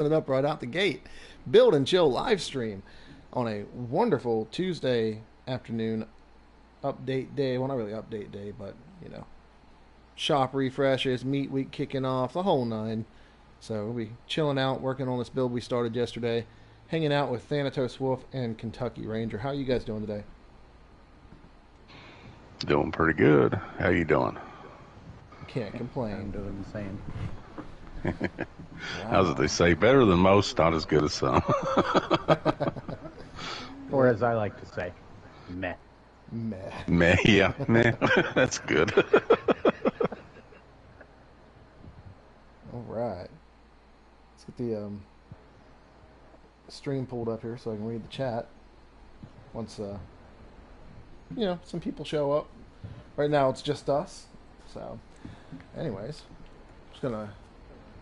it up right out the gate. Build and chill live stream on a wonderful Tuesday afternoon update day. Well, not really update day, but shop refreshes, meat week kicking off, the whole nine. So we'll be chilling out, working on this build we started yesterday, hanging out with Thanatos Wolf and Kentucky Ranger. How are you guys doing today? Doing pretty good. How you doing? Can't I'm complain. doing the same. How's it they say? Better than most, not as good as some. Or as I like to say, meh. Meh. Meh, yeah, meh. That's good. All right. Let's get the stream pulled up here so I can read the chat. Once some people show up. Right now it's just us. So, anyways, just gonna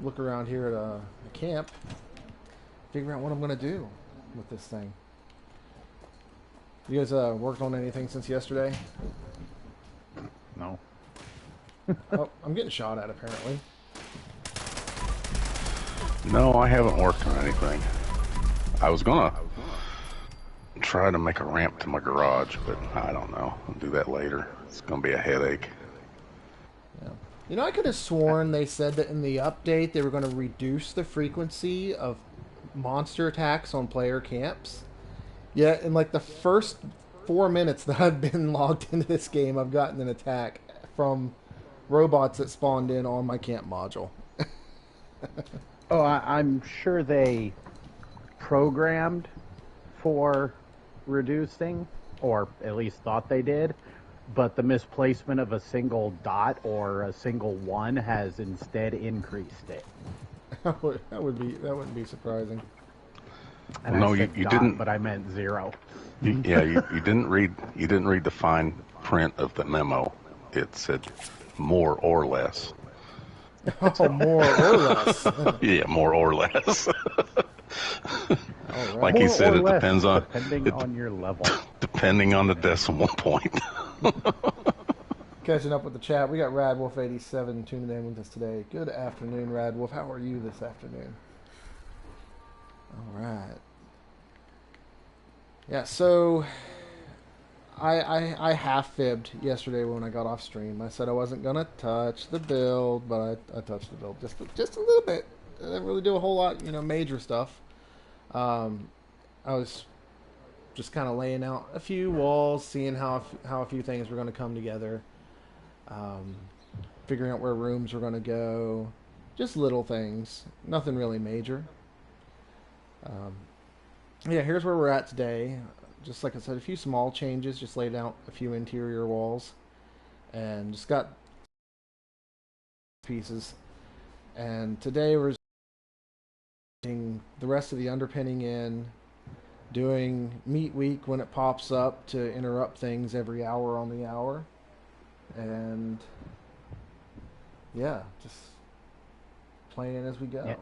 look around here at a camp, figure out what I'm gonna do with this thing. You guys worked on anything since yesterday? No. Oh, I'm getting shot at apparently. No, I haven't worked on anything. I was gonna try to make a ramp to my garage, but I don't know. I'll do that later. It's gonna be a headache. Yeah. I could have sworn they said that in the update they were going to reduce the frequency of monster attacks on player camps. Yeah, in like the first 4 minutes that I've been logged into this game, I've gotten an attack from robots that spawned in on my camp module. Oh, I'm sure they programmed for reducing, or at least thought they did, but the misplacement of a single dot or a single one has instead increased it. That wouldn't be surprising. And No, I said you dot, didn't. but I meant zero. You didn't read. You didn't read the fine print of the memo. It said more or less. Oh, more or less. Yeah, more or less. All right. Like he More said, or it less, depends on depending on your level. depending on the decimal point. Catching up with the chat, we got Radwolf87 tuning in with us today. Good afternoon, Radwolf. How are you this afternoon? All right. Yeah, so I half fibbed yesterday when I got off stream. I said I wasn't gonna touch the build, but I touched the build just a little bit. I didn't really do a whole lot, major stuff. I was just kind of laying out a few walls, seeing how a few things were going to come together, figuring out where rooms were going to go, just little things, nothing really major. Yeah, here's where we're at today. Just like I said, a few small changes, just laid out a few interior walls, and just got pieces. And today we're putting the rest of the underpinning in, doing meat week when it pops up to interrupt things every hour on the hour, and yeah, just playing as we go. Yeah.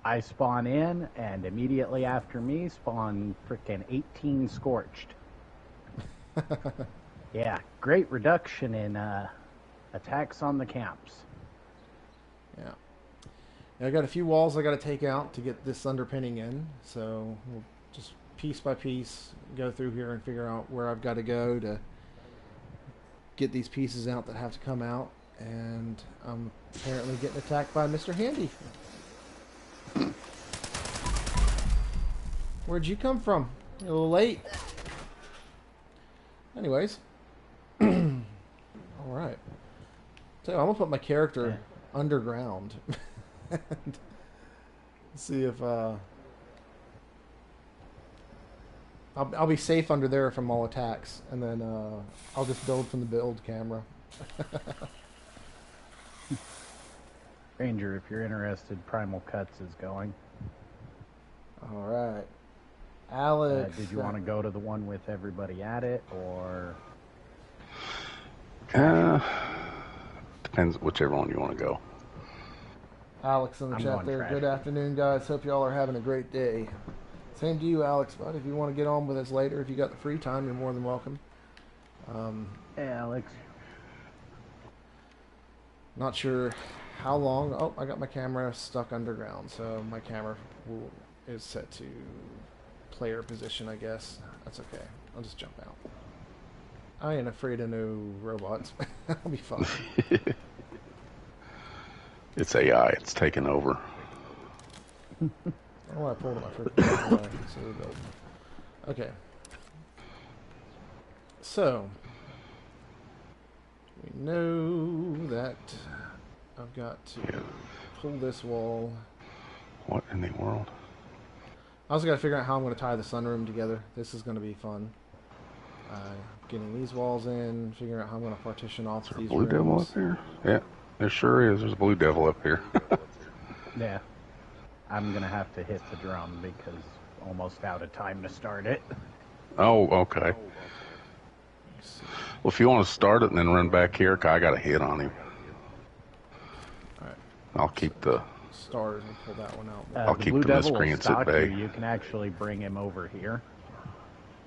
I spawn in, and immediately after me spawn frickin' 18 scorched. Yeah, great reduction in attacks on the camps. Yeah. I got a few walls I got to take out to get this underpinning in, so we'll just piece by piece go through here and figure out where I've got to go to get these pieces out that have to come out, and I'm apparently getting attacked by Mr. Handy. Where'd you come from? You're a little late. Anyways. Alright. So I'm going to put my character underground. And see if I'll be safe under there from all attacks, and then I'll just build from the build camera. Ranger, if you're interested, Primal Cuts is going. All right, Alex. Did you want to go to the one with everybody at it, or? Depends whichever one you want to go. Alex in the chat there. Good afternoon, guys. Hope y'all are having a great day. Same to you, Alex, bud. If you want to get on with us later, if you got the free time, you're more than welcome. Hey, Alex. Not sure how long? Oh, I got my camera stuck underground, so my camera is set to player position, I guess. That's okay. I'll just jump out. I ain't afraid of no robots. I'll be fine. It's AI. It's taking over. Oh, I pulled it my first so we build. Okay. So we know that I've got to pull this wall. What in the world? I also got to figure out how I'm going to tie the sunroom together. This is going to be fun. Getting these walls in, figuring out how I'm going to partition off these Blue rooms. devil up here? Yeah, there sure is. There's a blue devil up here. Yeah. I'm going to have to hit the drum because almost out of time to start it. Oh, okay. Well, if you want to start it and then run back here, I got a hit on him. Alright. I'll keep the... Start and pull that one out. I'll The keep blue the devil will miscreants at stalk bay. you. You can actually bring him over here.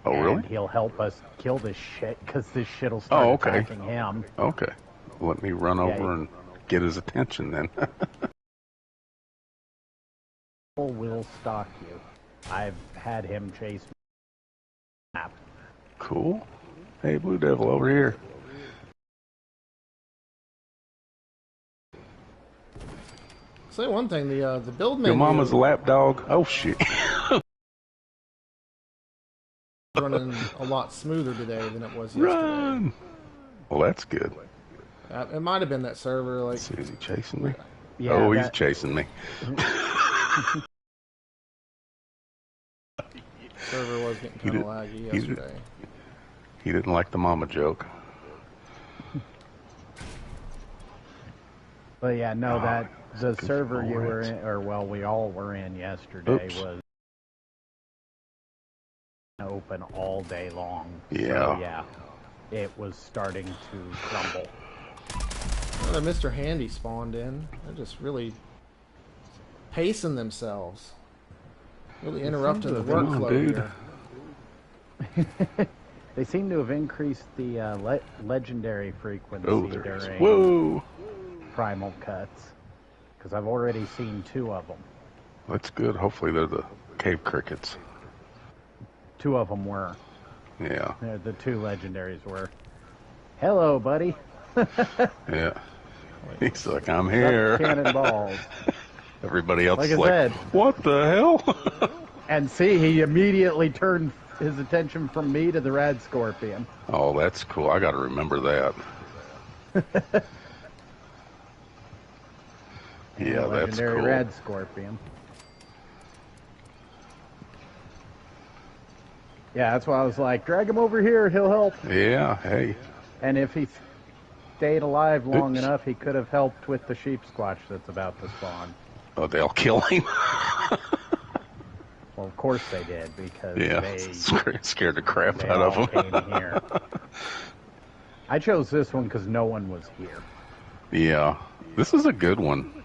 Oh, and really? He'll help us kill this shit because this shit will start attacking him. Okay. Let me run over and get his attention then. Will stalk you. I've had him chase me. Cool. Hey, blue devil over here. Say one thing, the build menu... Your mama's a lap dog? Oh, shit. running a lot smoother today than it was yesterday. Run! Well, that's good. It might have been that server, like... Let's see, is he chasing me? Yeah, oh, he's chasing me. server was getting kind of laggy yesterday. He didn't like the mama joke. But yeah, no, that the server you were in, or well, we all were in yesterday was open all day long. Yeah. So, yeah, it was starting to crumble. Well, Mr. Handy spawned in. They're just really pacing themselves. Really interrupting the workflow here. They seem to have increased the legendary frequency during Primal Cuts. Because I've already seen 2 of them. That's good. Hopefully they're the cave crickets. 2 of them were. Yeah. The 2 legendaries were. Hello, buddy. Yeah. He's like, I'm here. Cannonballs. Everybody else like is like, said, what the hell? And see, he immediately turned his attention from me to the rad scorpion. Oh, that's cool. I got to remember that. Yeah, that's legendary cool. rad scorpion. Yeah, that's why I was like, drag him over here, he'll help. Yeah, hey. And if he stayed alive long enough, he could have helped with the sheep squatch that's about to spawn. Oh, they'll kill him? Well, of course they did, because they scared the crap they out of all them. came here. I chose this one because no one was here. Yeah, this is a good one.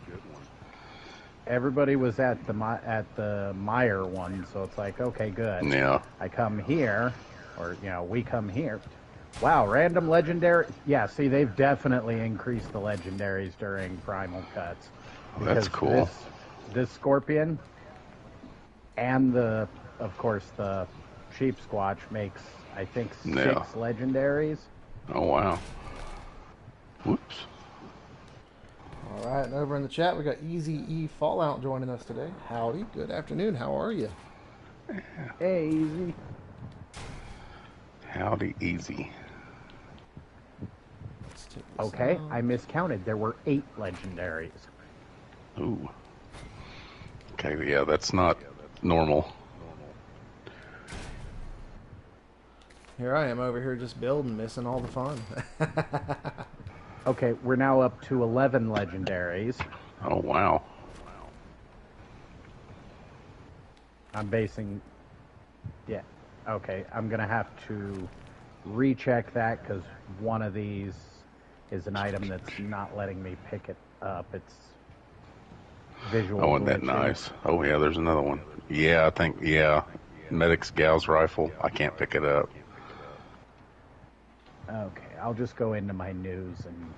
Everybody was at the Meyer one, so it's like, okay, good. Yeah. I come here, or, we come here. Wow, random legendary. Yeah, see, they've definitely increased the legendaries during Primal Cuts. That's cool. This scorpion and of course, the sheep squatch makes, I think, 6 legendaries. Oh, wow. Whoops. All right, and over in the chat, we got Easy E Fallout joining us today. Howdy, good afternoon. How are you? Hey, Easy. Howdy, Easy. Okay, I miscounted. There were 8 legendaries. Ooh. Okay, yeah, that's not normal. Here I am over here just building, missing all the fun. Okay, we're now up to 11 legendaries. Oh, wow. I'm basing... Yeah. Okay, I'm going to have to recheck that because one of these is an item that's not letting me pick it up. It's visual. Oh, isn't that nice? Oh, yeah, there's another one. Yeah, I think, Medic's Gal's rifle. I can't pick it up. Okay, I'll just go into my news and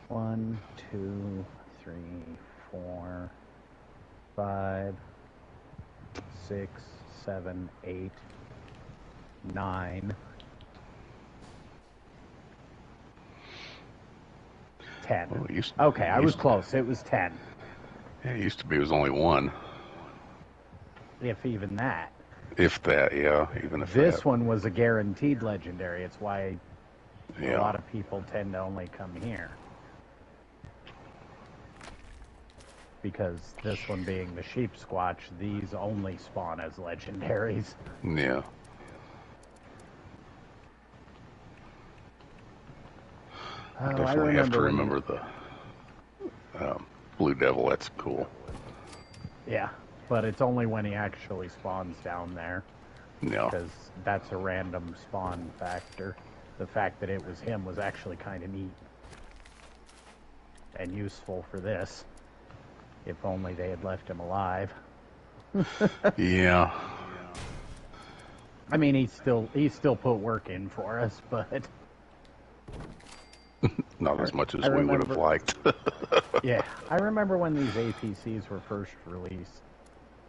1, 2, 3, 4, 5, 6, 7, 8, 9, 10. Well, Okay, I was close. It was 10. Yeah, it used to be it was only one. If even that. If that, yeah, even if This that. one was a guaranteed legendary. It's why a Yeah. lot of people tend to only come here. Because this one being the sheep squatch, these only spawn as legendaries. Yeah. I definitely have to remember the Blue Devil. That's cool. Yeah, but it's only when he actually spawns down there. Yeah. Because that's a random spawn factor. The fact that it was him was actually kind of neat. And useful for this. If only they had left him alive. Yeah. I mean, he still put work in for us, but... Not as much as we would have liked. Yeah, I remember when these APCs were first released,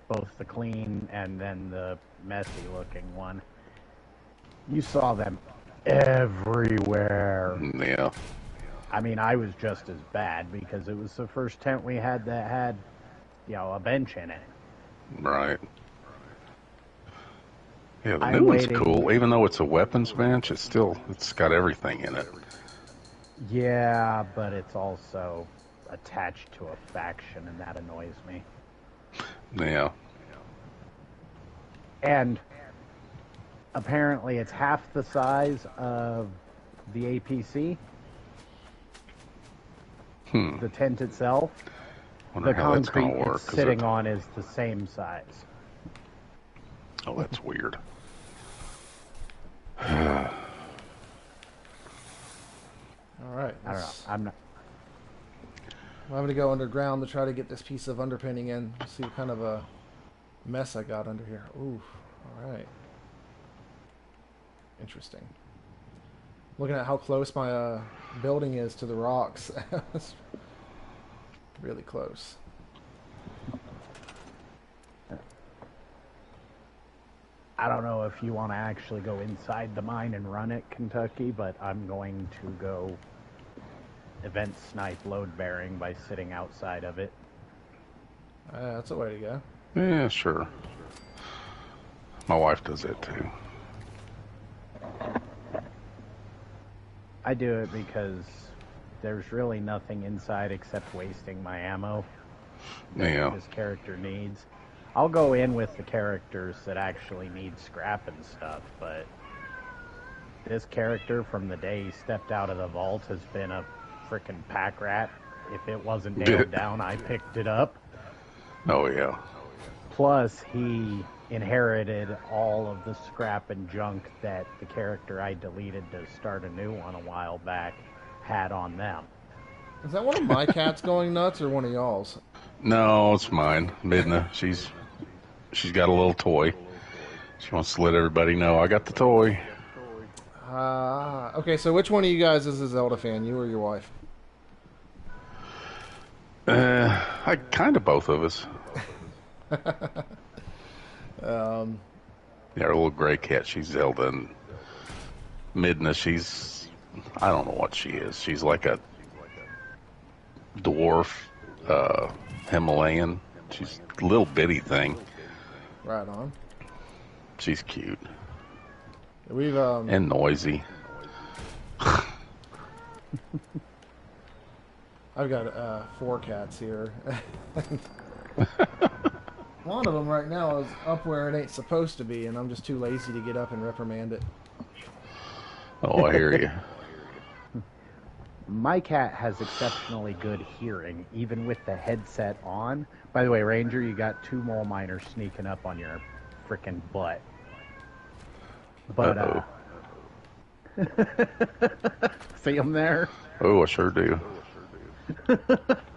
both the clean and then the messy-looking one. You saw them everywhere. Yeah. I mean, I was just as bad because it was the first tent we had that had, a bench in it. Right. Yeah, the new one's cool. Even though it's a weapons bench, it's got everything in it. Yeah, but it's also attached to a faction, and that annoys me. Yeah. And apparently it's half the size of the APC. The tent itself. Wonder The how that's concrete gonna work, it's sitting on is the same size. Oh, that's weird. All right. I don't know. I'm not. I'm going to go underground to try to get this piece of underpinning in. See what kind of a mess I got under here. Ooh. All right. Interesting. Looking at how close my building is to the rocks. It's really close. I don't know if you want to actually go inside the mine and run it, Kentucky, but I'm going to go event snipe load bearing by sitting outside of it. That's a way to go. Yeah, sure. My wife does that too. I do it because there's really nothing inside except wasting my ammo that this character needs. I'll go in with the characters that actually need scrap and stuff, but this character from the day he stepped out of the vault has been a frickin' pack rat. If it wasn't nailed down, I picked it up. Oh, yeah. Plus, he inherited all of the scrap and junk that the character I deleted to start a new one a while back had on them. Is that one of my cats going nuts or one of y'all's? No, it's mine. Midna. She's got a little toy. She wants to let everybody know I got the toy. Okay, so which one of you guys is a Zelda fan, you or your wife? I kind of both of us. Yeah, our little gray cat, she's Zelda, and Midna, I don't know what she is. She's like a dwarf, Himalayan. She's a little bitty thing. Right on. She's cute. We've and noisy. I've got 4 cats here. One of them right now is up where it ain't supposed to be, and I'm just too lazy to get up and reprimand it. Oh, I hear you. My cat has exceptionally good hearing, even with the headset on. By the way, Ranger, you got 2 mole miners sneaking up on your frickin' butt. But, see them there? Oh, I sure do.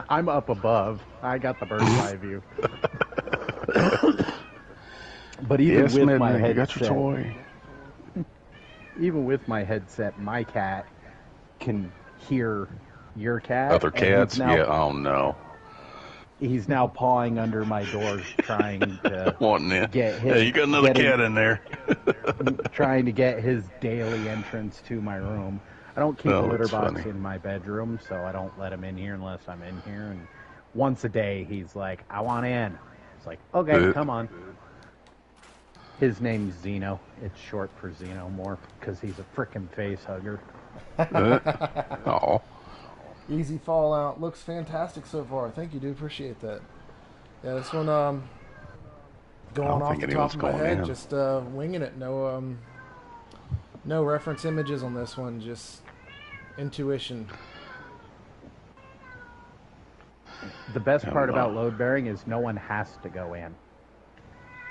I'm up above. I got the bird's eye view. But even with my headset, you got your toy. Even with my headset, my cat can hear your cat. Other cats? Yeah, oh no. He's now pawing under my doors, trying to Wanting in. get his. Hey, you got another cat in there. Trying to get his daily entrance to my room. I don't keep a litter that's box funny. in my bedroom, so I don't let him in here unless I'm in here. And once a day, he's like, "I want in." It's like, "Okay, come on." His name's Zeno. It's short for Xenomorph because he's a frickin' face hugger. Oh. Easy Fallout looks fantastic so far. Thank you, dude. Appreciate that. Yeah, this one going off the top of my head, just winging it. No no reference images on this one, just intuition. The best part about load bearing is no one has to go in.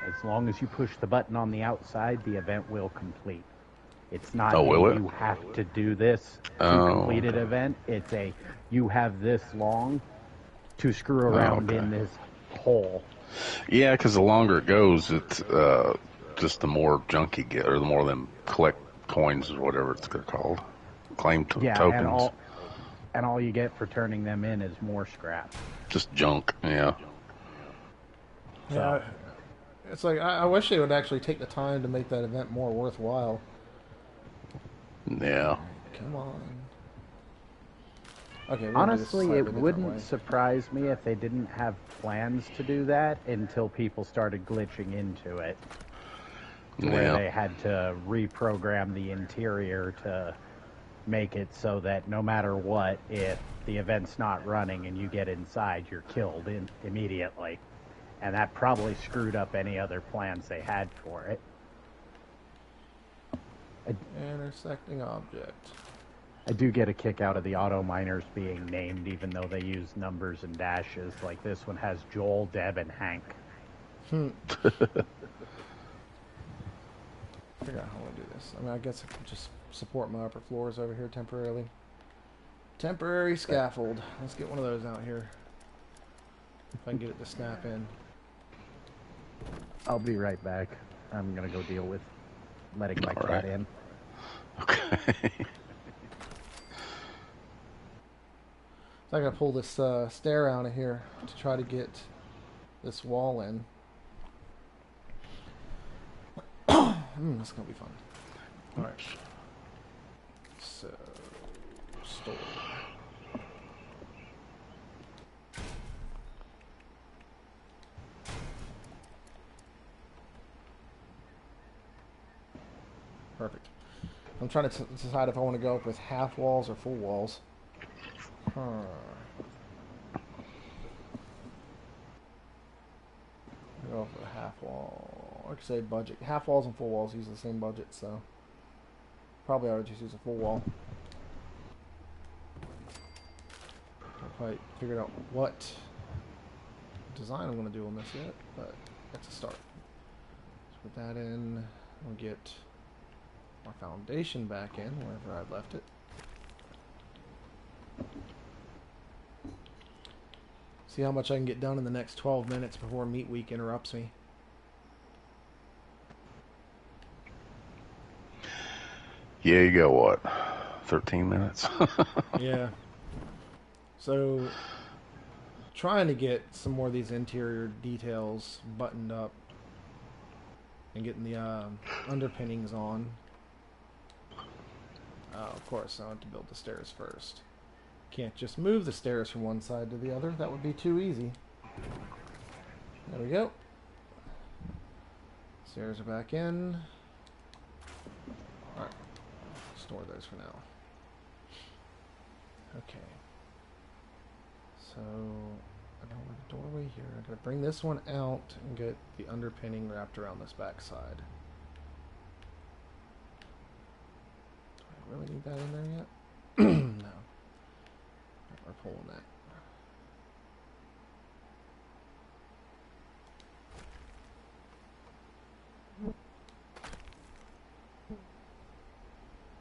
As long as you push the button on the outside, the event will complete. It's not you have to do this to complete an event. It's you have this long to screw around in this hole. Yeah, because the longer it goes, it's just the more junk you get, or the more them collect coins or whatever they're called. Claim tokens. And all you get for turning them in is more scrap. Just junk, yeah. Yeah, it's like, I wish they would actually take the time to make that event more worthwhile. Yeah. Come on. Okay. Honestly, it wouldn't surprise me if they didn't have plans to do that until people started glitching into it. Where they had to reprogram the interior to make it so that no matter what, if the event's not running and you get inside, you're killed immediately. And that probably screwed up any other plans they had for it. Intersecting object. I do get a kick out of the auto miners being named, even though they use numbers and dashes. Like this one has Joel, Deb, and Hank. Figure out how to do this. I mean, I guess I can just support my upper floors over here temporarily. Temporary scaffold. Let's get one of those out here. If I can get it to snap in. I'll be right back. I'm gonna go deal with letting my cat in. Okay. So I gotta pull this stair out of here to try to get this wall in. That's gonna be fun. Alright. So, store. Perfect. I'm trying to decide if I want to go up with half walls or full walls. Go for a half wall. Like I say, budget. Half walls and full walls use the same budget, so probably I would just use a full wall. Not quite figured out what design I'm going to do on this yet, but that's a start. Let's put that in. We'll get our foundation back in wherever I left it. See how much I can get done in the next 12 minutes before meat week interrupts me. Yeah, you got what? 13 minutes? Yeah. So, trying to get some more of these interior details buttoned up and getting the underpinnings on. Of course, I want to build the stairs first. Can't just move the stairs from one side to the other. That would be too easy. There we go. Stairs are back in. Alright. Store those for now. Okay. So, I don't have a doorway here. I gotta bring this one out and get the underpinning wrapped around this back side. Do I really need that in there yet? No. We're pulling that.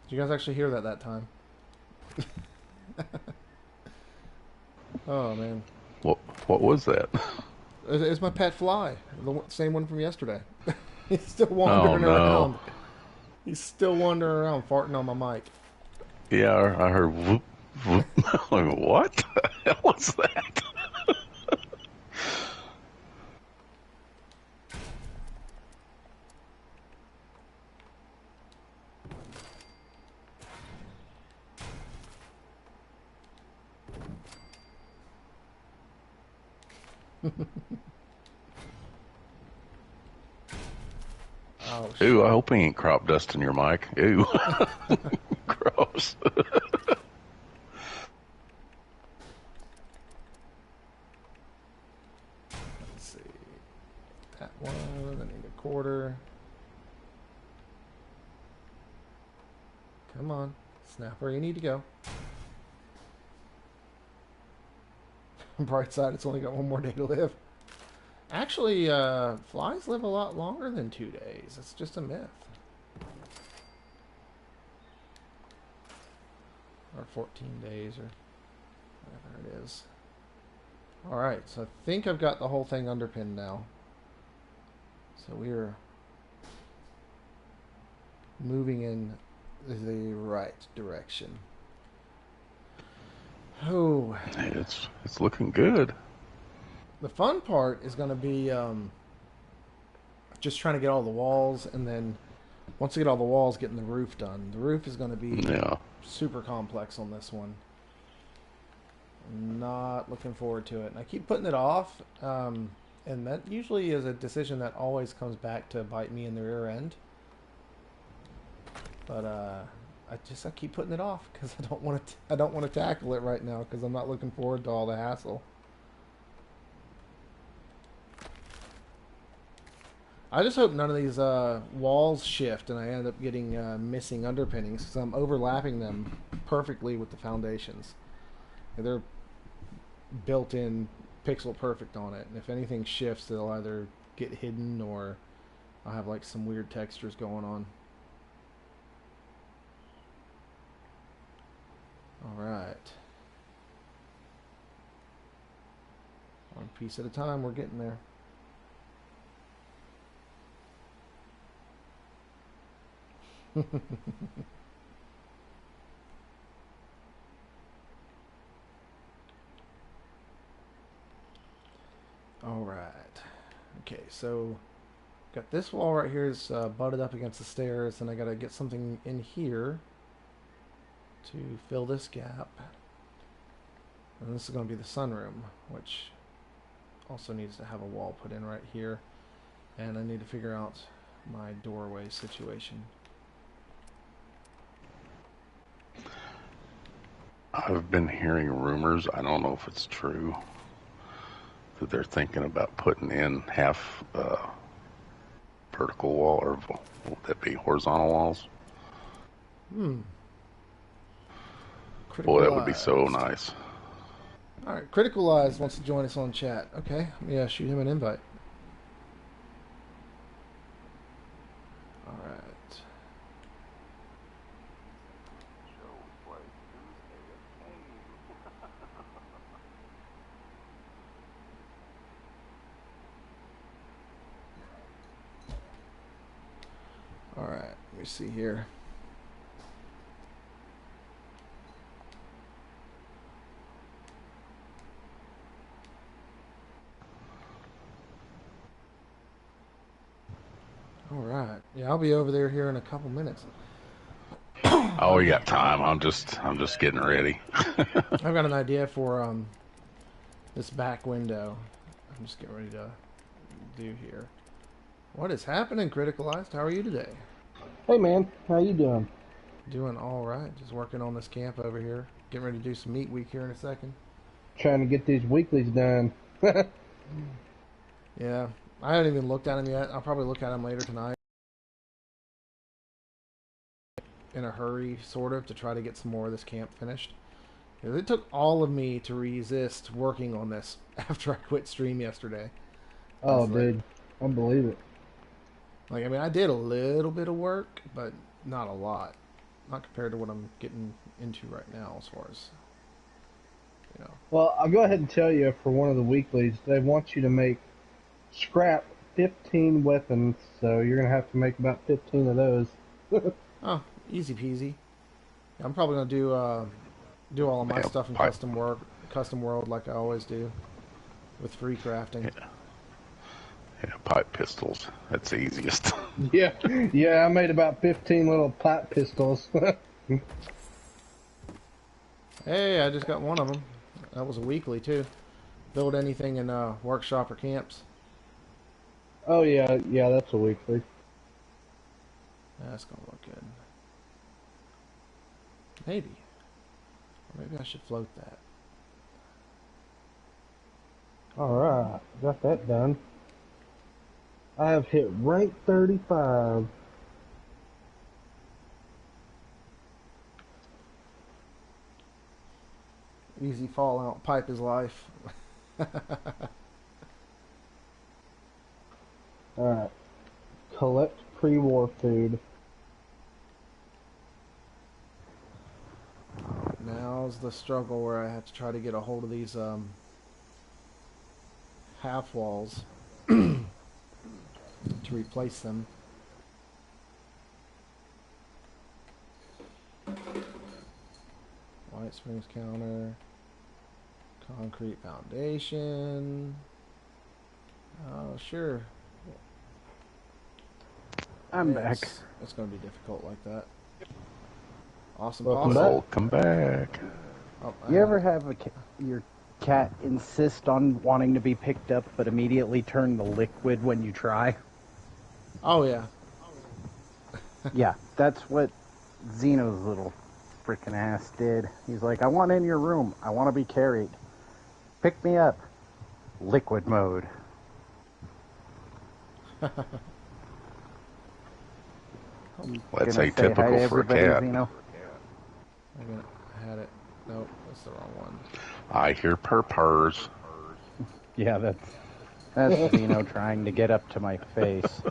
Did you guys actually hear that time? Oh man. What was that? It's my pet fly. The same one from yesterday. He's still wandering around. He's still wandering around, farting on my mic. Yeah, I heard whoop, whoop. Like, what the hell was that? Oh, Ooh, shit. I hope he ain't crop dusting your mic. Ooh. Gross. Let's see. That one, I need a quarter. Come on. Snap where you need to go. Bright side, it's only got one more day to live. Actually, flies live a lot longer than 2 days. It's just a myth. Or 14 days, or whatever it is. Alright, so I think I've got the whole thing underpinned now. So we're moving in the right direction. Oh, Hey, it's looking good. the fun part is going to be just trying to get all the walls, and then once I get all the walls, getting the roof done. The roof is going to be Yeah. super complex on this one. Not looking forward to it. And I keep putting it off, and that usually is a decision that always comes back to bite me in the rear end. But I keep putting it off because I don't want to tackle it right now because I'm not looking forward to all the hassle. I just hope none of these walls shift and I end up getting missing underpinnings because I'm overlapping them perfectly with the foundations. They're built in pixel perfect on it, and if anything shifts, they'll either get hidden or I'll have like some weird textures going on. Alright. One piece at a time, we're getting there. Alright. Okay, so got this wall right here is butted up against the stairs, and I gotta get something in here to fill this gap. And this is going to be the sunroom, which also needs to have a wall put in right here. And I need to figure out my doorway situation. I've been hearing rumors, I don't know if it's true, that they're thinking about putting in half vertical wall, or would that be horizontal walls? Boy, that would be so nice. Alright, Critical Eyes wants to join us on chat. Okay, yeah, shoot him an invite. Alright. Alright, let me see here. Alright. Yeah, I'll be over there here in a couple minutes. Oh, we got time. I'm just getting ready. I've got an idea for this back window. I'm just getting ready to do here. What is happening, Criticalized? How are you today? Hey man, how you doing? Doing all right. Just working on this camp over here. Getting ready to do some meat week here in a second. Trying to get these weeklies done. Yeah, I haven't even looked at them yet. I'll probably look at them later tonight. In a hurry, sort of, to try to get some more of this camp finished. It took all of me to resist working on this after I quit stream yesterday. Oh, dude, I believe it. Like, I mean, I did a little bit of work, but not a lot. Not compared to what I'm getting into right now, as far as, you know. Well, I'll go ahead and tell you for one of the weeklies, they want you to make scrap 15 weapons, so you're gonna have to make about 15 of those. Oh, easy peasy. I'm probably gonna do all of my stuff in custom world like I always do, with free crafting. Yeah, pipe pistols. That's the easiest. Yeah, I made about 15 little pipe pistols. Hey, I just got one of them. That was a weekly too. build anything in workshop or camps? Oh yeah, yeah, that's a weekly. That's gonna look good. Maybe. Or maybe I should float that. Alright, got that done. I have hit rank 35. Easy fallout. Pipe is life. Alright. Collect pre-war food. Now's the struggle where I have to try to get a hold of these half walls to replace them. White springs counter, concrete foundation. Oh, sure. I'm back. It's going to be difficult like that. Awesome. Welcome back. Oh, You ever have your cat insist on wanting to be picked up, but immediately turn the liquid when you try? Oh, yeah. Yeah, that's what Xeno's little freaking ass did. He's like, I want in your room. I want to be carried. Pick me up. Liquid mode. Let's Gonna say say hi to typical for a everybody, cat. Xeno. I had it. Nope, that's the wrong one. I hear purrs. Yeah, that's Xeno trying to get up to my face.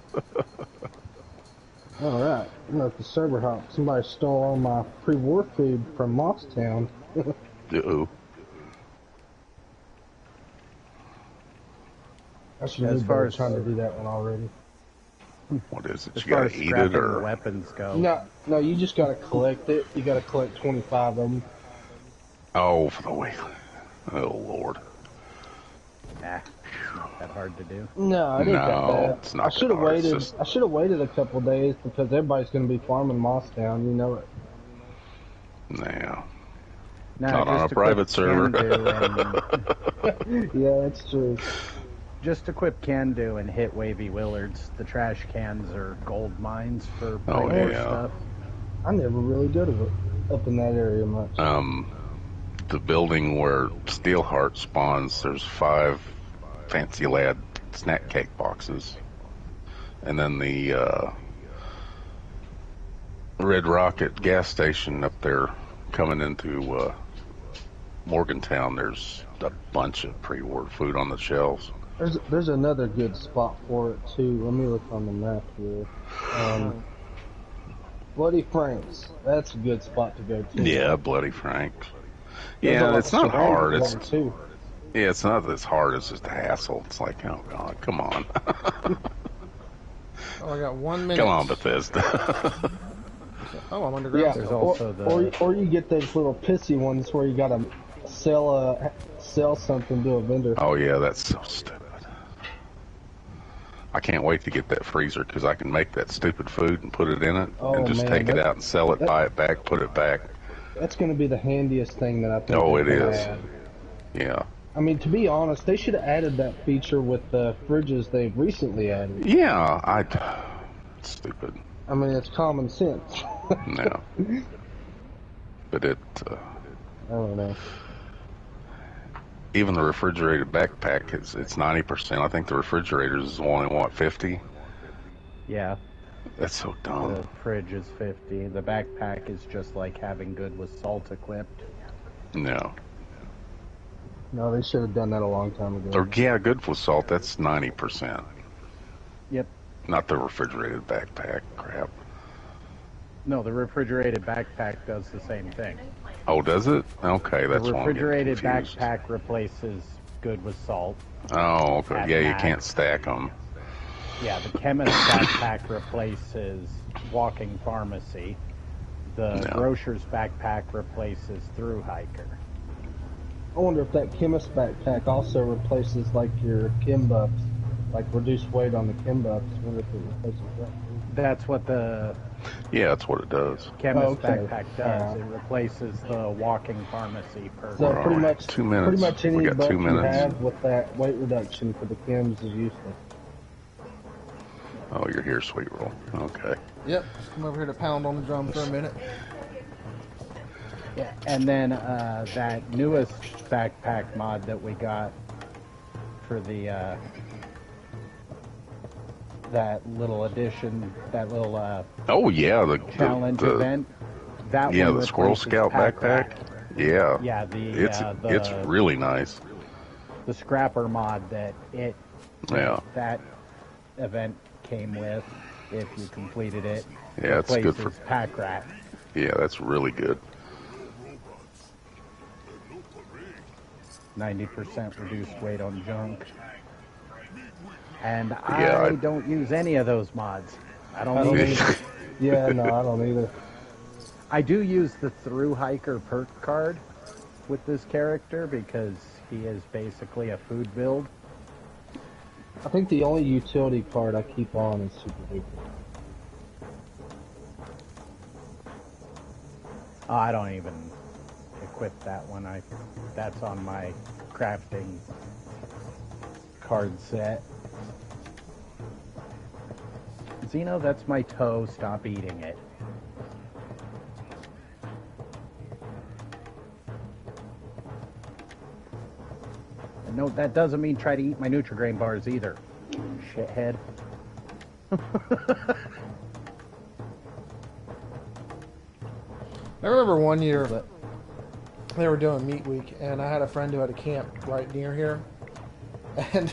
Alright, I'm at the server hop. Somebody stole all my pre-war food from Moss-Town. Uh-oh. I should As have far been as- trying to do that one already. What is it? As You far gotta as eat it, scrapping or weapons go. No, you just gotta collect it. You gotta collect 25 of them. oh, for the week. Oh Lord. Nah, not that hard to do. No, it ain't No, that bad. it's not I that should have hard, it's waited. just- I should have waited a couple days because everybody's gonna be farming Moss-Town. You know it. Nah. Nah, Not on just a private equip server. Can-Do and Yeah, that's true. just equip Can-Do and hit Wavy Willards. The trash cans are gold mines for Oh, pre-war yeah. stuff. I never really go to it up in that area much. The building where Steelheart spawns, there's 5 Fancy Lad snack cake boxes. And then the Red Rocket gas station up there coming into Morgantown, there's a bunch of pre-war food on the shelves. There's another good spot for it too. Let me look on the map here. Bloody Frank's. That's a good spot to go to. Yeah, Bloody Frank. There's a Yeah, lot it's of not hard. surroundings It's there, too. Yeah, it's not as hard as just a hassle. It's like, oh God, come on. Oh, I got 1 minute. Come on, Bethesda. Oh, I'm underground. Yeah, There's still. also the- or you get those little pissy ones where you gotta sell something to a vendor. Oh yeah, that's so stupid. I can't wait to get that freezer because I can make that stupid food and put it in it Oh, and just man, take it that- out and sell it, that- buy it back, put it back. That's gonna be the handiest thing that I think. Oh, they it can is. add. Yeah. I mean, to be honest, they should have added that feature with the fridges they've recently added. Yeah, stupid. I mean, it's common sense. No. But I don't know. even the refrigerated backpack, it's 90%. I think the refrigerator is only, what, 50? Yeah, That's so the dumb. fridge is 50. The backpack is just like having good with salt equipped. No. No, they should have done that a long time ago. Or, yeah, good with salt, that's 90%. Yep. Not the refrigerated backpack crap. No, the refrigerated backpack does the same thing. Oh, does it? Okay, The that's why I'm getting refrigerated confused. backpack replaces good with salt. Oh, okay. At Yeah, you max. can't stack them. Yeah, the chemist backpack replaces walking pharmacy. The No. grocer's backpack replaces through hiker. I wonder if that chemist backpack also replaces like your chem buffs, like reduce weight on the chem buffs. I wonder if it replaces that. That's what the Yeah, that's what it does. chemist Okay. backpack does. It replaces the walking pharmacy perk. So We're pretty only much 2 minutes. Pretty much We any got buff 2 you minutes. have with that weight reduction for the chems is useless. Oh, you're here, Sweet Roll. Okay. Yep. Just come over here to pound on the drum for a minute. Yeah, and then that newest backpack mod that we got for the that little addition, that little Oh yeah, challenge event. That yeah, one the Squirrel replaces Scout pack backpack. rat. Yeah. Yeah, It's really nice. the scrapper mod that Yeah. that event came with. If you completed it, Yeah, it's good for. replaces pack rat. Yeah, that's really good. 90% reduced weight on junk. And Yeah, I don't use any of those mods. I don't don't need. either. Yeah, no, I don't either. I do use the through hiker perk card with this character because he is basically a food build. I think the only utility card I keep on is Super Duper. I don't even equip that one. That's on my crafting card set. Zeno, that's my toe. Stop eating it. And no, that doesn't mean try to eat my Nutri-Grain bars either. Shithead. I remember one year they were doing meat week, and I had a friend who had a camp right near here, and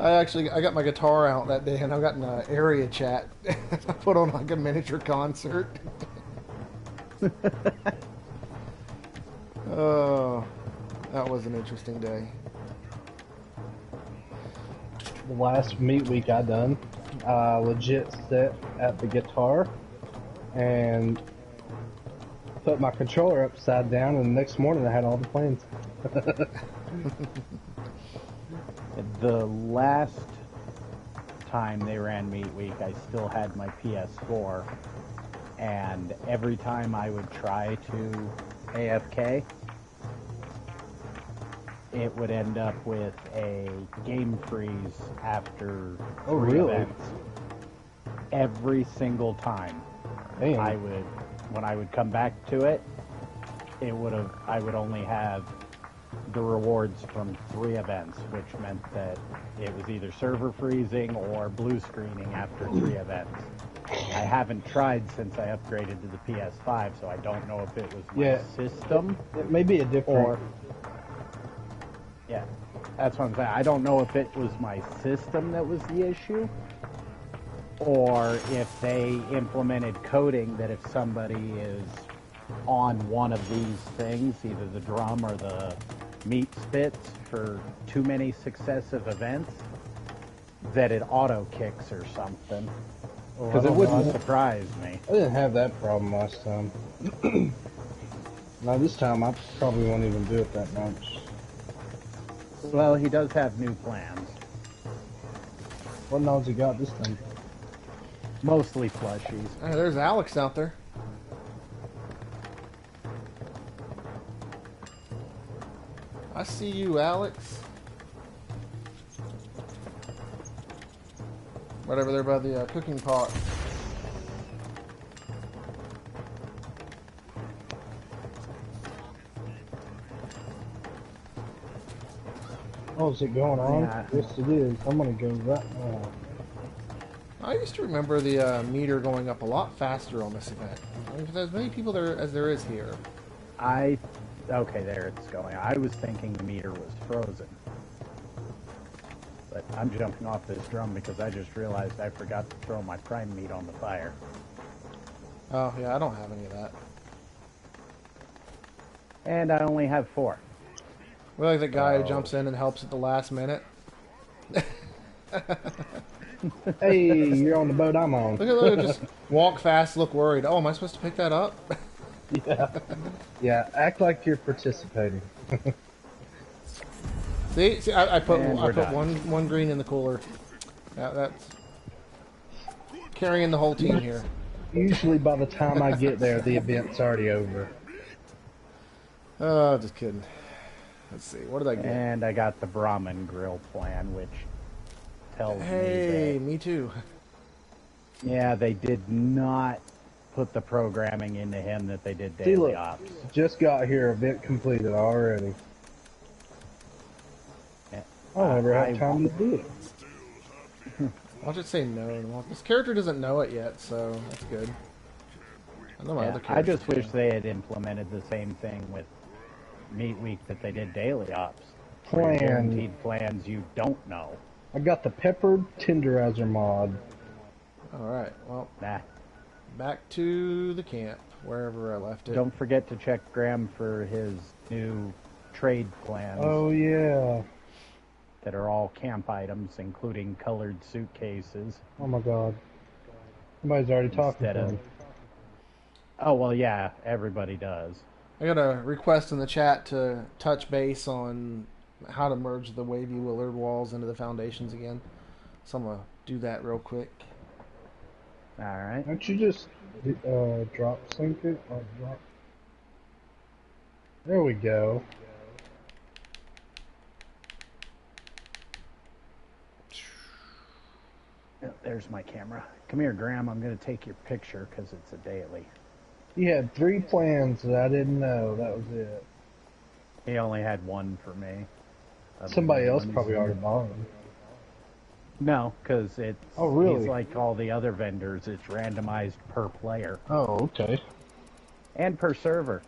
I got my guitar out that day, and I got in an area chat. I put on like a miniature concert. Oh, that was an interesting day. The last meet week I done, legit sat at the guitar and put my controller upside down, and the next morning I had all the planes. The last time they ran Meat Week, I still had my PS4, and every time I would try to AFK, it would end up with a game freeze after Oh, 3 really? events. Every single time. Damn. When I would come back to it, I would only have the rewards from 3 events, which meant that it was either server freezing or blue screening after 3 events. I haven't tried since I upgraded to the PS5, so I don't know if it was my system It may be a different. or... Yeah, that's what I'm saying. I don't know if it was my system that was the issue, or if they implemented coding that if somebody is on one of these things, either the drum or the meat spits, for too many successive events, that it auto kicks or something. Because it wouldn't surprise me. I didn't have that problem last time. Now this time I probably won't even do it that much. Well, he does have new plans. What knowledge you got this time? Mostly plushies. Hey, there's Alex out there. I see you, Alex. Right over there by the cooking pot. Oh, is it going on? Yeah. Yes, it is. I'm gonna go right now. I used to remember the meter going up a lot faster on this event. I mean, there's as many people there as there is here. Okay, there it's going. I was thinking the meter was frozen. But I'm jumping off this drum because I just realized I forgot to throw my prime meat on the fire. Oh, yeah, I don't have any of that. And I only have 4. We're like the guy who jumps in and helps at the last minute. Hey, you're on the boat I'm on. Look, just walk fast, look worried. Oh, am I supposed to pick that up? Yeah. Yeah, act like you're participating. See, I put And we're done. one green in the cooler. That's carrying the whole team here. Usually by the time I get there, the event's already over. Oh, just kidding. Let's see. What did I get? And I got the Brahmin grill plan, which tells Hey, me me too. yeah, they did not put the programming into him that they did See, daily look, ops. just got here, event completed already. I'll never have time to do it. I'll just say no. Well, this character doesn't know it yet, so that's good. I know my other I character. just wish they had implemented the same thing with Meat Week that they did daily ops. Plan. Guaranteed plans you don't know. I got the peppered tenderizer mod. Alright, well, Nah. back to the camp, wherever I left it. Don't forget to check Graham for his new trade plans Oh yeah. that are all camp items, including colored suitcases. Oh my god. Somebody's already talking Instead to of- me. Oh, well, yeah, everybody does. I got a request in the chat to touch base on how to merge the wavy Willard walls into the foundations again. So I'm going to do that real quick. Alright. Don't you just drop sync it? Or drop... There we go. There's my camera. Come here, Graham. I'm going to take your picture because it's a daily. He had 3 plans that I didn't know. That was it. He only had one for me. Somebody else probably already bought him. No, because it's Oh, really? he's like all the other vendors. It's randomized per player Oh, okay. and per server.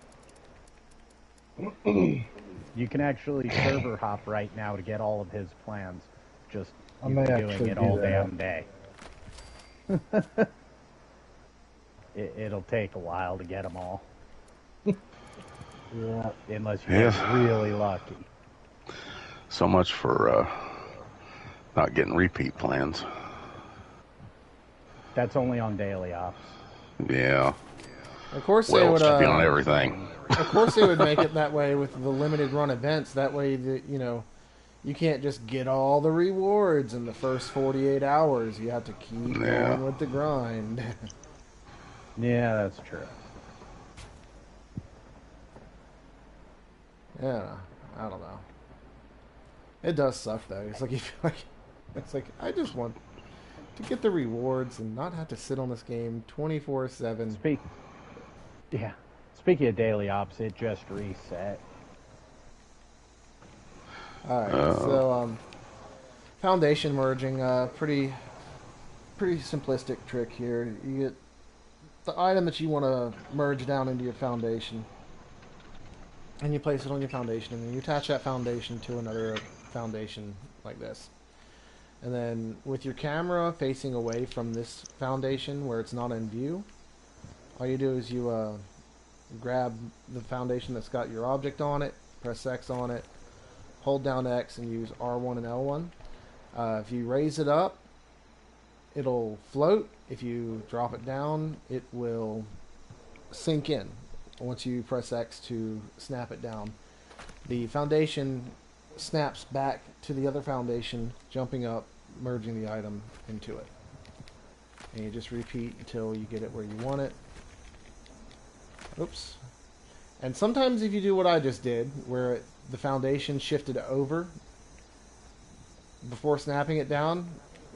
You can actually server hop right now to get all of his plans. Just I you've may been doing actually it do all that. damn day. It'll take a while to get them all. Yeah. Unless you Yes. get really lucky. So much for not getting repeat plans. That's only on daily ops. Yeah. Of course they Well, would. it should be on everything. Of course they would make it that way with the limited run events. That way, you can't just get all the rewards in the first 48 hours. You have to keep Yeah. going with the grind. Yeah, that's true. Yeah, I don't know. It does suck though. It's like you feel like I just want to get the rewards and not have to sit on this game 24/7. Speaking of daily ops, it just reset. All right, so foundation merging, pretty simplistic trick here. You get the item that you want to merge down into your foundation, and you place it on your foundation, and then you attach that foundation to another foundation like this. And then with your camera facing away from this foundation where it's not in view, all you do is you grab the foundation that's got your object on it, press X on it, hold down X, and use R1 and L1. If you raise it up, it'll float. If you drop it down, it will sink in once you press X to snap it down. The foundation snaps back to the other foundation, jumping up, merging the item into it. And you just repeat until you get it where you want it. Oops. And sometimes if you do what I just did, where the foundation shifted over before snapping it down,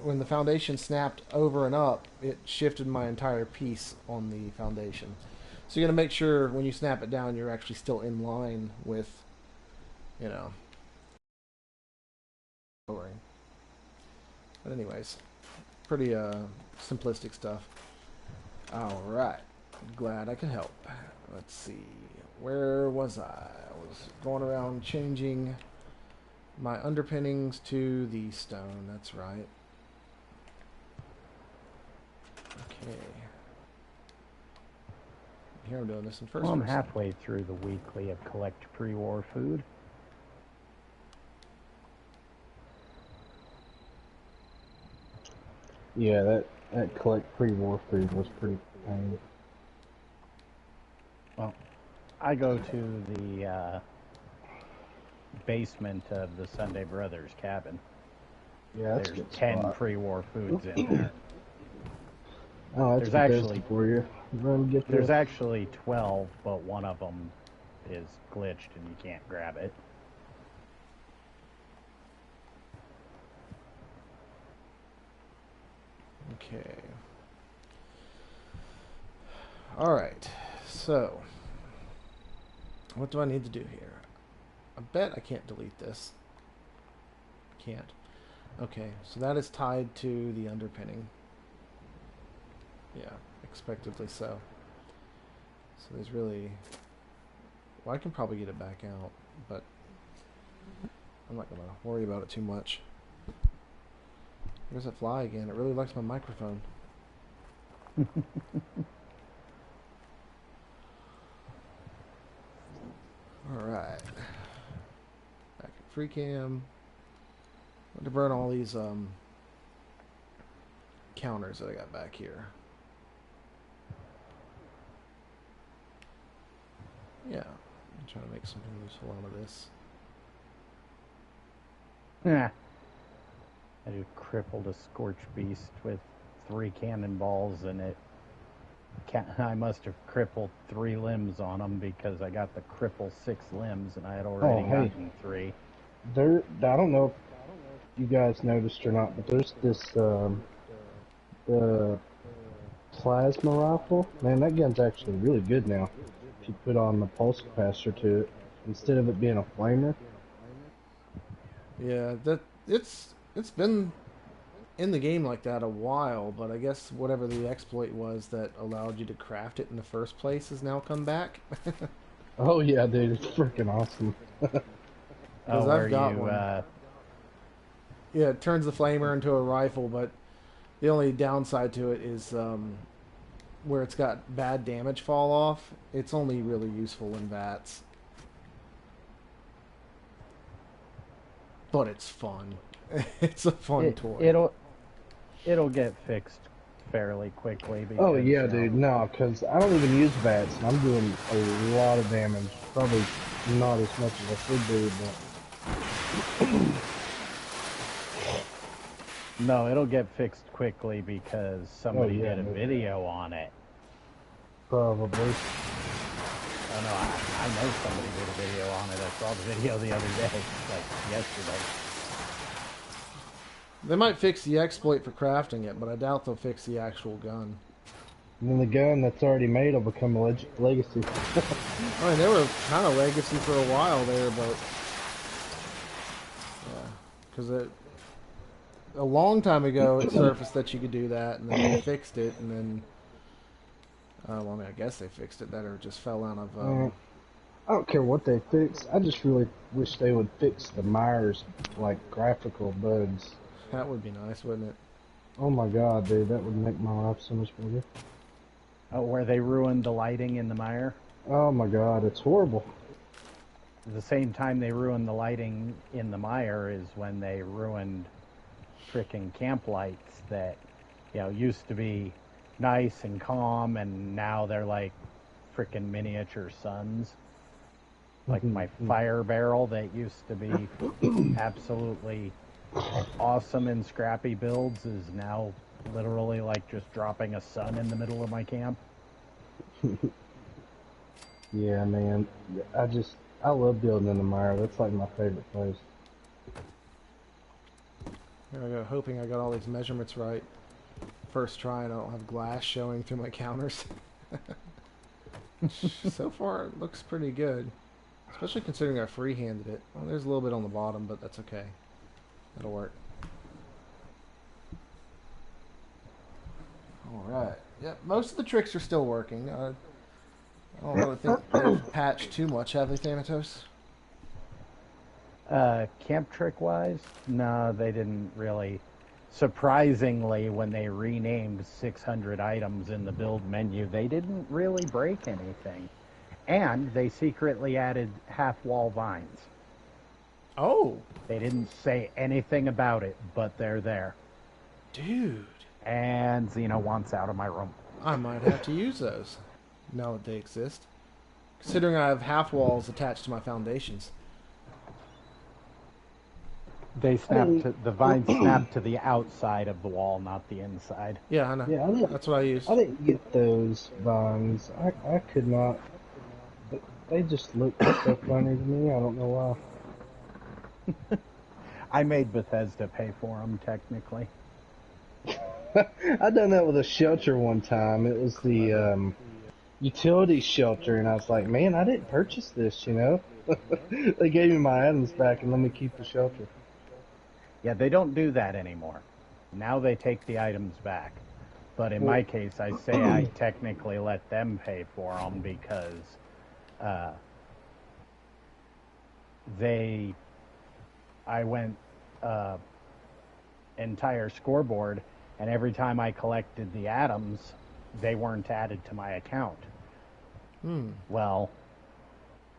when the foundation snapped over and up, it shifted my entire piece on the foundation. So you got to make sure when you snap it down, you're actually still in line with, lowering. But anyways, pretty simplistic stuff. All right, glad I could help. Let's see, where was I? I was going around changing my underpinnings to the stone. That's right. Okay. Here I'm doing this in first Well, I'm person. halfway through the weekly of collect pre-war food. Yeah, that collect pre-war food was pretty pain. Well, I go to the basement of the Sunday Brothers cabin. Yeah, that's There's a good 10 spot. pre-war foods in there. Oh, that's There's actually Bethesda for you. Run, get there's there. actually 12, but one of them is glitched and you can't grab it. Okay. Alright. So, what do I need to do here? I bet I can't delete this. Can't. Okay, so that is tied to the underpinning. Yeah, expectedly so. So there's really... Well, I can probably get it back out, but I'm not going to worry about it too much. There's that fly again. It really likes my microphone. Alright. Back at free cam. I'm going to burn all these counters that I got back here. Yeah, I'm trying to make something useful out of this. Yeah. I just crippled a scorched beast with 3 cannonballs and it. I must have crippled 3 limbs on him because I got the cripple 6 limbs and I had already gotten 3. There, I don't know if you guys noticed or not, but there's this the plasma rifle. Man, that gun's actually really good now. If you put on the pulse capacitor to it instead of it being a flamer. Yeah, that it's been in the game like that a while, but I guess whatever the exploit was that allowed you to craft it in the first place has now come back. Oh yeah, dude, it's freaking awesome. Because I've got one. Yeah, it turns the flamer into a rifle, but the only downside to it is where it's got bad damage fall off. It's only really useful in VATS. But it's fun. It's a fun toy. It'll get fixed fairly quickly. Because, Oh yeah, dude, no, because I don't even use VATS, and I'm doing a lot of damage. Probably not as much as I should do, but... No, it'll get fixed quickly because somebody yeah, did a video on it. Probably. Oh no, I know somebody did a video on it. I saw the video the other day, like yesterday. They might fix the exploit for crafting it, but I doubt they'll fix the actual gun. And then the gun that's already made will become a legacy. I mean, they were kind of legacy for a while there, but... Yeah, because a long time ago it surfaced that you could do that, and then they fixed it, and then... well, I mean, I guess they fixed it. That or just fell out of... I don't care what they fix. I just really wish they would fix the Myers, like, graphical bugs. That would be nice, wouldn't it? Oh my god, dude, that would make my life so much better. Oh, where they ruined the lighting in the mire? Oh my god, it's horrible. At the same time they ruined the lighting in the mire is when they ruined frickin' camp lights that, you know, used to be nice and calm, and now they're like frickin' miniature suns. Like my fire barrel that used to be absolutely awesome in scrappy builds is now literally like just dropping a sun in the middle of my camp. Yeah, man. I love building in the mire. That's like my favorite place. Here I go, hoping I got all these measurements right. First try and I don't have glass showing through my counters. So far it looks pretty good. Especially considering I freehanded it. Well, there's a little bit on the bottom, but that's okay. That'll work. Alright. Yep, most of the tricks are still working. I don't really think they've patched too much, have they, Thanatos? Camp trick wise, no, they didn't really. Surprisingly, when they renamed 600 items in the build menu, they didn't really break anything. And they secretly added half-wall vines. Oh! They didn't say anything about it, but they're there. Dude! And Xena wants out of my room. I might have to use those, now that they exist. Considering I have half walls attached to my foundations. They snapped to, the vine snapped to the outside of the wall, not the inside. Yeah, I know. Yeah, I didn't. That's what I used. I didn't get those vines. I could not. They just look so funny to me. I don't know why. I made Bethesda pay for them, technically. I done that with a shelter one time. It was the utility shelter, and I was like, man, I didn't purchase this, you know. They gave me my items back and let me keep the shelter. Yeah, they don't do that anymore. Now they take the items back. But in my case, I say I technically let them pay for them because I went entire scoreboard, and every time I collected the atoms, they weren't added to my account. Well,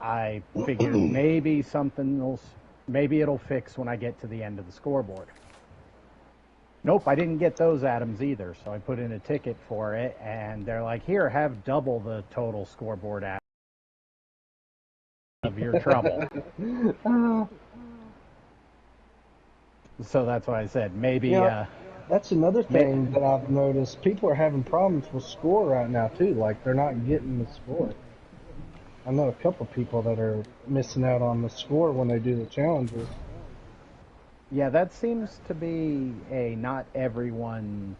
I figured maybe maybe it'll fix when I get to the end of the scoreboard. Nope, I didn't get those atoms either, so I put in a ticket for it, and they're like, here, have double the total scoreboard atoms of your trouble. So that's why I said maybe... that's another thing that I've noticed. People are having problems with score right now, too. Like, they're not getting the score. I know a couple people that are missing out on the score when they do the challenges. Yeah, that seems to be a not everyone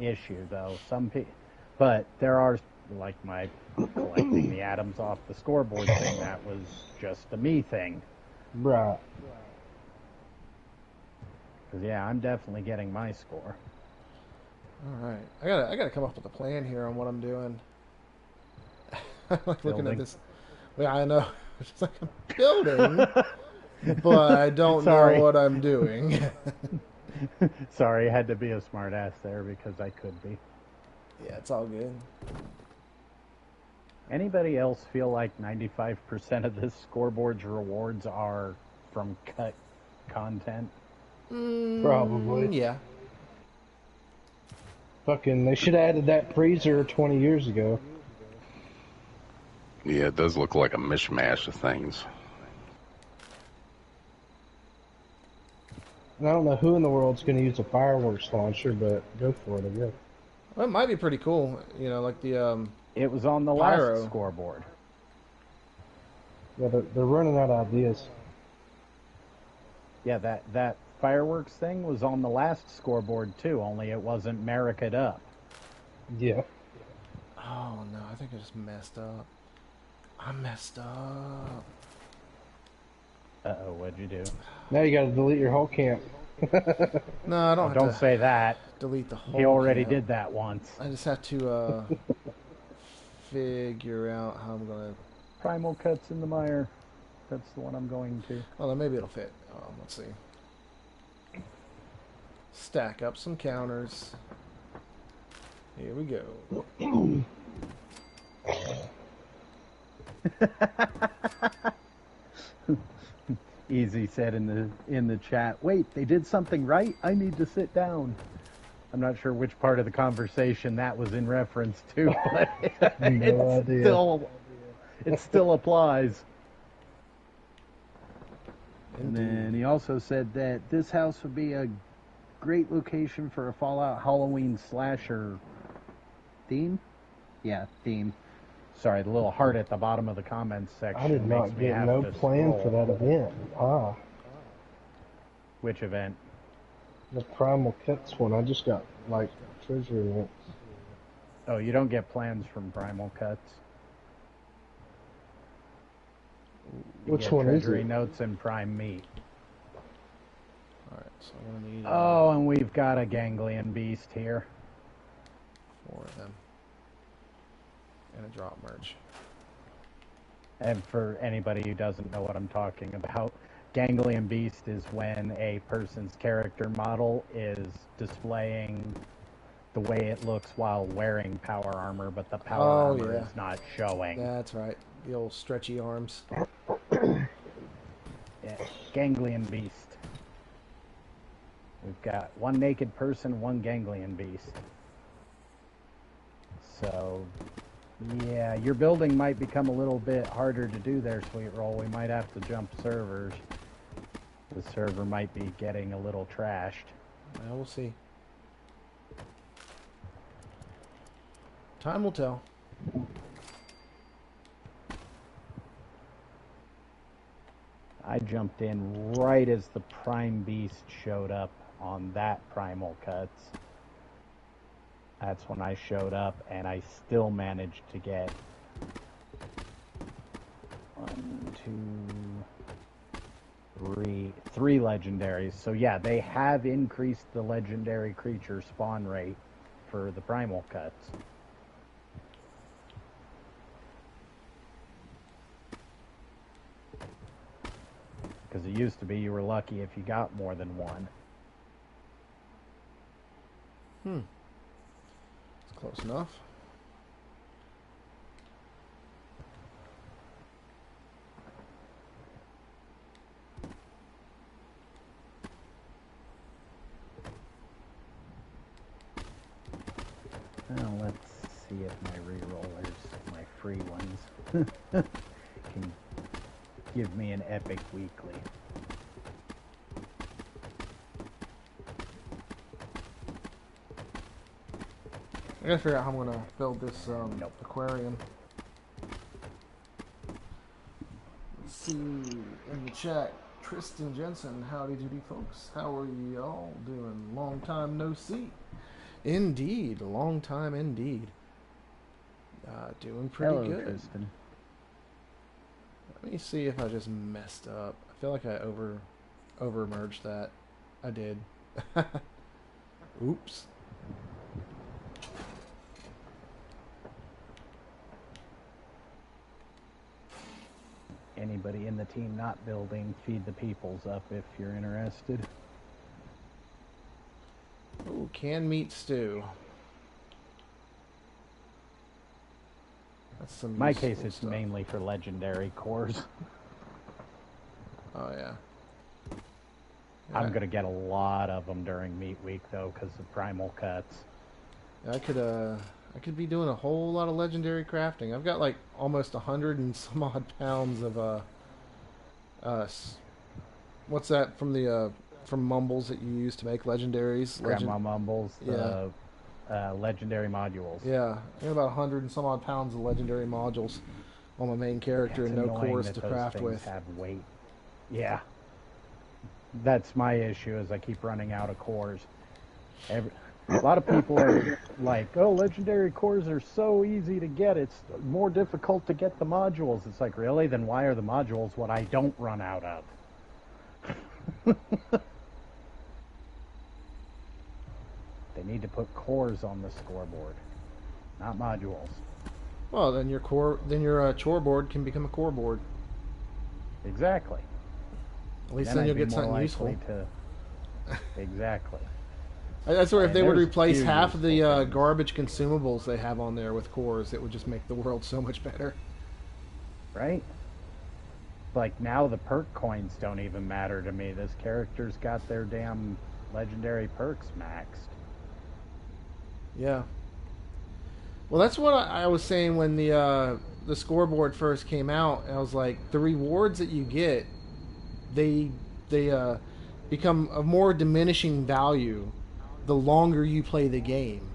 issue, though. But there are, like my collecting the atoms off the scoreboard thing, that was just a me thing. Right. Because, yeah, I'm definitely getting my score. All right, I gotta come up with a plan here on what I'm doing. I'm like looking at this. Yeah, I know. It's just like I'm building, but I don't know what I'm doing. Sorry, I had to be a smart ass there because I could be. Yeah, it's all good. Anybody else feel like 95% of this scoreboard's rewards are from cut content? Probably. Yeah. Fucking, they should have added that freezer 20 years ago. Yeah, it does look like a mishmash of things. And I don't know who in the world's going to use a fireworks launcher, but go for it, I guess. Well, it might be pretty cool. You know, like the It was on the pyro. last scoreboard. Yeah, they're running out of ideas. Yeah, that fireworks thing was on the last scoreboard too, only it wasn't America'd up. Yeah. Oh no, I think I just messed up. I messed up. Uh-oh, what'd you do? Now you got to delete your whole camp. No, I don't. Don't say that. Delete the whole. He already camp. did that once. I just have to figure out how I'm gonna. Primal Cuts in the mire. That's the one I'm going to. Well, then maybe it'll fit. Let's see. Stack up some counters. Here we go. Easy said in the chat, wait, they did something right? I need to sit down. I'm not sure which part of the conversation that was in reference to, but it still applies. And then he also said that this house would be a great location for a Fallout Halloween slasher theme. Yeah, theme. Sorry, the little heart at the bottom of the comments section. I did not get no plan for that event. Which event? The Primal Cuts one. I just got, like, treasure events. Oh, you don't get plans from Primal Cuts? Which one is Treasury it? Notes and Prime Meat. Alright, so I'm gonna need Oh, and we've got a ganglion beast here. 4 of them. And a drop merge. And for anybody who doesn't know what I'm talking about, ganglion beast is when a person's character model is displaying the way it looks while wearing power armor, but the power armor is not showing. That's right. The old stretchy arms. Yeah, ganglion beast. We've got one naked person, one ganglion beast. So, yeah, your building might become a little bit harder to do there, SweetroL. We might have to jump servers. The server might be getting a little trashed. Well, we'll see. Time will tell. I jumped in right as the Prime Beast showed up on that Primal Cuts. That's when I showed up, and I still managed to get 3 legendaries. So yeah, they have increased the legendary creature spawn rate for the Primal Cuts. Because it used to be you were lucky if you got more than one. It's close enough. Now let's see if my rerollers, my free ones, can give me an epic weekly. I gotta figure out how I'm gonna build this aquarium. Let's see in the chat, Tristan Jensen, howdy doody folks. How are y'all doing? Long time no see. Indeed, a long time indeed. Doing pretty Hello, good. Tristan. Let me see if I just messed up. I feel like I over merged that. I did. Oops. Anybody in the team not building, feed the peoples up if you're interested. Ooh, canned meat stew. That's some In my useful case, it's stuff. mainly for legendary cores. Oh yeah. I'm gonna get a lot of them during meat week though, because of Primal Cuts. I could be doing a whole lot of legendary crafting. I've got like almost 100 and some odd pounds of what's that from the from mumbles that you use to make legendaries? Grandma Mumbles, Yeah. the legendary modules. Yeah, I got about 100 and some odd pounds of legendary modules on my main character, It's and no annoying cores that to those craft things with. have weight. Yeah, that's my issue. Is I keep running out of cores. A lot of people are like, "Oh, legendary cores are so easy to get. It's more difficult to get the modules." It's like, really? Then why are the modules what I don't run out of? They need to put cores on the scoreboard, not modules. Well, then your chore board can become a core board. Exactly. At least Then then I'd you'll be get more something likely useful. Exactly. That's where if And they would there's replace few half of the useful things. garbage consumables they have on there with cores, it would just make the world so much better. Right? Like now the perk coins don't even matter to me. This character's got their damn legendary perks maxed. Yeah. Well, that's what I was saying when the scoreboard first came out. I was like, the rewards that you get, they become of more diminishing value the longer you play the game.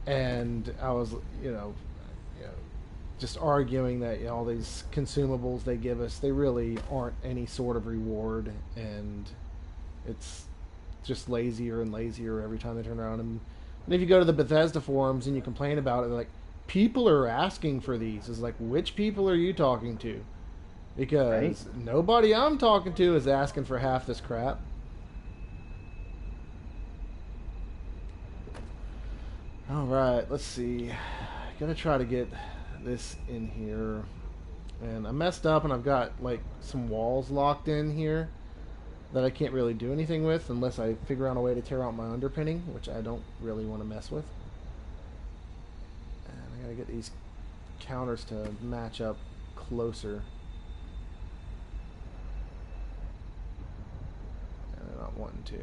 And I was, just arguing that all these consumables they give us, they really aren't any sort of reward, and it's just lazier and lazier every time they turn around. And if you go to the Bethesda forums and you complain about it, they're like, people are asking for these. It's like, which people are you talking to? Because nobody I'm talking to is asking for half this crap. Alright, let's see. Gotta try to get this in here. And I messed up and I've got like some walls locked in here that I can't really do anything with unless I figure out a way to tear out my underpinning, which I don't really want to mess with. And I gotta get these counters to match up closer. And they're not wanting to.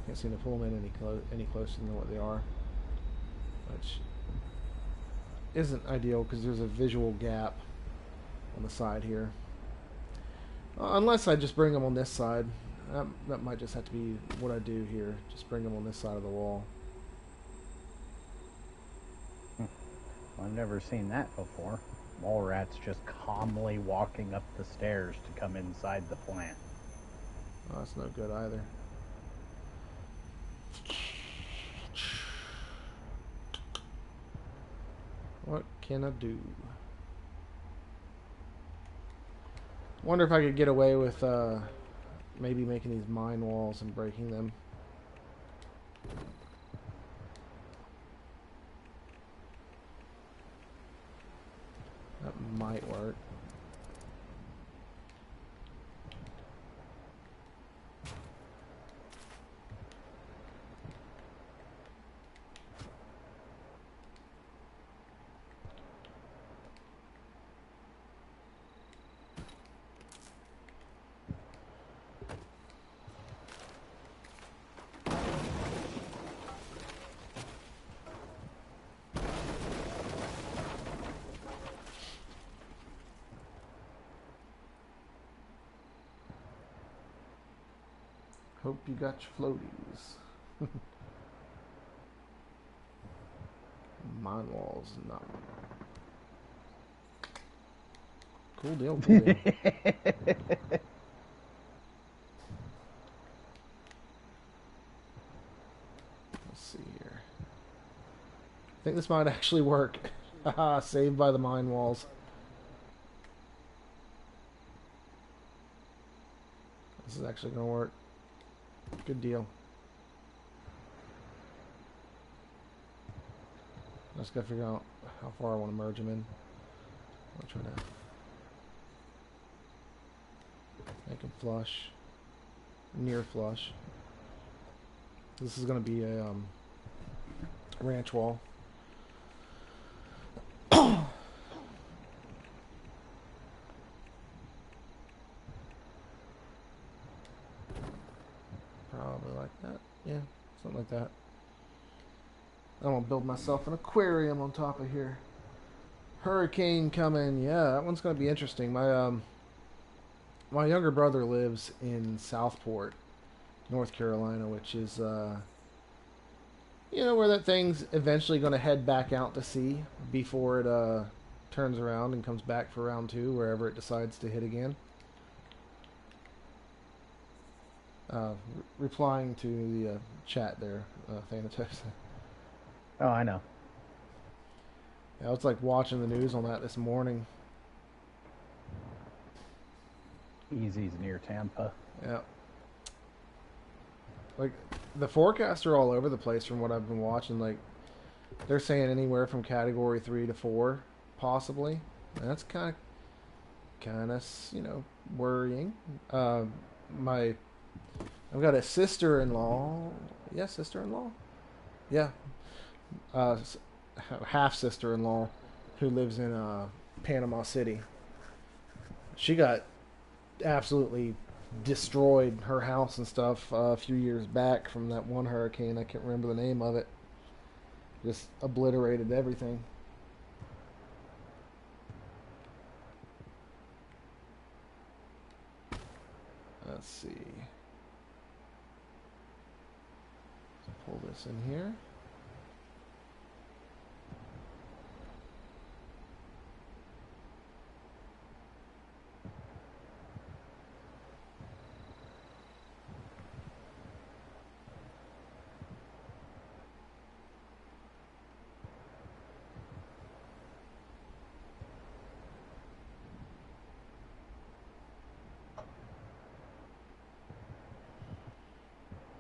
Can't seem to pull them in any closer than what they are, which isn't ideal because there's a visual gap on the side here. Unless I just bring them on this side. That might just have to be what I do here. Just bring them on this side of the wall. I've never seen that before. Mole rats just calmly walking up the stairs to come inside the plant. Oh, that's no good either. What can I do? Wonder if I could get away with maybe making these mine walls and breaking them. That might work. Hope you got your floaties. Mine walls, no. Cool deal, cool deal. Let's see here. I think this might actually work. Haha, saved by the mine walls. This is actually going to work. Good deal. I just gotta figure out how far I want to merge them in. I'll try to make them flush, near flush. This is gonna be a ranch wall. Probably like that. Yeah, something like that. I'm gonna build myself an aquarium on top of here. Hurricane coming. Yeah, that one's gonna be interesting. My younger brother lives in Southport, North Carolina, which is you know, where that thing's eventually gonna head back out to sea before it turns around and comes back for round 2, wherever it decides to hit again. Replying to the chat there, Thanatos. Oh, I know. Yeah, I was like watching the news on that this morning. Easy's near Tampa. Yeah. Like, the forecasts are all over the place from what I've been watching. Like, they're saying anywhere from category 3 to 4, possibly. And that's kind of, you know, worrying. I've got a sister-in-law. Yeah, sister-in-law? Yeah. Half sister-in-law who lives in Panama City. She got absolutely destroyed, her house and stuff, a few years back from that one hurricane. I can't remember the name of it. Just obliterated everything. Let's see. Let's pull this in here.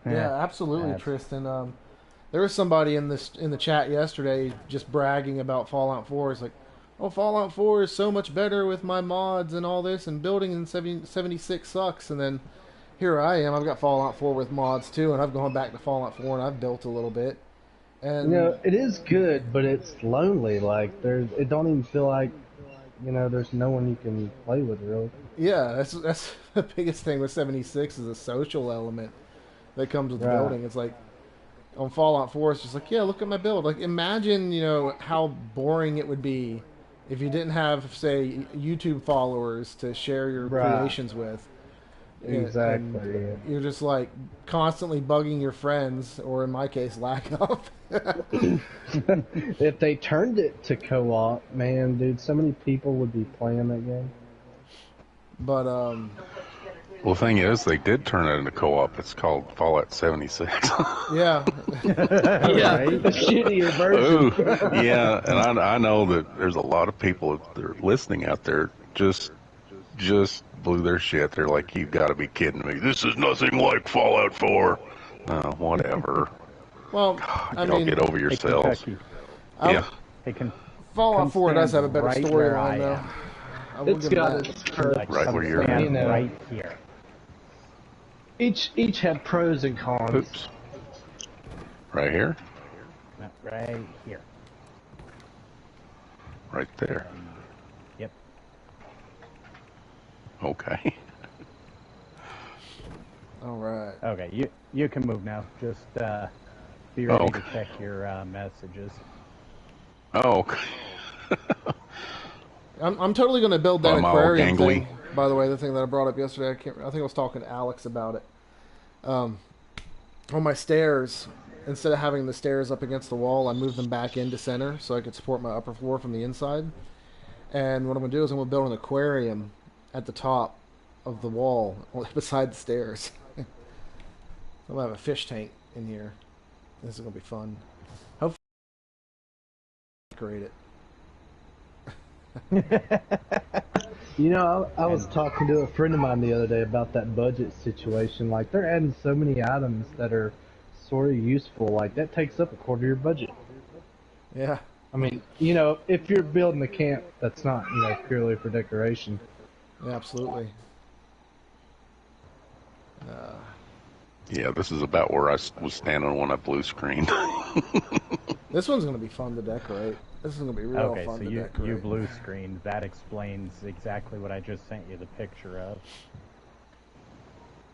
Yeah, absolutely, Tristan. There was somebody in the chat yesterday just bragging about Fallout 4. It's like, oh, Fallout 4 is so much better with my mods and all this, and building in 76 sucks. And then here I am. I've got Fallout 4 with mods too, and I've gone back to Fallout 4 and I've built a little bit. And you know, it is good, but it's lonely. Like it don't even feel like, you know, there's no one you can play with really. Yeah, that's the biggest thing with 76 is a social element that comes with building. It's like on Fallout 4, it's just like, yeah, look at my build. Like, imagine, you know, how boring it would be if you didn't have, say, YouTube followers to share your creations with. Exactly. And you're just like constantly bugging your friends, or in my case, lack of. If they turned it to co-op, man, dude, so many people would be playing that game. But Well, the thing is, they did turn it into co-op. It's called Fallout 76. yeah, Yeah. Right? The shittier version. Ooh, yeah, and I know that there's a lot of people that are listening out there just blew their shit. They're like, "You've got to be kidding me! This is nothing like Fallout 4." Whatever. well, I Y'all mean, get over Hey, yourselves. Kentucky. Yeah. Hey, Fallout 4 does have a better stand right where I storyline, though. am. I will It's give got that. its perks. Like, Right where you're stand at. right here. Each have pros and cons. Oops. Right here. Right here. Right there. Yep. Okay. All right. Okay, you can move now. Just be ready Okay. to check your messages. Oh, okay. I'm totally going to build that I'm all aquarium gangly. thing. By the way, the thing that I brought up yesterday, I think I was talking to Alex about it. On my stairs, instead of having the stairs up against the wall, I moved them back into center so I could support my upper floor from the inside. And what I'm going to do is I'm going to build an aquarium at the top of the wall beside the stairs. I'm going to have a fish tank in here. This is going to be fun. Hopefully, decorate it. You know, I was talking to a friend of mine the other day about that budget situation. Like, they're adding so many items that are sort of useful. Like, that takes up a quarter of your budget. Yeah. I mean, you know, if you're building a camp that's not, you know, purely for decoration. Yeah, absolutely. Yeah, this is about where I was standing when I blue screened. This one's going to be fun to decorate. This is going to be real Okay, fun so to you decorate. blue screened. That explains exactly what I just sent you the picture of.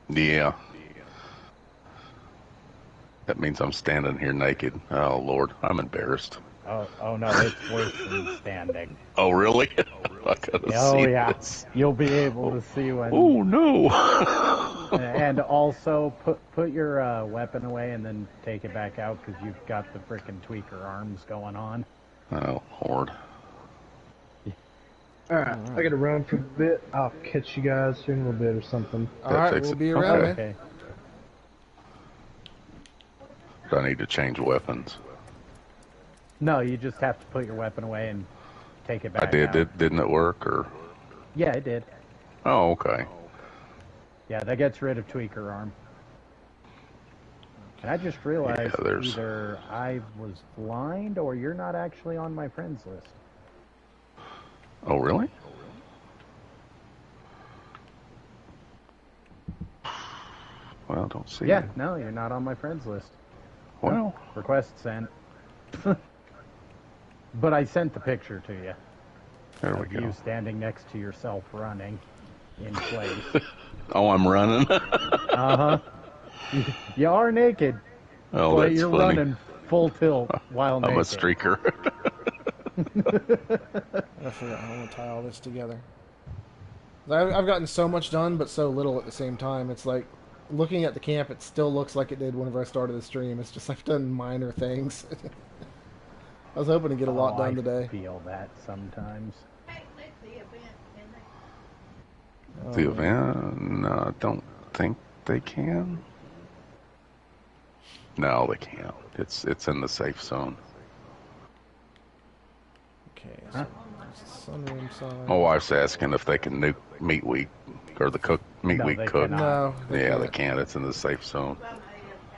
Yeah. That means I'm standing here naked. Oh, Lord, I'm embarrassed. Oh no, it's worse than standing. Oh, really? I gotta Oh see yeah, this. you'll be able to see when. Oh, no. And also put your weapon away and then take it back out because you've got the frickin' tweaker arms going on. Oh, Lord. Alright, I gotta run for a bit. I'll catch you guys here in a little bit or something. All right, fix we'll it. be around, man. Okay. Do I need to change weapons? No, you just have to put your weapon away and take it back I did. out. Didn't it work? Or? Yeah, it did. Oh, okay. Yeah, that gets rid of tweaker arm. And I just realized Yeah, there's- either I was blind or you're not actually on my friends list. Oh, really? Well, don't see Yeah, it. no, you're not on my friends list. Well, Request sent. But I sent the picture to you there we of go. you standing next to yourself running in place. Oh, I'm running. Uh-huh. You are naked, Oh, but that's you're funny. running full tilt while I'm naked. a streaker. I forgot how to tie all this together. I've gotten so much done, but so little at the same time. It's like looking at the camp, it still looks like it did whenever I started the stream. It's just I've done minor things. I was hoping to get a lot done I today. feel that sometimes. The event? No, I don't think they can. No, they can't. It's in the safe zone. Okay, so there's the sunroom sign. My wife's asking if they can nuke meat week or the meat No, week they cook. cannot. No, Yeah, they can't. can't. It's in the safe zone.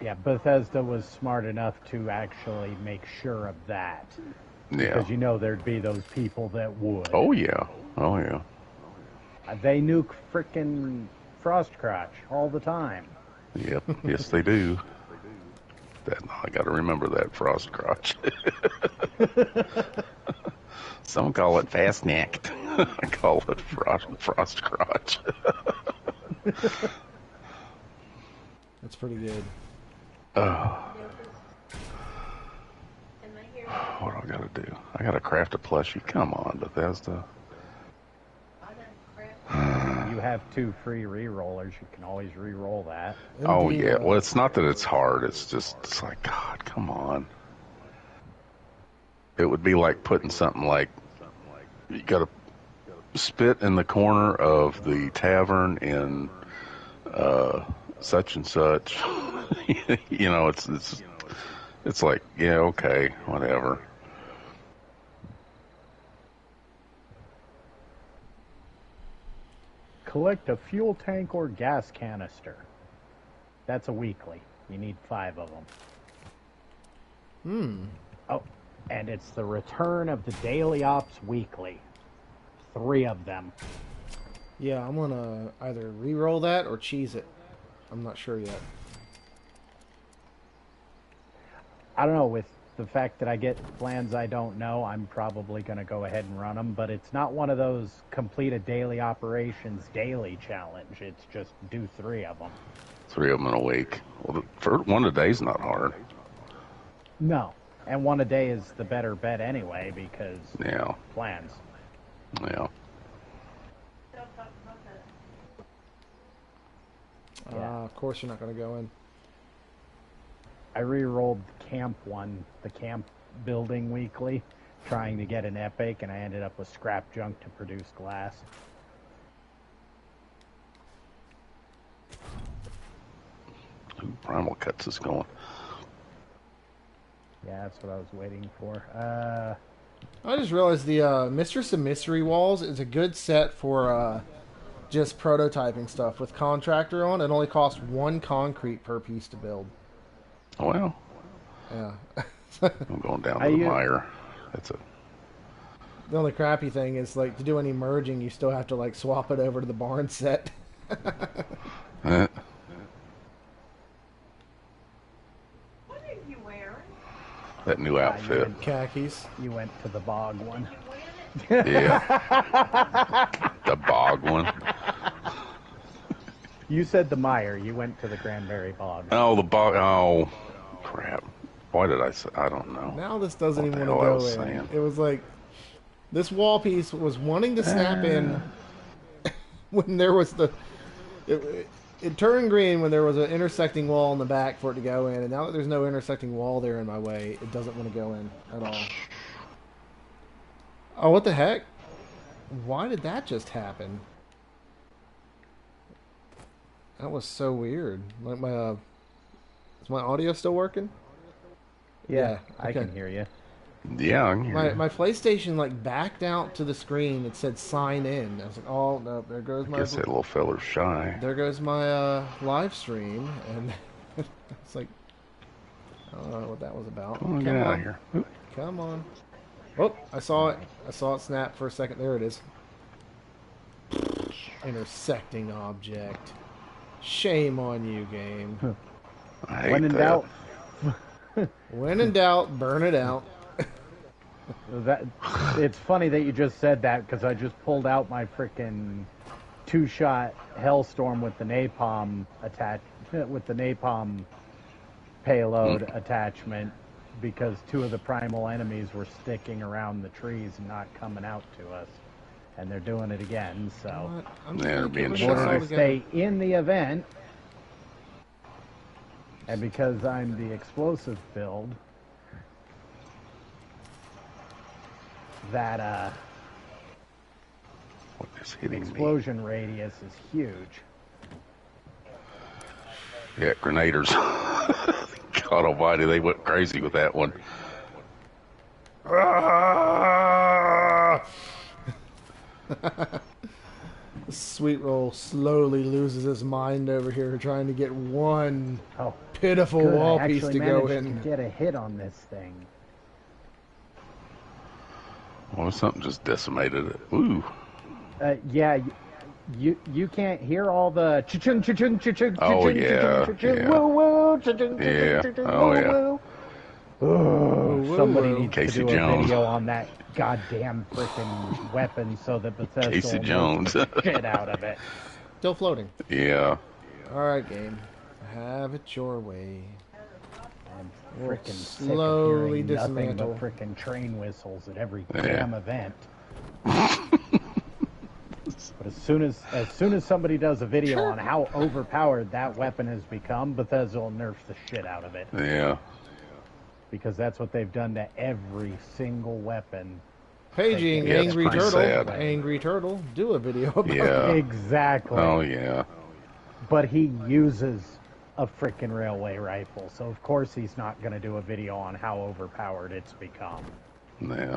Yeah, Bethesda was smart enough to actually make sure of that. Yeah. Because you know there'd be those people that would. Oh yeah. Oh yeah. They nuke frickin' Frostcrotch all the time. Yep. Yes, they do. That I got to remember that frost crotch. Some call it fast necked. I call it frost crotch. That's pretty good. What do I got to do? I got to craft a plushie. Come on, Bethesda. You have 2 free re-rollers, you can always re-roll that. Oh Indeed, yeah. Well, it's not that it's hard. It's like, God, come on. It would be like putting something like, you got to spit in the corner of the tavern in such and such. You know, it's like, yeah, okay, whatever. Collect a fuel tank or gas canister. That's a weekly. You need 5 of them. Oh, and it's the return of the Daily Ops Weekly. 3 of them. Yeah, I'm gonna either re-roll that or cheese it. I'm not sure yet. I don't know, with the fact that I get plans I don't know, I'm probably going to go ahead and run them, but it's not one of those complete a daily operations daily challenge. It's just do 3 of them. 3 of them in a week. Well, for one a day's not hard. No. And 1 a day is the better bet anyway, because Yeah. plans. Yeah. Of course you're not gonna go in. I re-rolled the camp one, the camp building weekly, trying to get an epic, and I ended up with scrap junk to produce glass. Ooh, Primal Cuts is going. Yeah, that's what I was waiting for. I just realized the Mistress of Mystery Walls is a good set for just prototyping stuff. With Contractor on, it only costs 1 concrete per piece to build. Well, Yeah. I'm going down to the mire. That's The only crappy thing is, like, to do any merging, you still have to, like, swap it over to the barn set. Eh. What are you wearing? That new outfit. Khakis. You went to the bog one. Yeah. The bog one. You said the mire. You went to the Cranberry Bog. Oh, the bog. Oh, crap. Why did I say? I don't know. Now this doesn't What even the want to hell I go was in. saying. It was like, this wall piece was wanting to snap in when there was it turned green when there was an intersecting wall in the back for it to go in, and now that there's no intersecting wall there in my way, it doesn't want to go in at all. Oh, what the heck? Why did that just happen? That was so weird. Like is my audio still working? Yeah, okay. I can hear you. Yeah, I can hear you. My PlayStation like backed out to the screen. It said sign in. I was like, oh no, there goes I my. guess that little feller's shy. There goes my live stream, and it's like, I don't know what that was about. Come on, get out of here. Oop. Come on. Oh, I saw it. I saw it snap for a second. There it is. Intersecting object. Shame on you, game. I hate When in that. doubt, When in doubt, burn it out. it's funny that you just said that, because I just pulled out my frickin' 2-shot Hellstorm with the napalm payload attachment, because 2 of the primal enemies were sticking around the trees and not coming out to us, and they're doing it again. So I'm They're gonna being give in it a order shy. to shot stay in the event, and because I'm the explosive build, that What is hitting me? explosion radius is huge. Yeah, grenaders. God almighty, they went crazy with that one. Sweetroll slowly loses his mind over here trying to get one Oh, pitiful good, wall I piece actually to go managed in. to get a hit on this thing. Well, something just decimated it. Ooh. Yeah, you can't hear all the cha-chung, cha-chung, cha-chung, Oh, cha-chung, yeah, cha-chung, cha-chung, yeah. woo-woo, cha-chung, Yeah, cha-chung, cha-chung, oh, yeah. woo-woo. Oh, somebody woo-woo. needs Casey to do Jones. a video on that goddamn freaking weapon so that Bethesda Casey will Jones. milk the shit out of it. Still floating. Yeah. Alright, game. Have it your way. I'm We'll freaking sick slowly of hearing nothing dismantle. but freaking train whistles at every Yeah. damn event. But as soon as somebody does a video on how overpowered that weapon has become, Bethesda will nerf the shit out of it. Yeah. Because that's what they've done to every single weapon. Paging Yeah, it's Angry pretty Turtle. sad. Angry Turtle. Do a video about Yeah. it. Exactly. Oh, yeah. But he uses a frickin' railway rifle, so of course he's not going to do a video on how overpowered it's become. Yeah.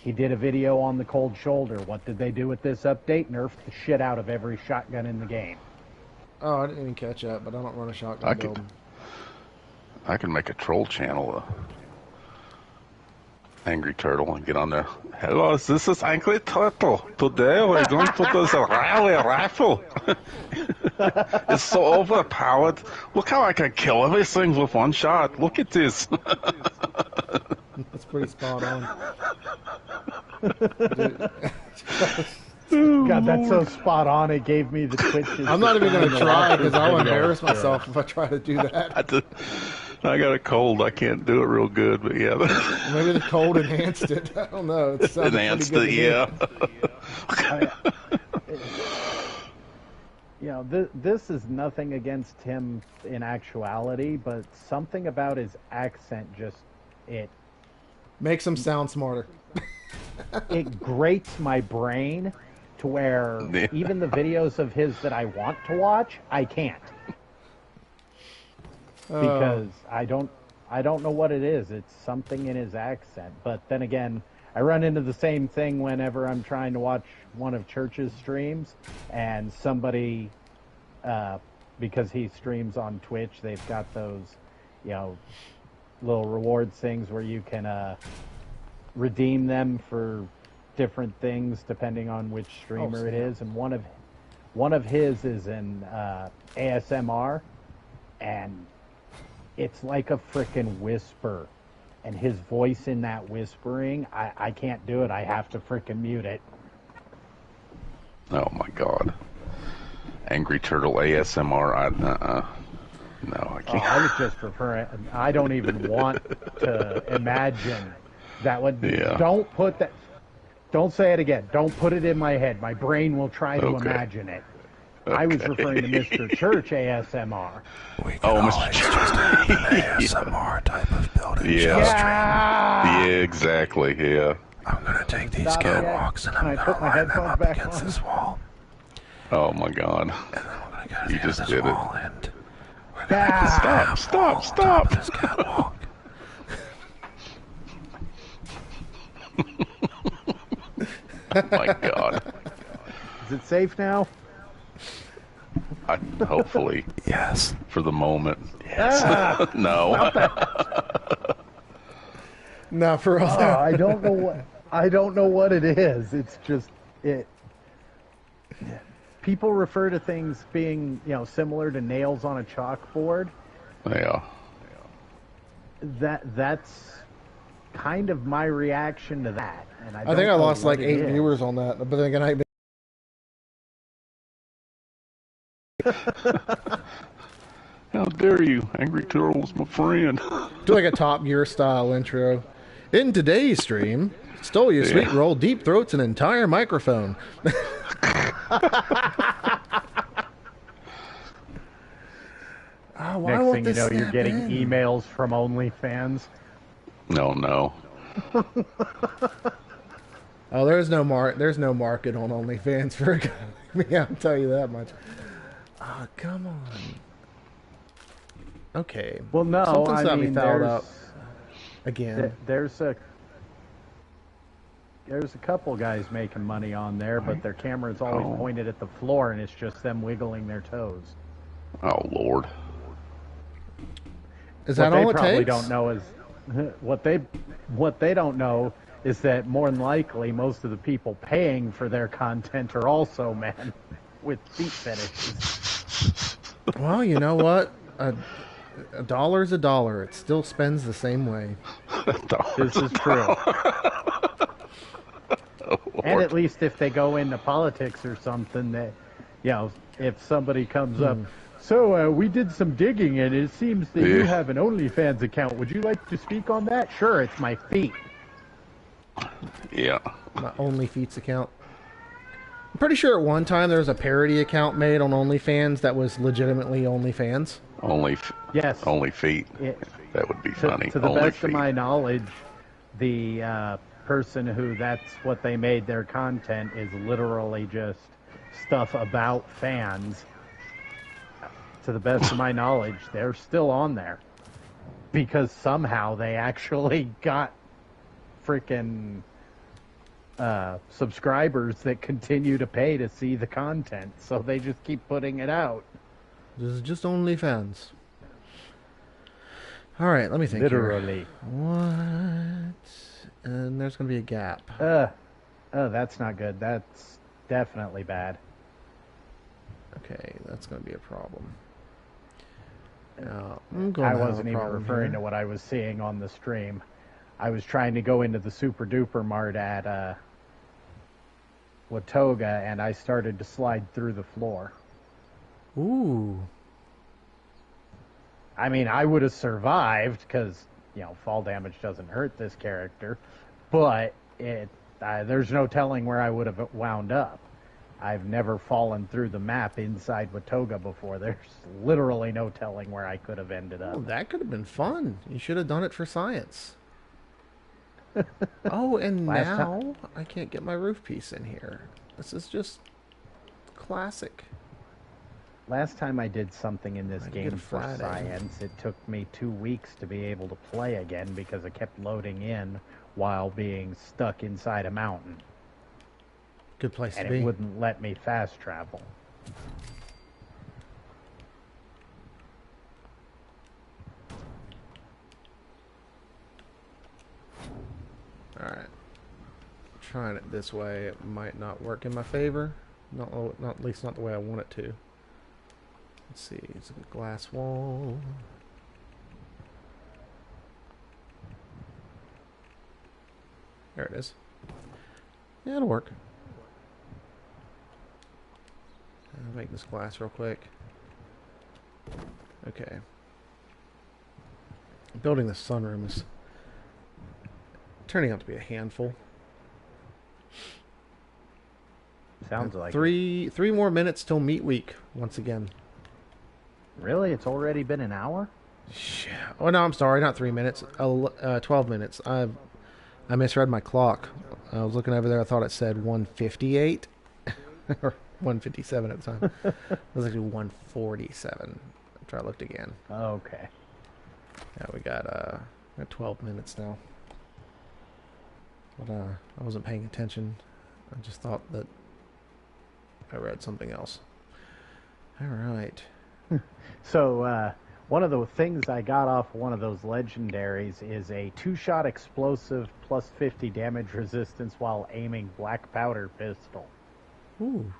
He did a video on the cold shoulder. What did they do with this update? Nerfed the shit out of every shotgun in the game. Oh, I didn't even catch that, but I don't run a shotgun build. I can make a troll channel, Angry Turtle, and get on there. Hello, this is Angry Turtle. Today we're going to do the rally rifle. It's so overpowered. Look how I can kill everything with one shot. Look at this. That's pretty spot on. God, that's so spot on. It gave me the twitches. I'm not even going to try because I'll embarrass myself if I try to do that. I got a cold. I can't do it real good, but yeah. Maybe the cold enhanced it. I don't know. It Enhanced it, yeah. You know, this is nothing against him in actuality, but something about his accent just makes him sound smarter. It grates my brain to where even the videos of his that I want to watch, I can't. Because I don't know what it is. It's something in his accent. But then again, I run into the same thing whenever I'm trying to watch one of Church's streams, and somebody, because he streams on Twitch, they've got those, you know, little rewards things where you can redeem them for different things depending on which streamer it is. And one of his is in ASMR, and it's like a frickin' whisper, and his voice in that whispering, I can't do it. I have to frickin' mute it. Oh my God. Angry Turtle ASMR. No, I can't. I was just referring. I don't even want to imagine that one. Yeah. Don't put that. Don't say it again. Don't put it in my head. My brain will try to imagine it. Okay. I was referring to Mr. Church ASMR. Mr. Church. ASMR type of building. Yeah, exactly. Yeah. I'm gonna take these catwalks and I'm gonna line them up against this wall. Oh my God! And then we're gonna You just this did wall it. And we're gonna Stop! This catwalk. Oh my God! Is it safe now? Hopefully. Yes. For the moment. Yes. No. No, for real. I don't know what it is. It's just it. People refer to things being, you know, similar to nails on a chalkboard. Yeah. That's kind of my reaction to that. And I think I lost like 8 viewers on that, but then again, How dare you? Angry Turtle's my friend. do like a Top Gear style intro. In today's stream, StoleYaSweetroll deep throats an entire microphone. Next thing you know, you're getting emails from OnlyFans. No. Oh, there's no market on OnlyFans for a guy like me. I'll tell you that much. Oh, come on. Okay. Well, no, Something's got me fouled there's up again. There's a couple guys making money on there, but their camera's always pointed at the floor, and it's just them wiggling their toes. Oh Lord. Is that all it takes? What they don't know is that more than likely most of the people paying for their content are also men with feet fetishes. Well, you know what? A dollar's a dollar. It still spends the same way. This is true. And at least if they go into politics or something, that, you know, if somebody comes up, so we did some digging and it seems that you have an OnlyFans account. Would you like to speak on that? Sure, it's my feet. Yeah. My OnlyFeets account. I'm pretty sure at one time there was a parody account made on OnlyFans that was legitimately OnlyFans. Yes. Only feet. It, That would be funny. to the Only best feet. of my knowledge, the person who that's what they made their content is literally just stuff about fans. To the best of my knowledge, they're still on there because somehow they actually got freaking subscribers that continue to pay to see the content, so they just keep putting it out. This is just OnlyFans. All right, let me think. Literally. Here. What? And there's going to be a gap. Oh, that's not good. That's definitely bad. Okay, that's going to be a problem. I wasn't even referring to what I was seeing on the stream. I was trying to go into the Super Duper Mart at Watoga, and I started to slide through the floor. Ooh. I mean, I would have survived because, fall damage doesn't hurt this character, but there's no telling where I would have wound up. I've never fallen through the map inside Watoga before. There's literally no telling where I could have ended up. Oh, that could have been fun. You should have done it for science. Oh, and now I can't get my roof piece in here. This is just classic. Last time I did something in this game for flat science, it took me 2 weeks to be able to play again because I kept loading in while being stuck inside a mountain. Good place to be. And it wouldn't let me fast travel. Alright. Trying it this way, it might not work in my favor. Not at least not the way I want it to. Let's see, it's a glass wall. There it is. Yeah, it'll work. I'll make this glass real quick. Okay. Building the sunroom is turning out to be a handful. Sounds like three more minutes till meat week once again. Really? It's already been an hour? Oh no, I'm sorry, not 3 minutes. 12 minutes. I misread my clock. I was looking over there. I thought it said 1:58 or 1:57 at the time. It was actually 1:47. Try to look again. Okay. Yeah, we got 12 minutes now. But I wasn't paying attention. I just thought that I read something else. All right. So, one of the things I got off one of those legendaries is a 2-shot explosive plus 50 damage resistance while aiming black powder pistol. Ooh.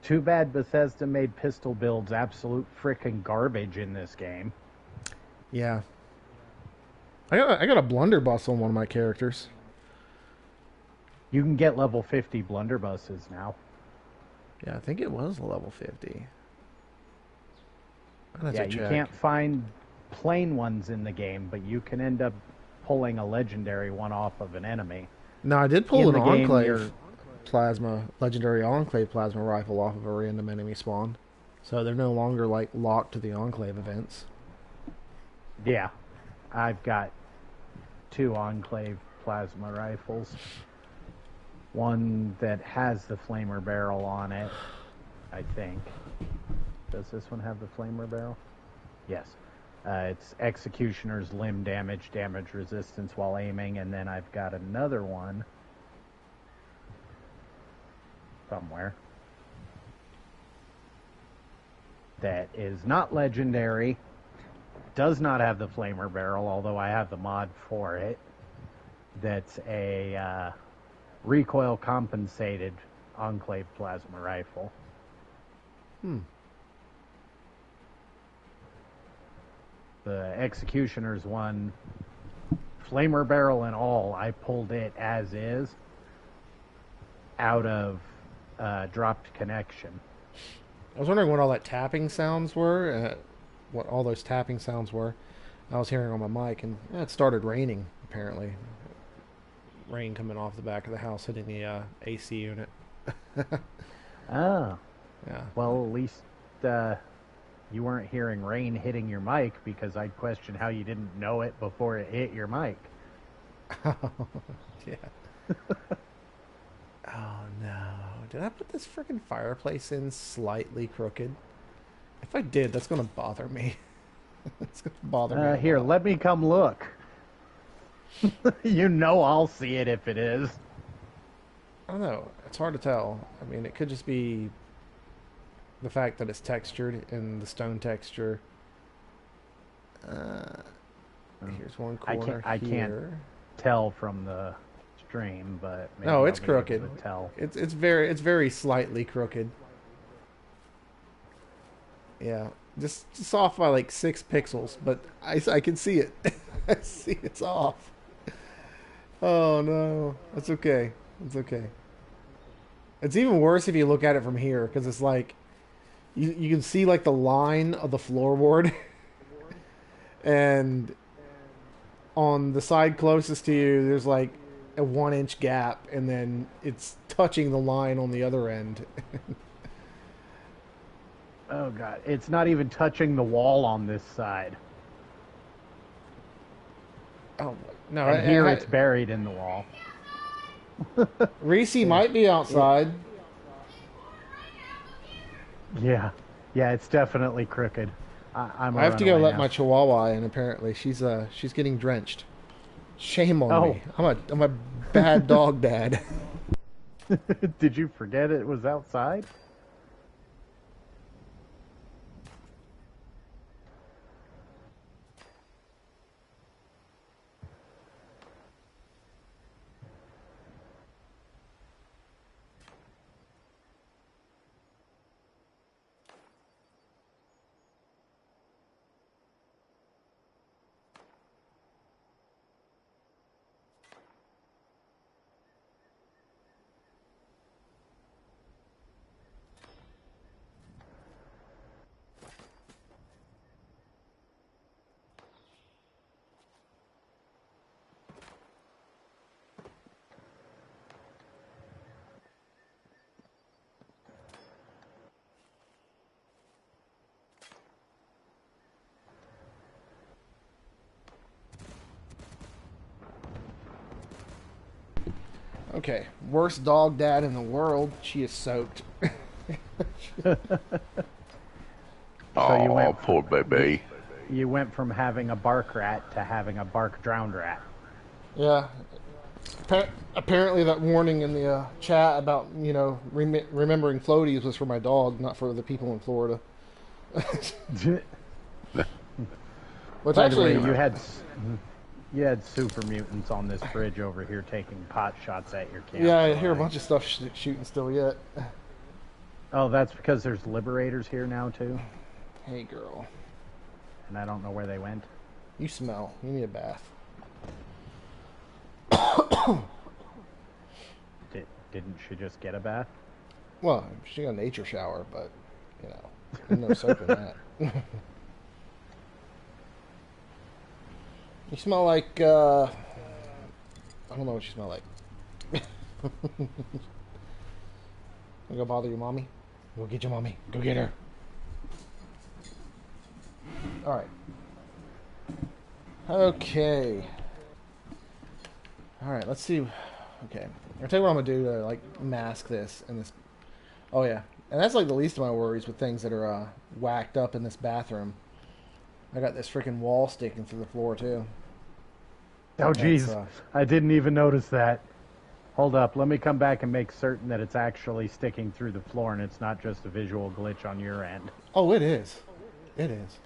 Too bad Bethesda made pistol builds absolute frickin' garbage in this game. Yeah. I got a blunderbuss on one of my characters. You can get level 50 blunderbusses now. Yeah, I think it was level 50. Yeah, you can't find plain ones in the game, but you can end up pulling a legendary one off of an enemy. No, I did pull an Enclave legendary Enclave plasma rifle off of a random enemy spawn. So they're no longer like locked to the Enclave events. Yeah, I've got 2 Enclave plasma rifles. One that has the flamer barrel on it, I think. Does this one have the flamer barrel? Yes. It's Executioner's limb damage, damage resistance while aiming, and then I've got another one somewhere that is not legendary, does not have the flamer barrel, although I have the mod for it. That's a recoil compensated Enclave plasma rifle. The Executioner's one, flamer barrel and all, I pulled it as is out of dropped connection. I was wondering what all that tapping sounds were, what all those tapping sounds were. I was hearing on my mic, and it started raining, apparently. rain coming off the back of the house hitting the AC unit. Oh. Yeah. Well, at least you weren't hearing rain hitting your mic, because I'd question how you didn't know it before it hit your mic. Yeah. Oh no. Did I put this freaking fireplace in slightly crooked? If I did, that's going to bother me. It's going to bother me. Here, let me come look. You know I'll see it if it is. I don't know. It's hard to tell. I mean, it could just be the fact that it's textured in the stone texture. Here's one corner I can't tell from the stream, but maybe no, it's I'll be able crooked. to tell. It's very slightly crooked. Yeah, just off by like 6 pixels, but I can see it. I see it's off. Oh no, that's okay. It's okay. It's even worse if you look at it from here, because it's like you can see like the line of the floorboard, and on the side closest to you, there's like a 1-inch gap, and then it's touching the line on the other end. Oh god, it's not even touching the wall on this side. Oh no! And here it's buried in the wall. Reese might be outside. Yeah, it's definitely crooked. I have to go let my Chihuahua in. Apparently, she's getting drenched. Shame on me. I'm a bad dog dad. Did you forget it was outside? Okay, worst dog dad in the world. She is soaked. Oh, poor baby. You went from having a bark rat to having a bark drowned rat. Yeah. Apparently, that warning in the chat about remembering floaties was for my dog, not for the people in Florida. Which By actually, the way, you had super mutants on this bridge over here taking pot shots at your camp. Yeah, I hear a bunch of stuff shooting still yet. Oh, that's because there's liberators here now too. Hey, girl. And I don't know where they went. You smell. You need a bath. Didn't she just get a bath? Well, she got a nature shower, but no soap in that. You smell like, I don't know what you smell like. Go bother your mommy? Go get your mommy. Go get her. Alright. Okay. Alright, let's see. Okay. I'll tell you what I'm going to do to, like, mask this and this. Oh, yeah. And that's, like, the least of my worries with things that are whacked up in this bathroom. I got this freaking wall sticking through the floor, too. Oh, jeez. I didn't even notice that. Hold up. Let me come back and make certain that it's actually sticking through the floor and it's not just a visual glitch on your end. Oh, it is. It is.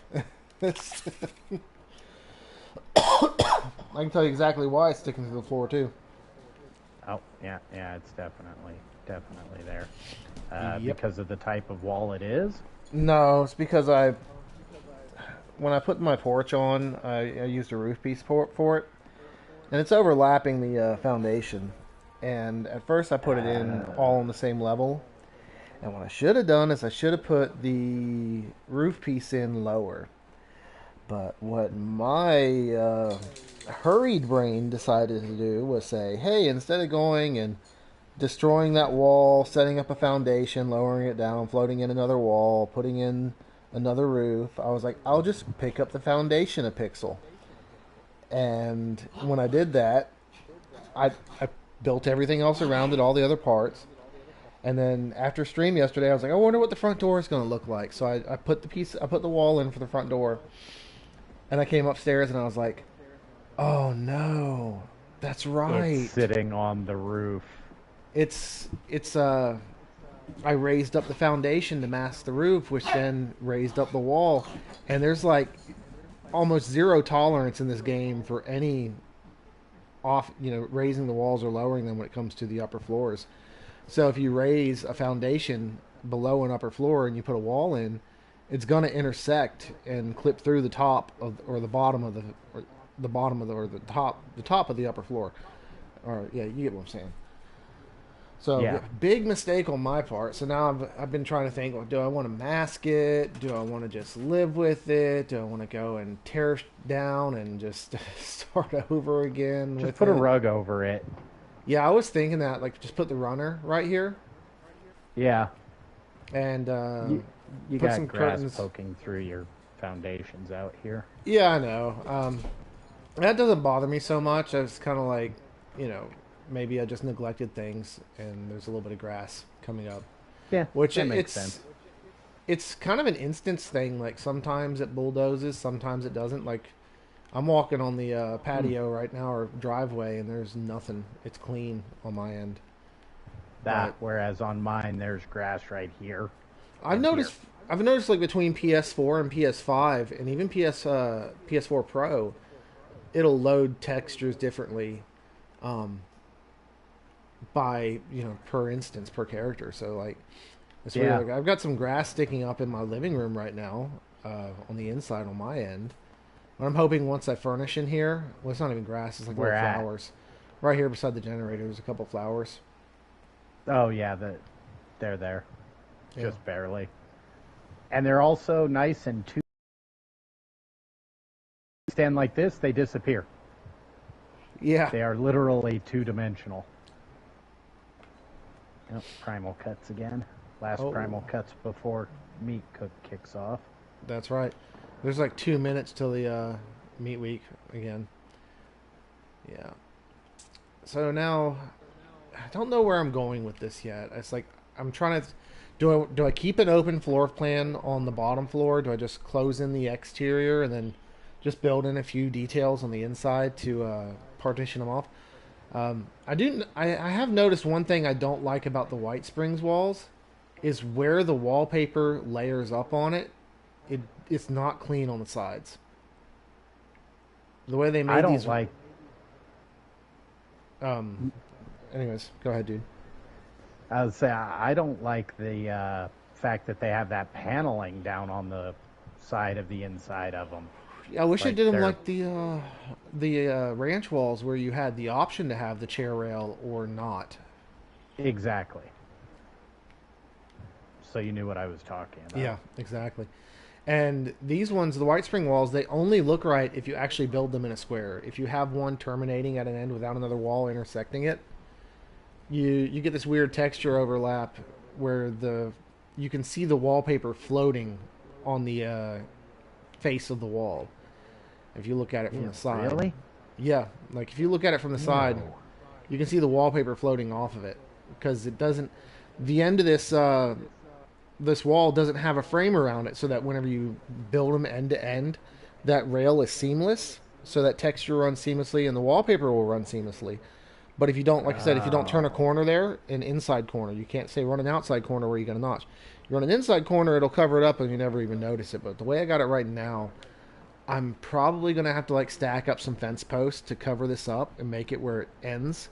I can tell you exactly why it's sticking through the floor, too. Oh, yeah, it's definitely there. Yep. Because of the type of wall it is? No, it's because when I put my porch on, I used a roof piece for it, and it's overlapping the foundation. And at first I put it in all on the same level, and what I should have done is I should have put the roof piece in lower. But what my hurried brain decided to do was say, hey, instead of going and destroying that wall, setting up a foundation, lowering it down, floating in another wall, putting in another roof, I was like, I'll just pick up the foundation a pixel. And when I did that, I built everything else around it, all the other parts. And then after stream yesterday, I was like, I wonder what the front door is going to look like. So I put the wall in for the front door, and I came upstairs and I was like, oh no, that's right. It's sitting on the roof. It's I raised up the foundation to mask the roof, which then raised up the wall, and there's like almost zero tolerance in this game for any raising the walls or lowering them when it comes to the upper floors. So if you raise a foundation below an upper floor and you put a wall in, it's going to intersect and clip through the top of or the bottom of the top of the upper floor. Or yeah, you get what I'm saying. So Yeah. big mistake on my part. So now I've been trying to think, well, do I want to mask it? Do I want to just live with it? Do I want to go and tear down and just start over again? Just with put it? a rug over it. Yeah, I was thinking that, like, just put the runner right here Yeah. and You put got some grass curtains. poking through your foundations out here. Yeah, I know. That doesn't bother me so much. I was kind of like, maybe I just neglected things, and there's a little bit of grass coming up. Yeah, Which that makes sense. It's kind of an instance thing. Like sometimes it bulldozes, sometimes it doesn't. Like I'm walking on the patio right now or driveway, and there's nothing. It's clean on my end. Whereas on mine, there's grass right here. I've noticed like between PS4 and PS5 and even PS4 Pro, it'll load textures differently, by per instance per character. So like it's Yeah. weird. Like, I've got some grass sticking up in my living room right now, on the inside on my end. But I'm hoping once I furnish in here, well, it's not even grass. It's like Where little at? flowers. Right here beside the generator, there's a couple flowers. Oh yeah, they're there, Yeah. just barely. And they're also nice and two. Stand like this, they disappear. Yeah. They are literally two-dimensional. Yep, Primal Cuts again. Last Oh. Primal Cuts before meat cook kicks off. That's right. There's like 2 minutes till the meat week again. Yeah. So now, I don't know where I'm going with this yet. It's like I'm trying to. Do I keep an open floor plan on the bottom floor? Do I just close in the exterior and then just build in a few details on the inside to partition them off? I have noticed one thing I don't like about the White Springs walls is where the wallpaper layers up on it. It's not clean on the sides. The way they made I don't these. like. Anyways, go ahead, dude. I would say I don't like the fact that they have that paneling down on the side of the inside of them. I wish I Like did them they're- like the ranch walls where you had the option to have the chair rail or not. Exactly. So you knew what I was talking about. Yeah, exactly. And these ones, the White Spring walls, they only look right if you actually build them in a square. If you have one terminating at an end without another wall intersecting it, you get this weird texture overlap where you can see the wallpaper floating on the face of the wall. If you look at it from the side. Really? Yeah, like if you look at it from the side, you can see the wallpaper floating off of it because it doesn't. The end of this wall doesn't have a frame around it, so that whenever you build them end to end, that rail is seamless, so that texture runs seamlessly and the wallpaper will run seamlessly. But if you don't, like I said, if you don't turn a corner there, an inside corner, you can't say run an outside corner where you got a notch. You run an inside corner, it'll cover it up and you never even notice it. But the way I got it right now, I'm probably going to have to like stack up some fence posts to cover this up and make it where it ends.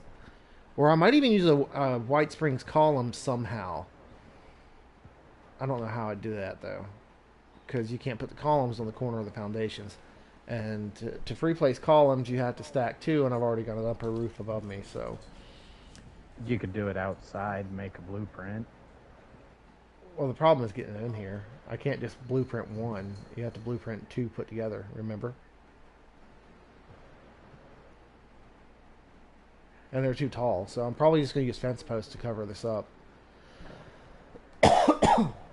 Or I might even use a White Springs column somehow. I don't know how I'd do that though, because you can't put the columns on the corner of the foundations. And to free place columns, you have to stack two, and I've already got an upper roof above me, so. You could do it outside, make a blueprint. Well, the problem is getting it in here. I can't just blueprint one. You have to blueprint two put together, remember? And they're too tall, so I'm probably just going to use fence posts to cover this up.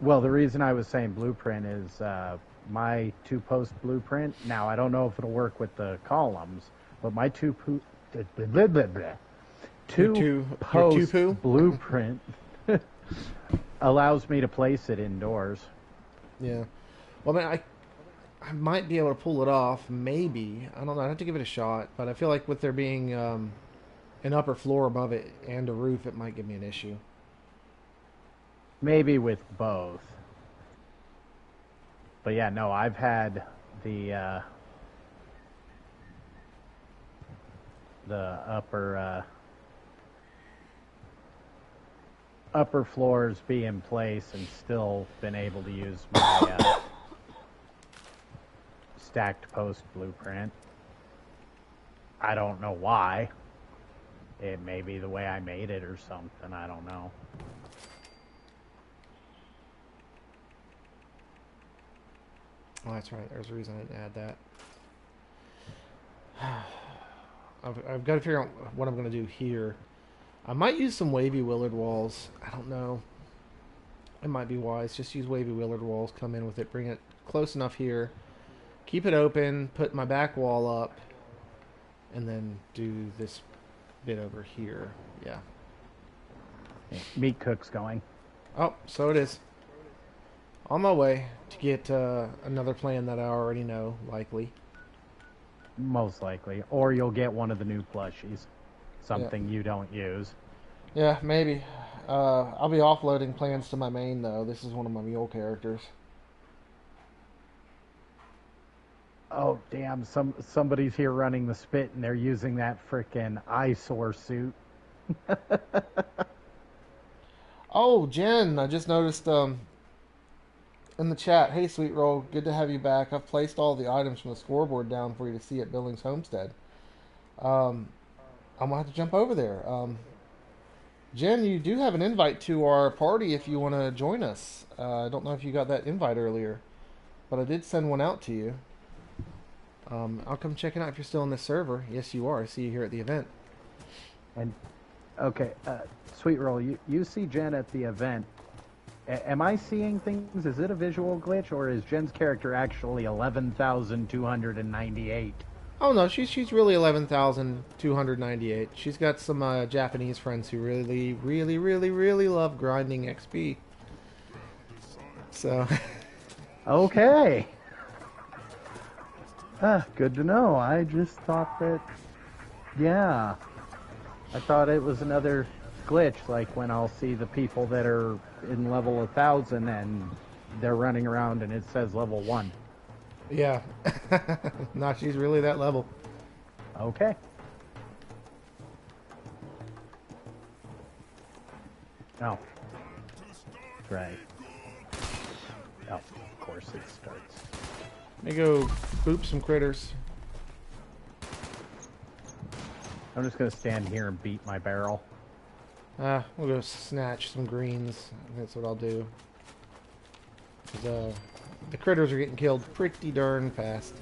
Well, the reason I was saying blueprint is my two-post blueprint. Now, I don't know if it'll work with the columns, but my two-post blueprint allows me to place it indoors. Yeah. Well, I mean, I might be able to pull it off, maybe. I don't know. I'd have to give it a shot, but I feel like with there being an upper floor above it and a roof, it might give me an issue. Maybe with both. But yeah, no, I've had the upper floors be in place and still been able to use my stacked post blueprint. I don't know why. It may be the way I made it or something. I don't know. Oh, that's right. There's a reason I didn't add that. I've got to figure out what I'm going to do here. I might use some wavy Willard walls. I don't know. It might be wise. Just use wavy Willard walls. Come in with it. Bring it close enough here. Keep it open. Put my back wall up. And then do this bit over here. Yeah. Meat cook's going. Oh, so it is. On my way to get another plan that I already know, likely. Most likely. Or you'll get one of the new plushies. Something you don't use. Yeah, maybe. I'll be offloading plans to my main, though. This is one of my mule characters. Oh, damn. Somebody's here running the spit, and they're using that frickin' eyesore suit. Oh, Jen, I just noticed in the chat, hey, SweetRoll, good to have you back. I've placed all the items from the scoreboard down for you to see at Billings Homestead. I'm going to have to jump over there. Jen, you do have an invite to our party if you want to join us. I don't know if you got that invite earlier, but I did send one out to you. I'll come check it out if you're still in this server. Yes, you are. I see you here at the event. And okay, SweetRoll, you see Jen at the event. Am I seeing things? Is it a visual glitch, or is Jen's character actually 11,298? Oh no, she's really 11,298. She's got some Japanese friends who really, really, really, really love grinding XP. So. Okay. Good to know. I just thought that. Yeah. I thought it was another glitch, like when I'll see the people that are in level 1,000 and they're running around and it says level 1. Yeah. No, she's really that level. Okay. Oh. Right. Oh, of course it starts. Let me go boop some critters. I'm just going to stand here and beat my barrel. We'll go snatch some greens. That's what I'll do. The critters are getting killed pretty darn fast.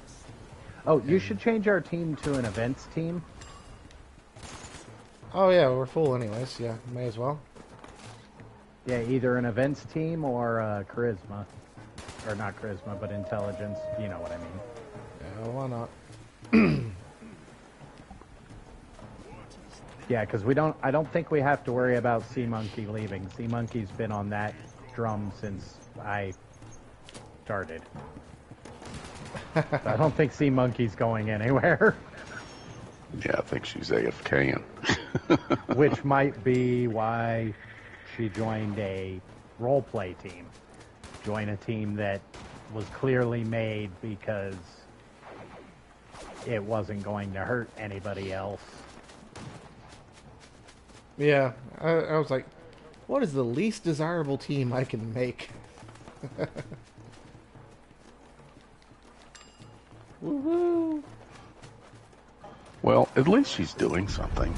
Oh, you should change our team to an events team. Oh yeah, we're full anyways. Yeah, may as well. Yeah, either an events team or charisma. Or not charisma, but intelligence. You know what I mean. Yeah, why not? Yeah, because I don't think we have to worry about Sea Monkey leaving. Sea Monkey's been on that drum since I started. So I don't think Sea Monkey's going anywhere. Yeah, I think she's AFKing. Which might be why she joined a roleplay team. Join a team that was clearly made because it wasn't going to hurt anybody else. Yeah, I was like, what is the least desirable team I can make? Woohoo! Well, at least she's doing something.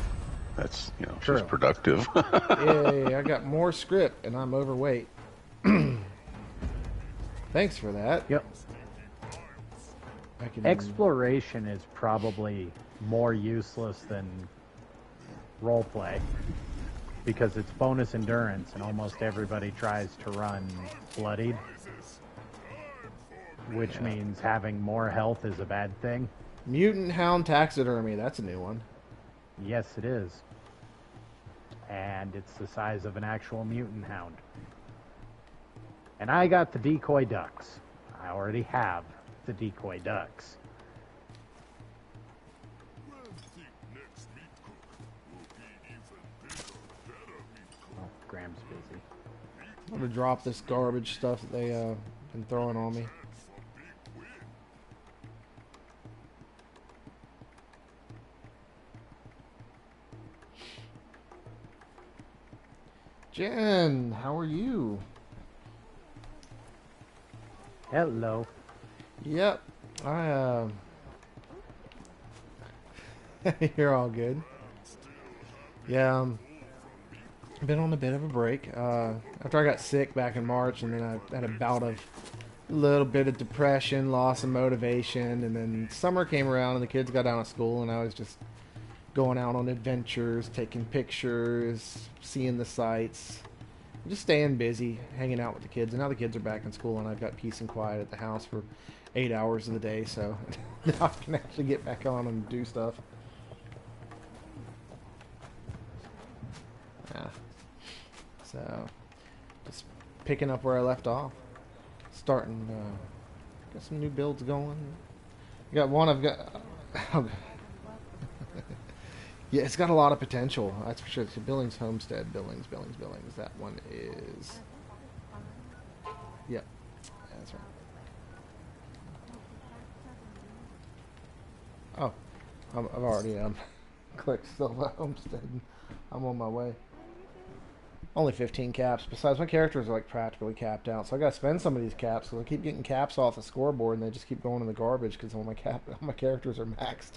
That's, True. she's productive. Yay, I got more script and I'm overweight. Thanks for that. Yep. I can... Exploration is probably more useless than roleplay because it's bonus endurance, and almost everybody tries to run bloodied, which means having more health is a bad thing. Mutant Hound Taxidermy, that's a new one. Yes, it is. And it's the size of an actual mutant hound. And I got the decoy ducks. I already have the decoy ducks. Oh, Graham's busy. I'm gonna drop this garbage stuff that they been throwing on me. Jen, how are you? Hello. Yep, you're all good. Yeah, I've been on a bit of a break. After I got sick back in March, and then I had a bout of a little bit of depression, loss of motivation, and then summer came around and the kids got out of school, and I was just going out on adventures, taking pictures, seeing the sights, just staying busy, hanging out with the kids. And now the kids are back in school, and I've got peace and quiet at the house for 8 hours of the day, so now I can actually get back on and do stuff. Yeah. So, just picking up where I left off. Starting, got some new builds going. Got one I've got... Yeah, it's got a lot of potential. That's for sure. It's a Billings Homestead. Billings. That one is... Yep. That's right. Oh. I've already clicked Silva Homestead. I'm on my way. Only 15 caps. Besides, my characters are like practically capped out, so I gotta spend some of these caps because I keep getting caps off the scoreboard and they just keep going in the garbage because all my characters are maxed.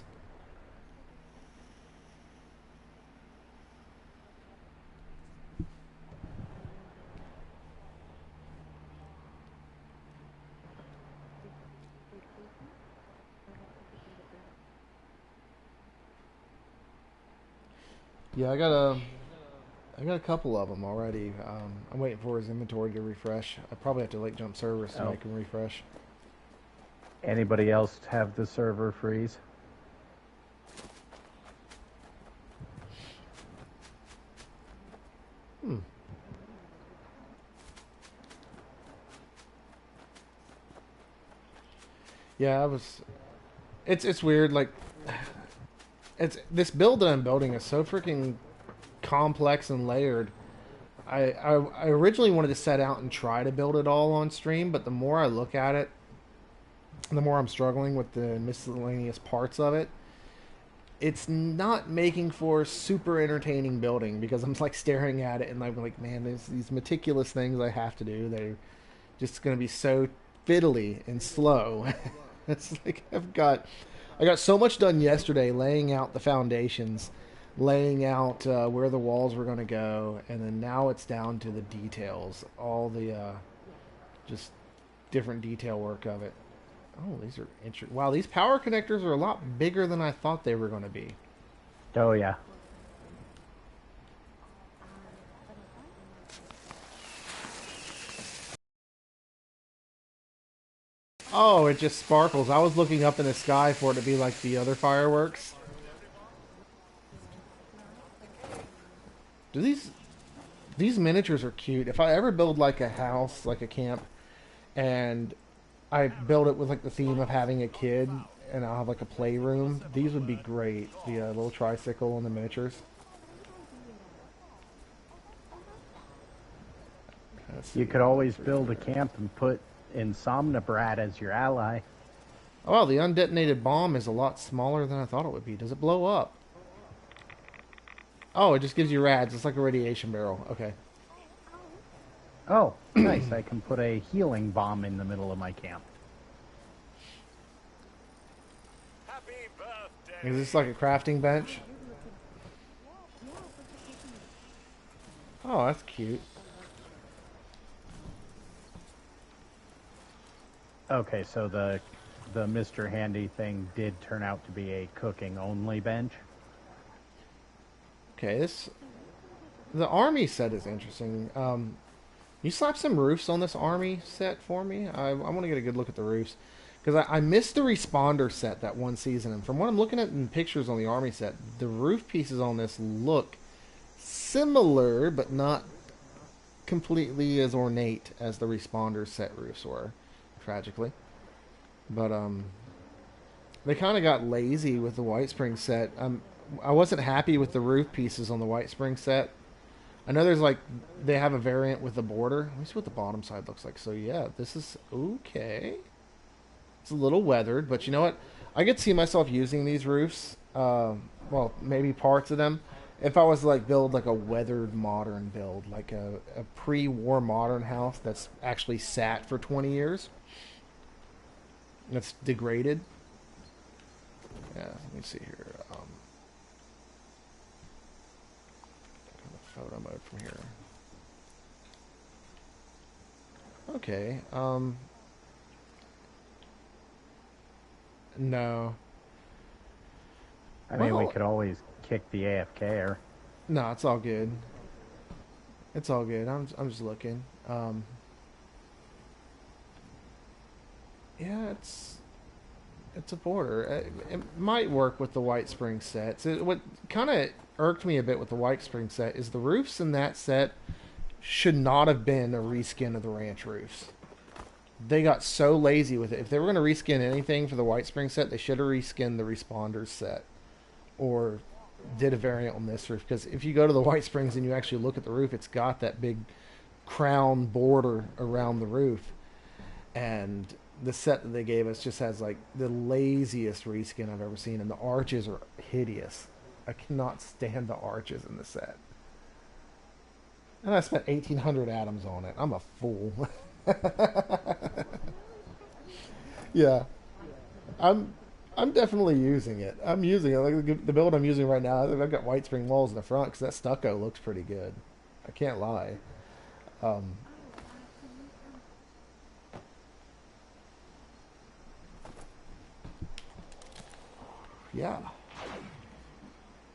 Yeah, I got a couple of them already. I'm waiting for his inventory to refresh. I probably have to late jump servers to make him refresh. Anybody else have the server freeze? Yeah, it's weird. Like, this build that I'm building is so freaking complex and layered. I originally wanted to set out and try to build it all on stream, but the more I look at it, the more I'm struggling with the miscellaneous parts of it. It's not making for super entertaining building because I'm like staring at it and I'm like, man, there's these meticulous things I have to do. They're just going to be so fiddly and slow. It's like I got so much done yesterday laying out the foundations, laying out where the walls were going to go, and then now it's down to the details, all the just different detail work of it. Oh, these are interesting. Wow, these power connectors are a lot bigger than I thought they were going to be. Oh, yeah. Oh, it just sparkles. I was looking up in the sky for it to be like the other fireworks. Do these miniatures are cute. If I ever build like a house, like a camp, and I build it with like the theme of having a kid, and I'll have like a playroom, these would be great. The little tricycle and the miniatures. You could always build a camp and put Insomnibrat as your ally. Oh, wow, the undetonated bomb is a lot smaller than I thought it would be. Does it blow up? Oh, it just gives you rads. It's like a radiation barrel. Okay. Oh, nice. I can put a healing bomb in the middle of my camp. Happy birthday. Is this like a crafting bench? Oh, that's cute. Okay, so the Mr. Handy thing did turn out to be a cooking only bench. Okay, the army set is interesting. You slap some roofs on this army set for me. I want to get a good look at the roofs because I missed the responder set that one season, and from what I'm looking at in pictures on the army set, the roof pieces on this look similar, but not completely as ornate as the responder set roofs were, tragically. But they kind of got lazy with the White Spring set. I wasn't happy with the roof pieces on the White Spring set. I know there's like they have a variant with the border. Let me see what the bottom side looks like. So yeah, this is okay. It's a little weathered, but you know what? I could see myself using these roofs. Well, maybe parts of them. If I was to like build like a weathered modern build, like a pre-war modern house that's actually sat for 20 years, that's degraded. Yeah, let me see here. Kind of photo mode from here. Okay. No. I mean, we Well- could always kick the AFKer. No, it's all good. It's all good. I'm just looking. Yeah, it's a border. It might work with the White Spring sets. What kind of irked me a bit with the White Spring set is the roofs in that set should not have been a reskin of the ranch roofs. They got so lazy with it. If they were going to reskin anything for the White Spring set, they should have reskinned the Responders set. Or did a variant on this roof. Because if you go to the White Springs and you actually look at the roof, it's got that big crown border around the roof. And the set that they gave us just has like the laziest reskin I've ever seen. And the arches are hideous. I cannot stand the arches in the set. And I spent 1,800 atoms on it. I'm a fool. Yeah, I'm definitely using it. I'm using it. Like the build I'm using right now, I've got White Spring walls in the front because that stucco looks pretty good. I can't lie. Yeah.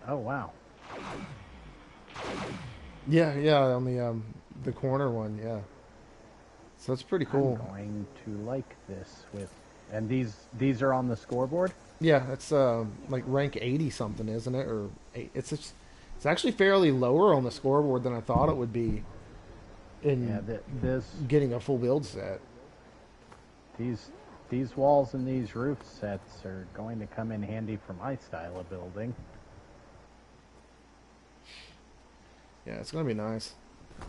Oh wow. Yeah, on the corner one, yeah. So it's pretty cool. I'm going to like this with, and these are on the scoreboard. Yeah, it's like rank 80 something, isn't it? Or it's actually fairly lower on the scoreboard than I thought it would be. In Yeah, this getting a full build set. these walls and these roof sets are going to come in handy for my style of building. Yeah, it's gonna be nice.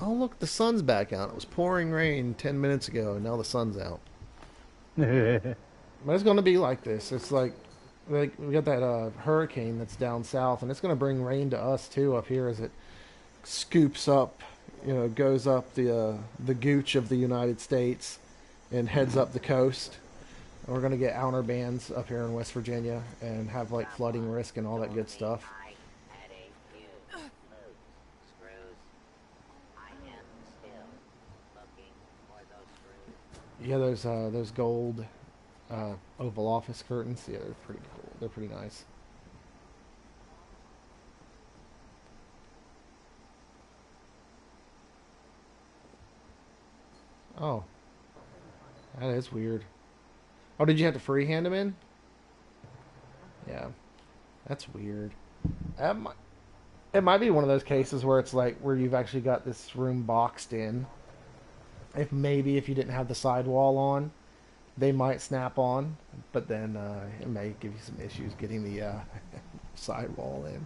Oh look, the sun's back out. It was pouring rain 10 minutes ago, and now the sun's out. But it's gonna be like this. It's like we got that hurricane that's down south, and it's gonna bring rain to us too up here as it scoops up, goes up the gooch of the United States and heads up the coast. And we're gonna get outer bands up here in West Virginia and have like flooding risk and all that good stuff. Yeah, those gold Oval Office curtains. Yeah, they're pretty cool. They're pretty nice. Oh, that is weird. Oh, did you have to freehand them in? Yeah, that's weird. It might be one of those cases where it's like where you've actually got this room boxed in. If you didn't have the sidewall on, they might snap on, but then it may give you some issues getting the sidewall in.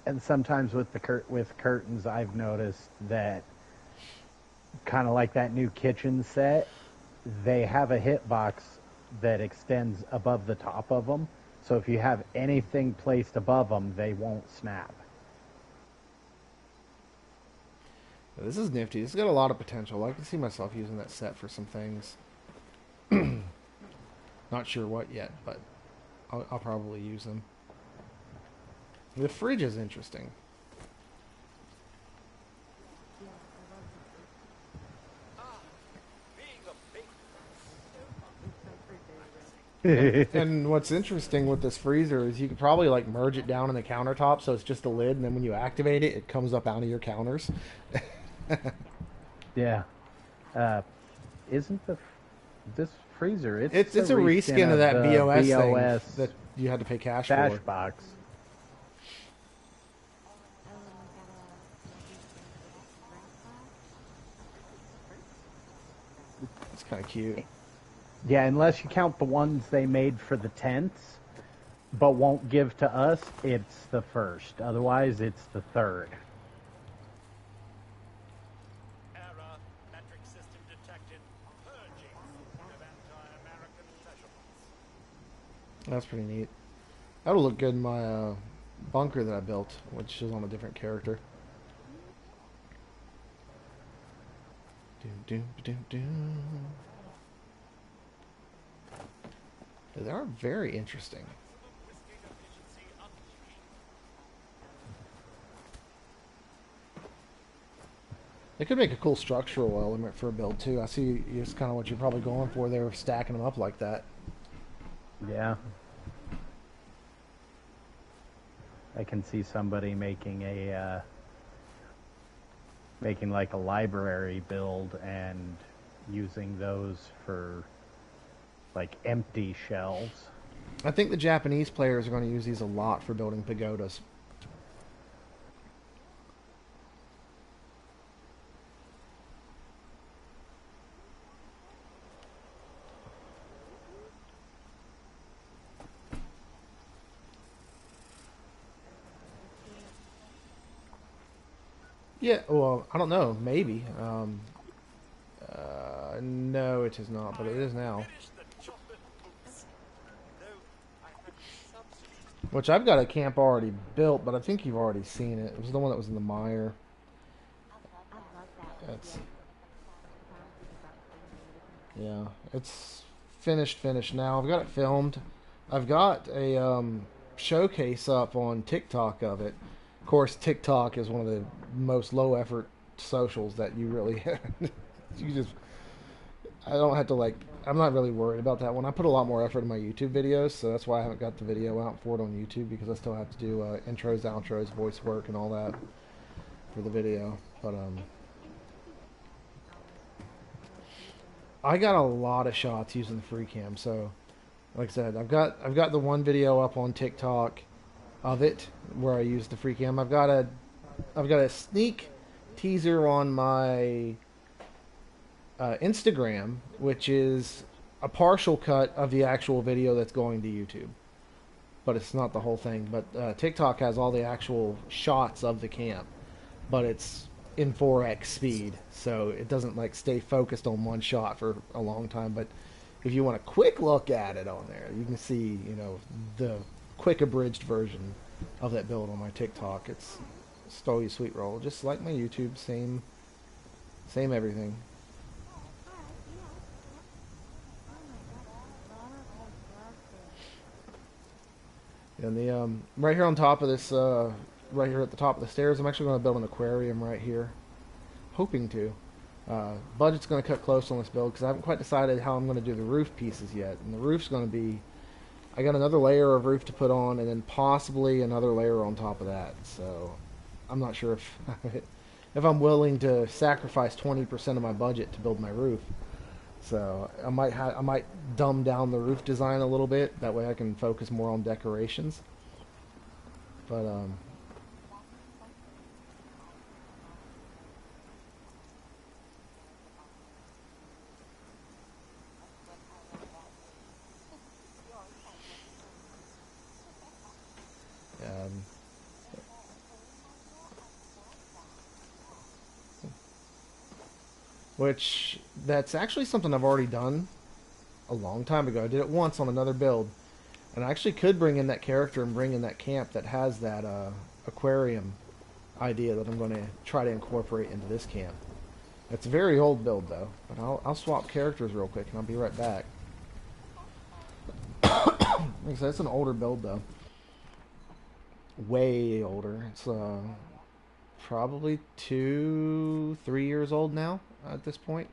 And sometimes with with curtains, I've noticed that kind of like that new kitchen set, they have a hitbox that extends above the top of them. So if you have anything placed above them, they won't snap. This is nifty. This has got a lot of potential. I can see myself using that set for some things. Not sure what yet, but I'll probably use them. The fridge is interesting. And what's interesting with this freezer is you could probably like merge it down in the countertop so it's just a lid, and then when you activate it, it comes up out of your counters. Yeah. Isn't this freezer? It's a reskin of that the BOS thing BOS that you had to pay cash dash for. box. It's kind of cute. Yeah, unless you count the ones they made for the tents, but won't give to us, it's the first. Otherwise, it's the third. Error. Metric system detected. Purging of anti-American measurements. That's pretty neat. That'll look good in my bunker that I built, which is on a different character. Doom, doom, doom, doom. They are very interesting. They could make a cool structural element for a build too. I see it's kind of what you're probably going for there, stacking them up like that. Yeah. I can see somebody making a making like a library build and using those for like empty shelves. I think the Japanese players are going to use these a lot for building pagodas. Yeah, well, I don't know. Maybe. No, it is not, but it is now. Which I've got a camp already built, but I think you've already seen it. It was the one that was in the mire. Yeah, it's finished now. I've got it filmed. I've got a showcase up on TikTok of it. Of course, TikTok is one of the most low effort socials that you really you just I don't have to like I'm not really worried about that one. I put a lot more effort in my YouTube videos, so that's why I haven't got the video out for it on YouTube, because I still have to do intros, outros, voice work, and all that for the video. But I got a lot of shots using the free cam, so like I said, I've got the one video up on TikTok of it where I use the free cam. I've got a sneak teaser on my Instagram, which is a partial cut of the actual video that's going to YouTube, but it's not the whole thing. But TikTok has all the actual shots of the camp, but it's in 4x speed, so it doesn't like stay focused on one shot for a long time. But if you want a quick look at it on there, you can see, you know, the quick abridged version of that build on my TikTok. It's StoleYaSweetroll, just like my YouTube, same everything. And the right here on top of this, right here at the top of the stairs, I'm actually going to build an aquarium right here, hoping to. Budget's going to cut close on this build because I haven't quite decided how I'm going to do the roof pieces yet. And the roof's going to be, I got another layer of roof to put on, and then possibly another layer on top of that. So I'm not sure if if I'm willing to sacrifice 20% of my budget to build my roof. So I might dumb down the roof design a little bit. That way I can focus more on decorations. But which that's actually something I've already done a long time ago. I did it once on another build, and I actually could bring in that character and bring in that camp that has that aquarium idea that I'm going to try to incorporate into this camp. It's a very old build though, but I'll swap characters real quick and I'll be right back. Like I said, it's an older build though, way older. It's probably 2-3 years old now at this point.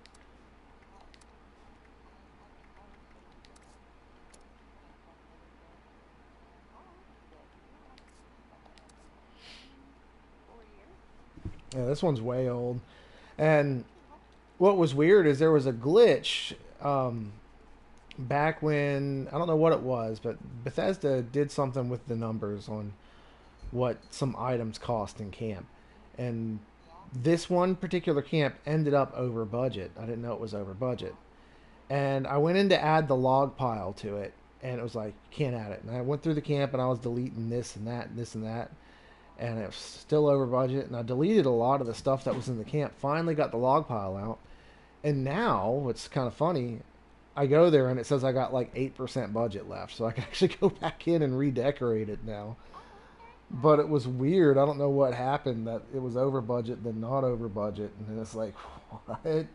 Yeah, this one's way old. And what was weird is there was a glitch back when, I don't know what it was, but Bethesda did something with the numbers on what some items cost in camp. And this one particular camp ended up over budget. I didn't know it was over budget. And I went in to add the log pile to it, and it was like, you can't add it. And I went through the camp, and I was deleting this and that and this and that, and it was still over budget. And I deleted a lot of the stuff that was in the camp. Finally got the log pile out, and now what's kind of funny, I go there and it says I got like 8% budget left, so I can actually go back in and redecorate it now. But it was weird. I don't know what happened, that it was over budget, then not over budget, and then it's like, what?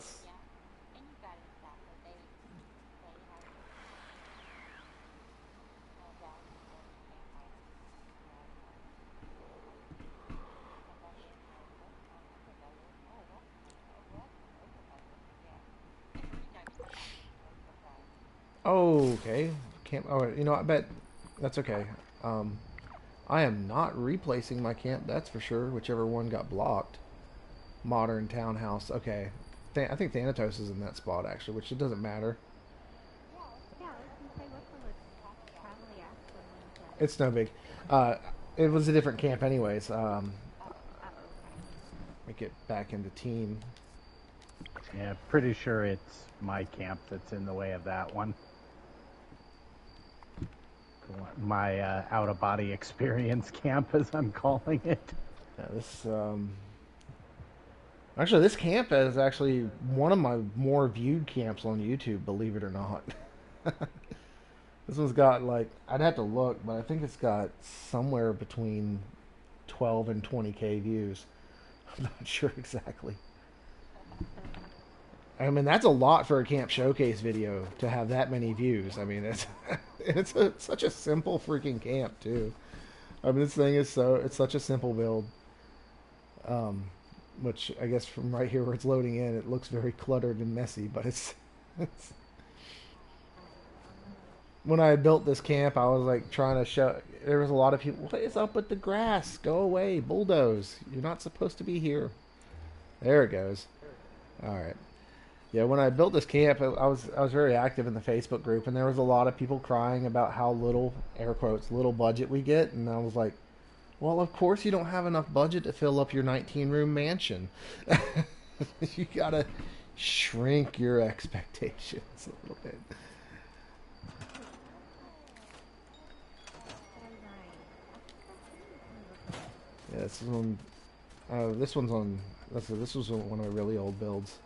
Oh, okay. Camp. Oh, you know, I bet that's okay. I am not replacing my camp. That's for sure. Whichever one got blocked. Modern townhouse. Okay. I think Thanatos is in that spot actually, which it doesn't matter. It's no big. It was a different camp anyways. Let me get back into team. Yeah, pretty sure it's my camp that's in the way of that one. My out-of-body experience camp, as I'm calling it. Yeah, this actually, this camp is actually one of my more viewed camps on YouTube, believe it or not. This one's got like, I'd have to look, but I think it's got somewhere between 12 and 20k views. I'm not sure exactly. I mean, that's a lot for a camp showcase video to have that many views. I mean, it's such a simple freaking camp too. I mean, this thing is it's such a simple build. Which I guess from right here where it's loading in, it looks very cluttered and messy, but it's when I built this camp, I was like trying to show. There was a lot of people. What is up with the grass? Go away, bulldoze! You're not supposed to be here. There it goes. All right. Yeah, when I built this camp, I was very active in the Facebook group, and there was a lot of people crying about how little, air quotes, little budget we get, and I was like, well, of course you don't have enough budget to fill up your 19-room mansion. You gotta shrink your expectations a little bit. Yeah, this is on. This one's on. This was one of my really old builds.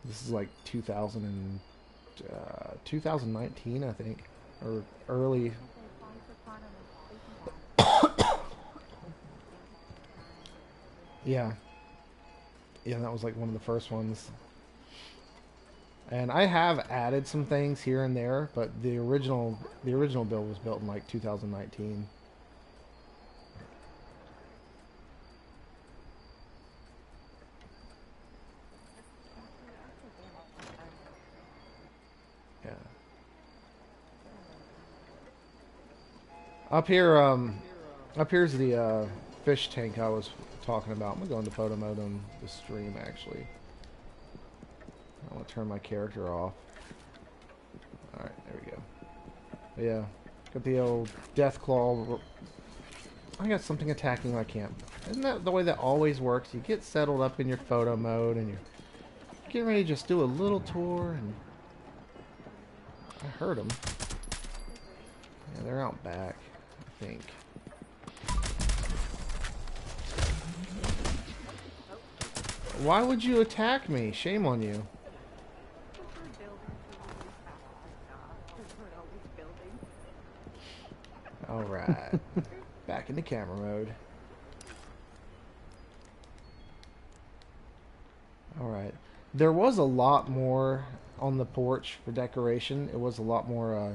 This is like 2019, I think, or early. Yeah, that was like one of the first ones. And I have added some things here and there, but the original build was built in like 2019. Up here's the fish tank I was talking about. I'm gonna go into photo mode on the stream actually. I want to turn my character off. Alright, there we go. But yeah, got the old death claw. I got something attacking my camp. Isn't that the way that always works? You get settled up in your photo mode and you're getting ready to just do a little tour, and I heard them. Yeah, they're out back, I think. Why would you attack me? Shame on you. Alright. Back into camera mode. Alright. There was a lot more on the porch for decoration. It was a lot more,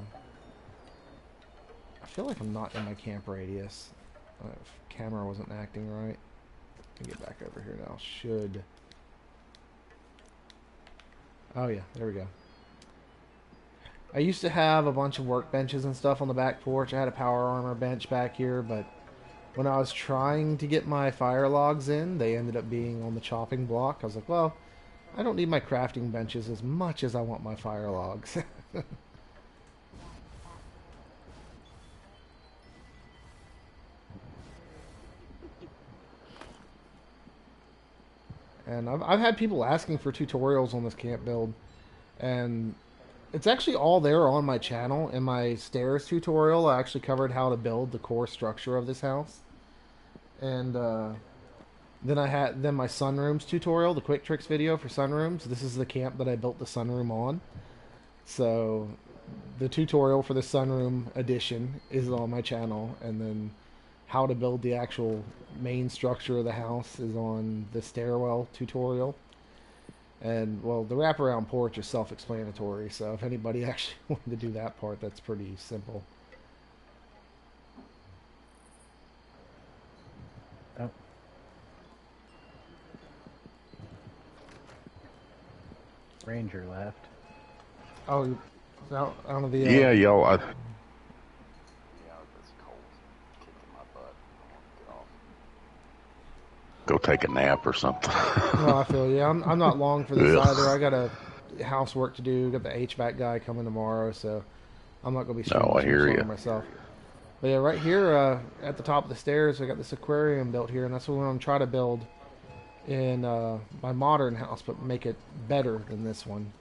I feel like I'm not in my camp radius. Camera wasn't acting right. Let me get back over here now. Should. Oh yeah, there we go. I used to have a bunch of workbenches and stuff on the back porch. I had a power armor bench back here, but when I was trying to get my fire logs in, they ended up being on the chopping block. I was like, well, I don't need my crafting benches as much as I want my fire logs. And I've had people asking for tutorials on this camp build, and it's actually all there on my channel. In my stairs tutorial, I actually covered how to build the core structure of this house. And then my sunrooms tutorial, the quick tricks video for sunrooms. This is the camp that I built the sunroom on. So the tutorial for the sunroom edition is on my channel, and then how to build the actual main structure of the house is on the stairwell tutorial. And, well, the wraparound porch is self-explanatory, so if anybody actually wanted to do that part, that's pretty simple. Oh. Ranger left. Oh, out of the... Yeah, y'all. Yeah, it's cold. Kicking my butt. I want to get off. Go take a nap or something. No, I feel you. I'm not long for this either. I got a housework to do. Got the HVAC guy coming tomorrow, so I'm not going to be No, I hear you. myself. But yeah, right here at the top of the stairs, I got this aquarium built here, and that's what I'm going to try to build in my modern house, but make it better than this one.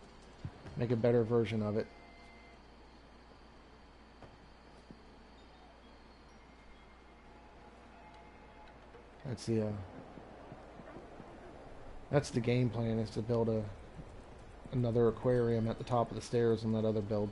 Make a better version of it. That's the game plan, is to build another aquarium at the top of the stairs on that other build.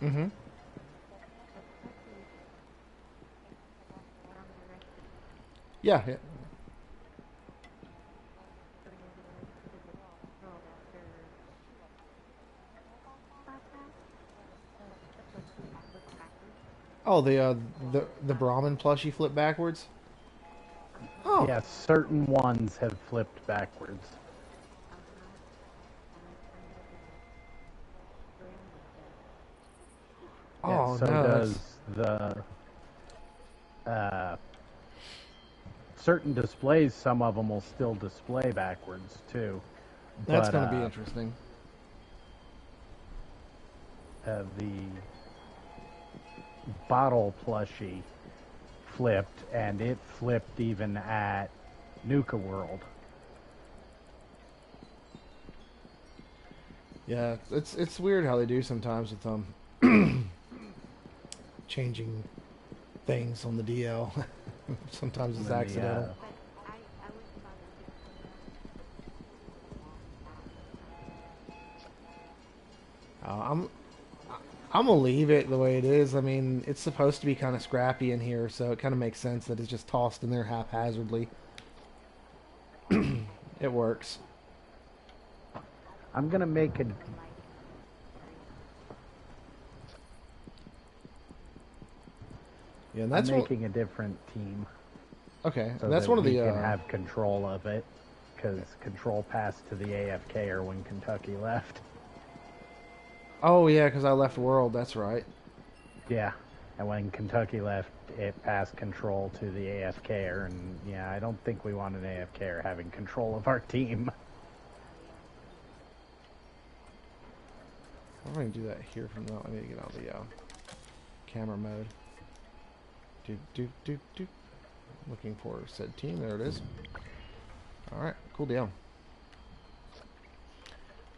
Mm-hmm. Yeah. Oh, the Brahmin plushie flip backwards? Oh. Yeah, certain ones have flipped backwards. Oh, yeah, so no, does the certain displays. Some of them will still display backwards too. That's going to be interesting. The bottle plushie flipped, and it flipped even at Nuka World. Yeah, it's weird how they do sometimes with changing things on the DL. Sometimes it's accidental. I'm gonna leave it the way it is. I mean, it's supposed to be kind of scrappy in here, so it kind of makes sense that it's just tossed in there haphazardly. It works. I'm gonna make a... Yeah, and that's I'm making a different team. Okay, So and that's that one of we the... can have control of it, because control passed to the AFKer when Kentucky left. Oh, yeah, because I left World, that's right. Yeah, and when Kentucky left, it passed control to the AFKer, and yeah, I don't think we want an AFKer having control of our team. I'm going to do that here from now. I need to get out of the camera mode. Looking for said team. There it is. Alright, cool deal.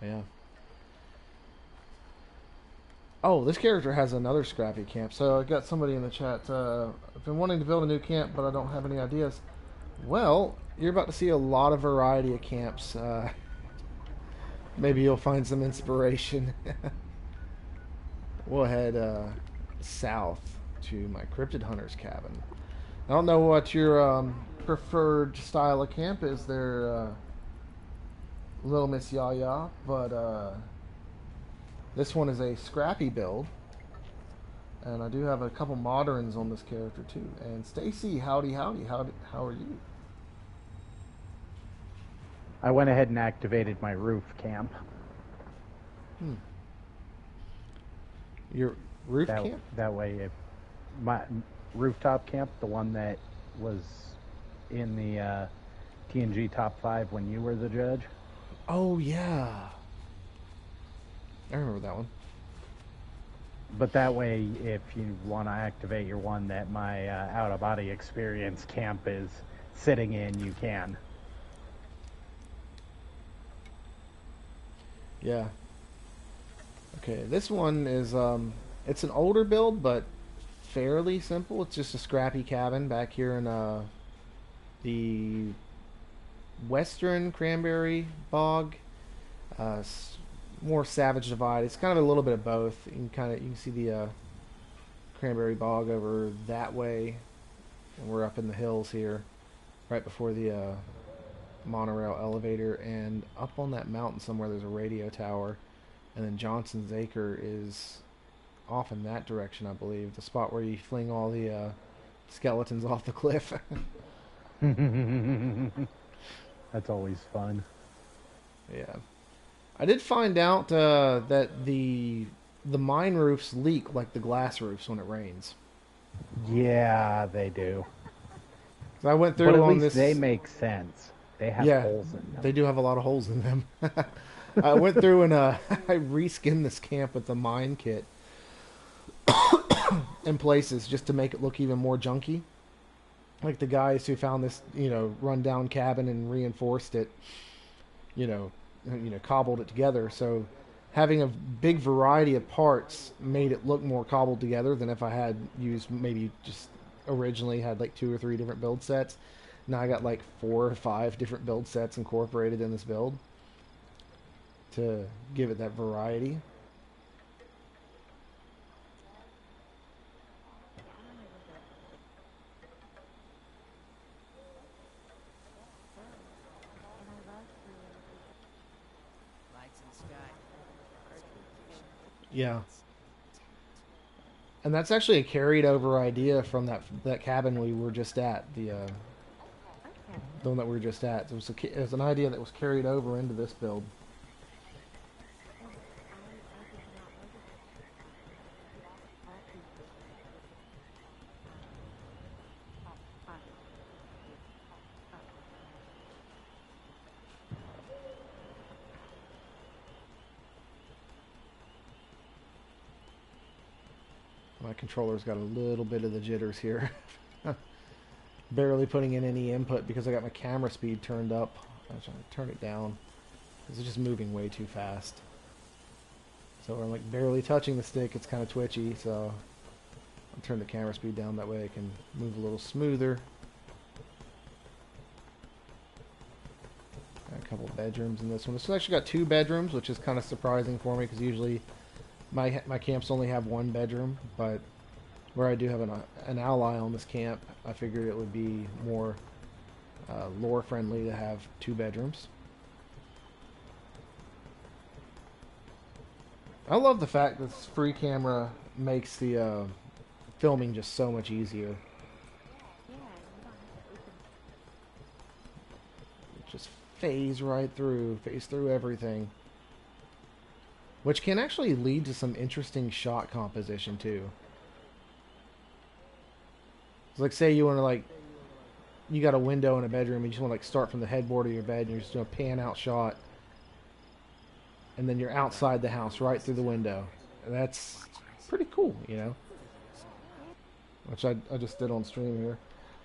Yeah. Oh, this character has another scrappy camp. So I got somebody in the chat. I've been wanting to build a new camp, but I don't have any ideas. Well, you're about to see a lot of variety of camps. Maybe you'll find some inspiration. We'll head south to my Cryptid Hunter's cabin. I don't know what your preferred style of camp is there, Little Miss Yaya, but this one is a scrappy build. And I do have a couple moderns on this character too. And Stacy, howdy, how are you? I went ahead and activated my roof camp. Your roof camp? That way, if my rooftop camp, the one that was in the TNG top 5 when you were the judge. Oh yeah, I remember that one. But that way, if you want to activate your one that my out-of-body experience camp is sitting in, you can. Yeah. Okay, this one is it's an older build, but fairly simple. It's just a scrappy cabin back here in the western Cranberry Bog, more Savage Divide. It's kind of a little bit of both. You can see the Cranberry Bog over that way, and we're up in the hills here, right before the monorail elevator, and up on that mountain somewhere there's a radio tower, and then Johnson's Acre is off in that direction, I believe, the spot where you fling all the skeletons off the cliff. That's always fun. Yeah, I did find out that the mine roofs leak like the glass roofs when it rains. Yeah, they do. So I went through but at on least this. They make sense. They have holes in them. They do have a lot of holes in them. I went through and I reskinned this camp with the mine kit in places just to make it look even more junky. Like the guys who found this, run-down cabin and reinforced it, cobbled it together. So having a big variety of parts made it look more cobbled together than if I had used maybe just originally had like 2 or 3 different build sets. Now I got like 4 or 5 different build sets incorporated in this build to give it that variety. Yeah. And that's actually a carried over idea from that cabin we were just at, the one that we were just at. It was an idea that was carried over into this build. My controller's got a little bit of the jitters here. Barely putting in any input because I got my camera speed turned up. I'm trying to turn it down because it's just moving way too fast. So I'm like barely touching the stick. It's kind of twitchy, so I'll turn the camera speed down. That way I can move a little smoother. Got a couple of bedrooms in this one. This one actually got 2 bedrooms, which is kind of surprising for me because usually my camps only have 1 bedroom, but where I do have an ally on this camp, I figured it would be more lore friendly to have 2 bedrooms. I love the fact that this free camera makes the filming just so much easier. Just phase through everything. Which can actually lead to some interesting shot composition too. It's like, say you want to you got a window in a bedroom and you just want to start from the headboard of your bed and you're just doing a pan out shot. And then you're outside the house right through the window. And that's pretty cool, Which I just did on stream here.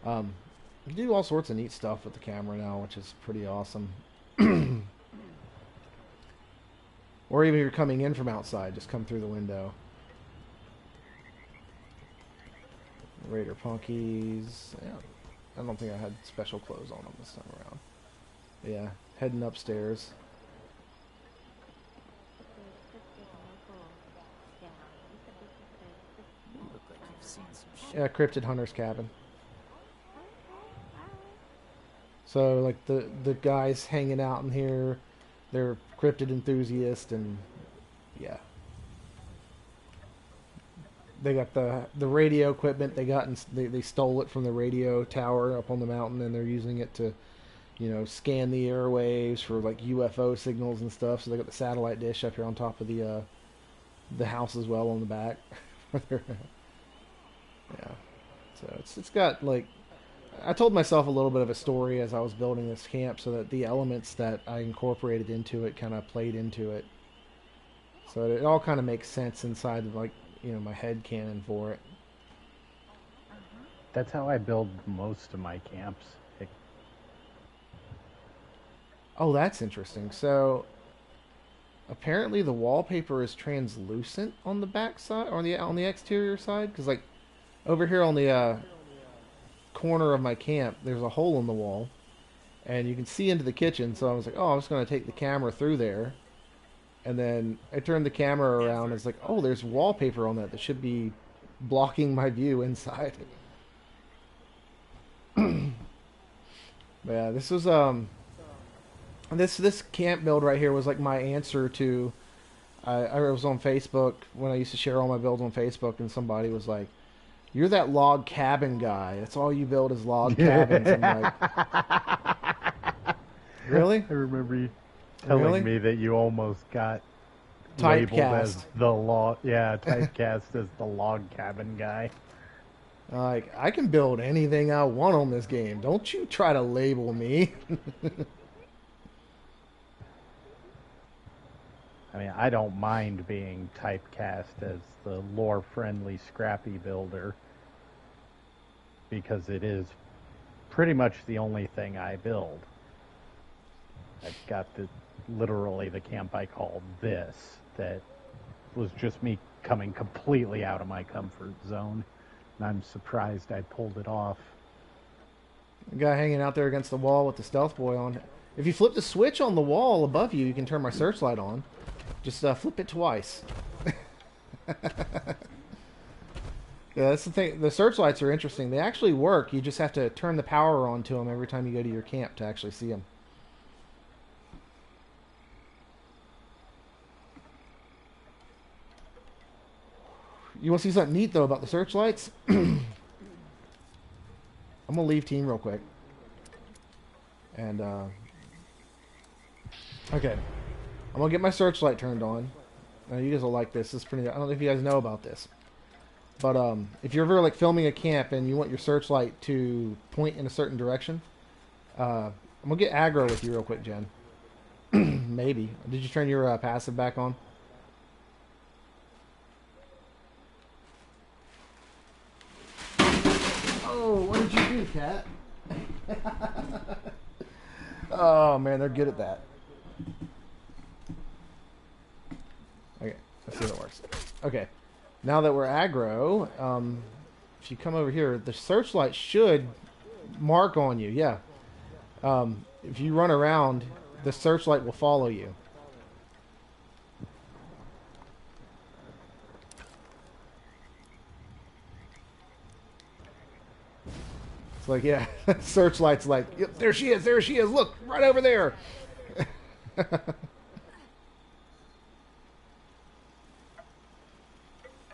You do all sorts of neat stuff with the camera now, which is pretty awesome. Or even if you're coming in from outside, just come through the window. Raider Punkies. Yeah, I don't think I had special clothes on them this time around. But yeah, heading upstairs. Yeah, Cryptid Hunter's Cabin. So like the guys hanging out in here, they're cryptid enthusiasts, and yeah, they got the radio equipment they got, and they stole it from the radio tower up on the mountain, and they're using it to, you know, scan the airwaves for like UFO signals and stuff. So they got the satellite dish up here on top of the house as well on the back. Yeah, so it's got like, I told myself a little bit of a story as I was building this camp, so that the elements that I incorporated into it kind of played into it. So it all kind of makes sense inside of, like, you know, my head canon for it. That's how I build most of my camps. Oh, that's interesting. So apparently the wallpaper is translucent on the back side, or on the exterior side, because like over here on the corner of my camp, there's a hole in the wall, and you can see into the kitchen. So I was like, oh, I'm just going to take the camera through there, and then I turned the camera around, and it's like, oh, there's wallpaper on that should be blocking my view inside. Yeah, this was this camp build right here was like my answer to, I was on Facebook when I used to share all my builds on Facebook, and somebody was like, "You're that log cabin guy. That's all you build is log cabins." I'm like, really? I remember you telling me that you almost got labeled as the log. Yeah, typecast as the log cabin guy. Like, I can build anything I want on this game. Don't you try to label me. I mean, I don't mind being typecast as the lore-friendly scrappy builder, because it is pretty much the only thing I build. I've got literally the camp I call this, that was just me coming completely out of my comfort zone, and I'm surprised I pulled it off. The guy hanging out there against the wall with the stealth boy on. If you flip the switch on the wall above you, you can turn my searchlight on. Just flip it twice. Yeah, that's the thing. The searchlights are interesting. They actually work. You just have to turn the power on to them every time you go to your camp to actually see them. You want to see something neat, though, about the searchlights? I'm going to leave team real quick. And, okay. I'm going to get my searchlight turned on. Now, you guys will like this. This is pretty... I don't know if you guys know about this. But, if you're ever, like, filming a camp and you want your searchlight to point in a certain direction, I'm going to get aggro with you real quick, Jen. Maybe. Did you turn your passive back on? Oh, what did you do, cat? Oh, man, they're good at that. Okay, let's see if it works. Okay, now that we're aggro, if you come over here, the searchlight should mark on you, yeah. If you run around, the searchlight will follow you. It's like, yeah, searchlight's like, yep, there she is, look, right over there.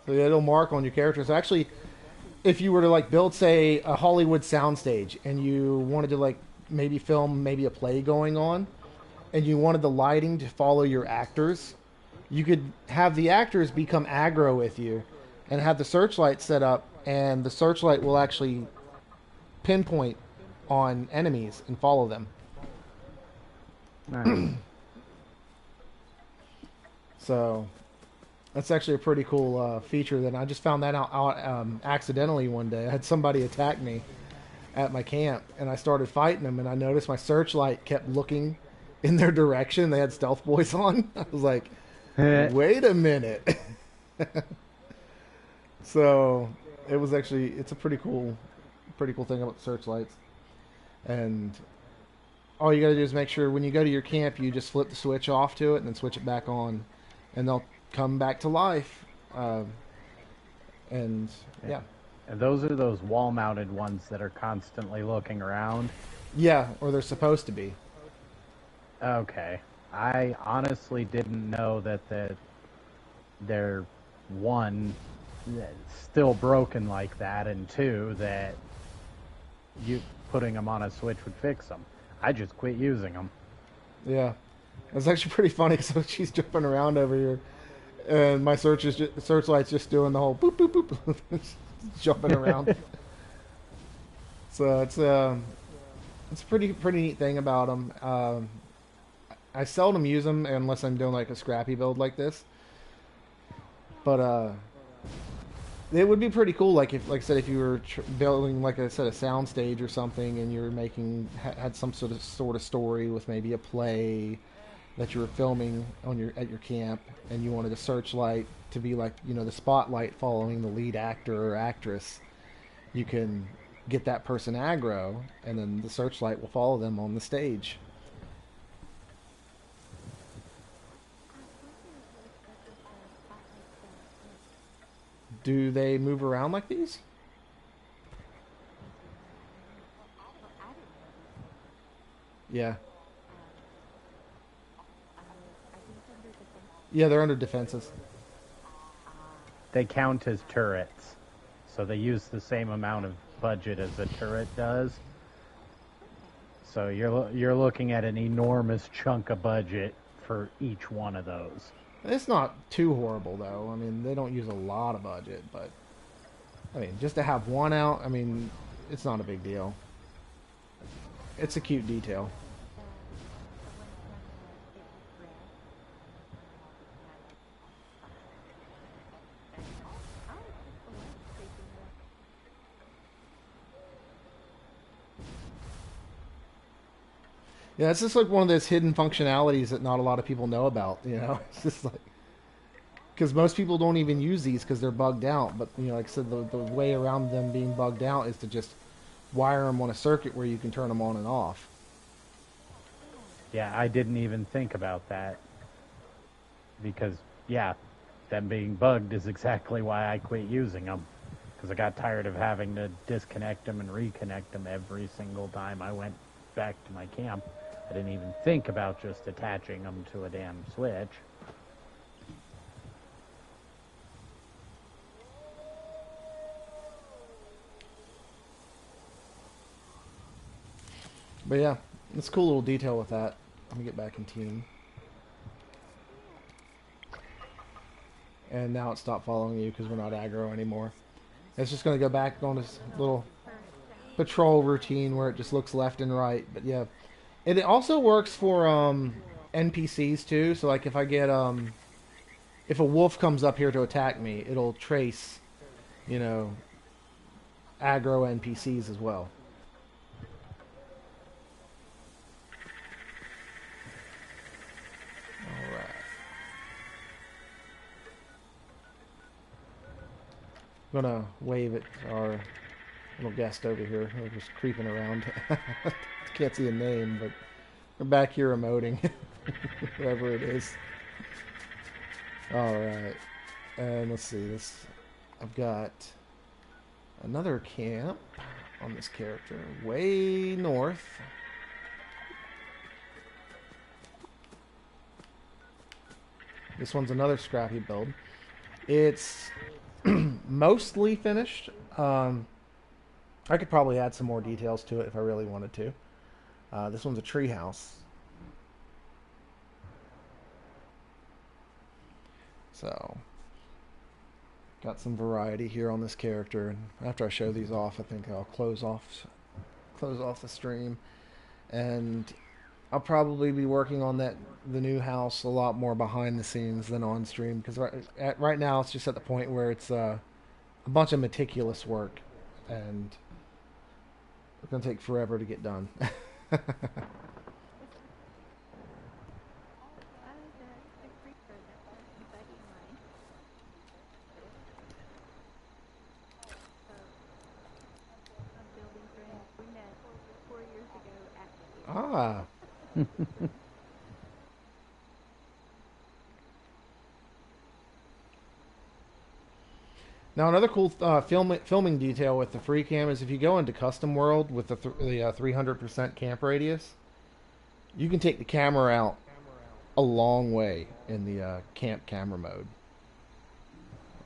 So yeah, it'll mark on your characters. Actually, if you were to like build, say, a Hollywood soundstage, and you wanted to like maybe film maybe a play going on, and you wanted the lighting to follow your actors, you could have the actors become aggro with you, and have the searchlight set up, and the searchlight will actually pinpoint on enemies and follow them. Nice. So that's actually a pretty cool feature. That I just found that out accidentally one day. I had somebody attack me at my camp, and I started fighting them, and I noticed my searchlight kept looking in their direction. They had stealth boys on. I was like, wait a minute. So it was actually, it's a pretty cool thing about searchlights. And all you gotta do is make sure when you go to your camp, you just flip the switch off to it and then switch it back on, and they'll come back to life. And yeah. And those are those wall-mounted ones that are constantly looking around. Yeah, or they're supposed to be. Okay. I honestly didn't know that they're one, still broken like that, and two, that you putting them on a switch would fix them. I just quit using them. Yeah, it's actually pretty funny. So she's jumping around over here, and my searchlight's just doing the whole boop boop boop, jumping around. So it's a pretty neat thing about them. I seldom use them unless I'm doing like a scrappy build like this. But it would be pretty cool, like I said, if you were building, like I said, a sound stage or something, and you're had some sort of story with maybe a play that you were filming at your camp, and you wanted a searchlight to be like, the spotlight following the lead actor or actress. You can get that person aggro, and then the searchlight will follow them on the stage. Do they move around like these? Yeah. Yeah, they're under defenses. They count as turrets, so they use the same amount of budget as a turret does. So you're looking at an enormous chunk of budget for each one of those. It's not too horrible, though. I mean, they don't use a lot of budget, but I mean, just to have one out, I mean, it's not a big deal. It's a cute detail. Yeah, it's just like one of those hidden functionalities that not a lot of people know about, It's just like, because most people don't even use these because they're bugged out. But, like I said, the way around them being bugged out is to just wire them on a circuit where you can turn them on and off. Yeah, I didn't even think about that. Because, yeah, them being bugged is exactly why I quit using them. Because I got tired of having to disconnect them and reconnect them every single time I went back to my camp. I didn't even think about just attaching them to a damn switch. But yeah, it's a cool little detail with that. Let me get back in team. And now it stopped following you because we're not aggro anymore. It's just going to go back on this little patrol routine where it just looks left and right. But yeah, it also works for NPCs too. So like if I get if a wolf comes up here to attack me, it'll trace, aggro NPCs as well. All right. I'm gonna wave at our little guest over here. They're just creeping around. Can't see a name, but we're back here emoting. Whoever it is. Alright. And let's see. I've got another camp on this character. Way north. This one's another scrappy build. It's mostly finished. I could probably add some more details to it if I really wanted to. This one's a treehouse. So, got some variety here on this character. And after I show these off, I think I'll close off the stream. And I'll probably be working on the new house a lot more behind the scenes than on stream. Because right now it's just at the point where it's a bunch of meticulous work. And it's going to take forever to get done. Ah. Now, another cool filming detail with the free cam is if you go into custom world with the 300% camp radius, you can take the camera out a long way in the camp camera mode.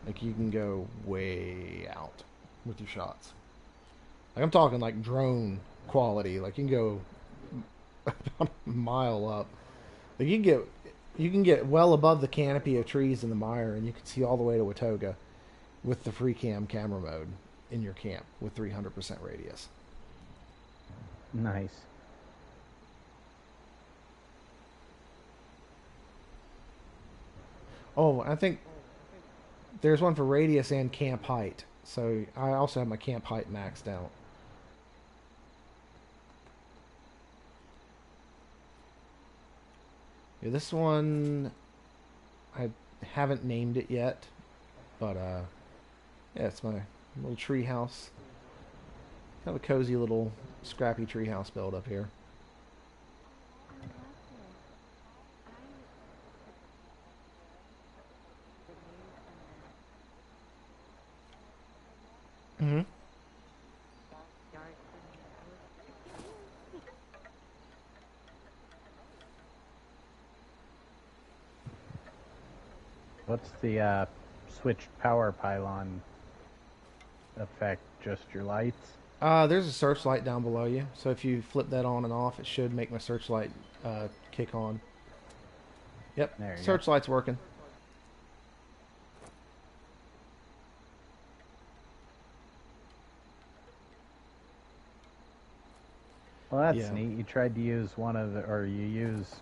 Like you can go way out with your shots. Like I'm talking like drone quality. Like you can go about a mile up. Like you can get well above the canopy of trees in the mire, and you can see all the way to Watoga with the free camera mode in your camp with 300% radius. Nice. Oh, I think there's one for radius and camp height. So I also have my camp height maxed out. Yeah, this one I haven't named it yet, but yeah, it's my little tree house. Have a cozy little scrappy tree house build up here. Mm-hmm. What's the switched power pylon effect? Just your lights? There's a searchlight down below you, so if you flip that on and off, it should make my searchlight kick on. Yep, There you searchlight's working. Well, that's Yeah. neat. You tried to use you used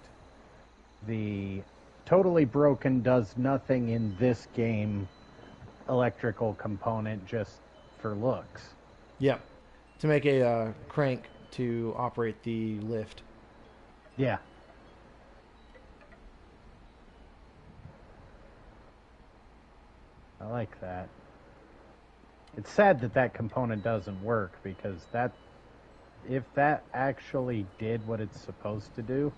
the totally broken, does nothing in this game electrical component just for looks. Yep, to make a crank to operate the lift. Yeah. I like that. It's sad that that component doesn't work, because if that actually did what it's supposed to do,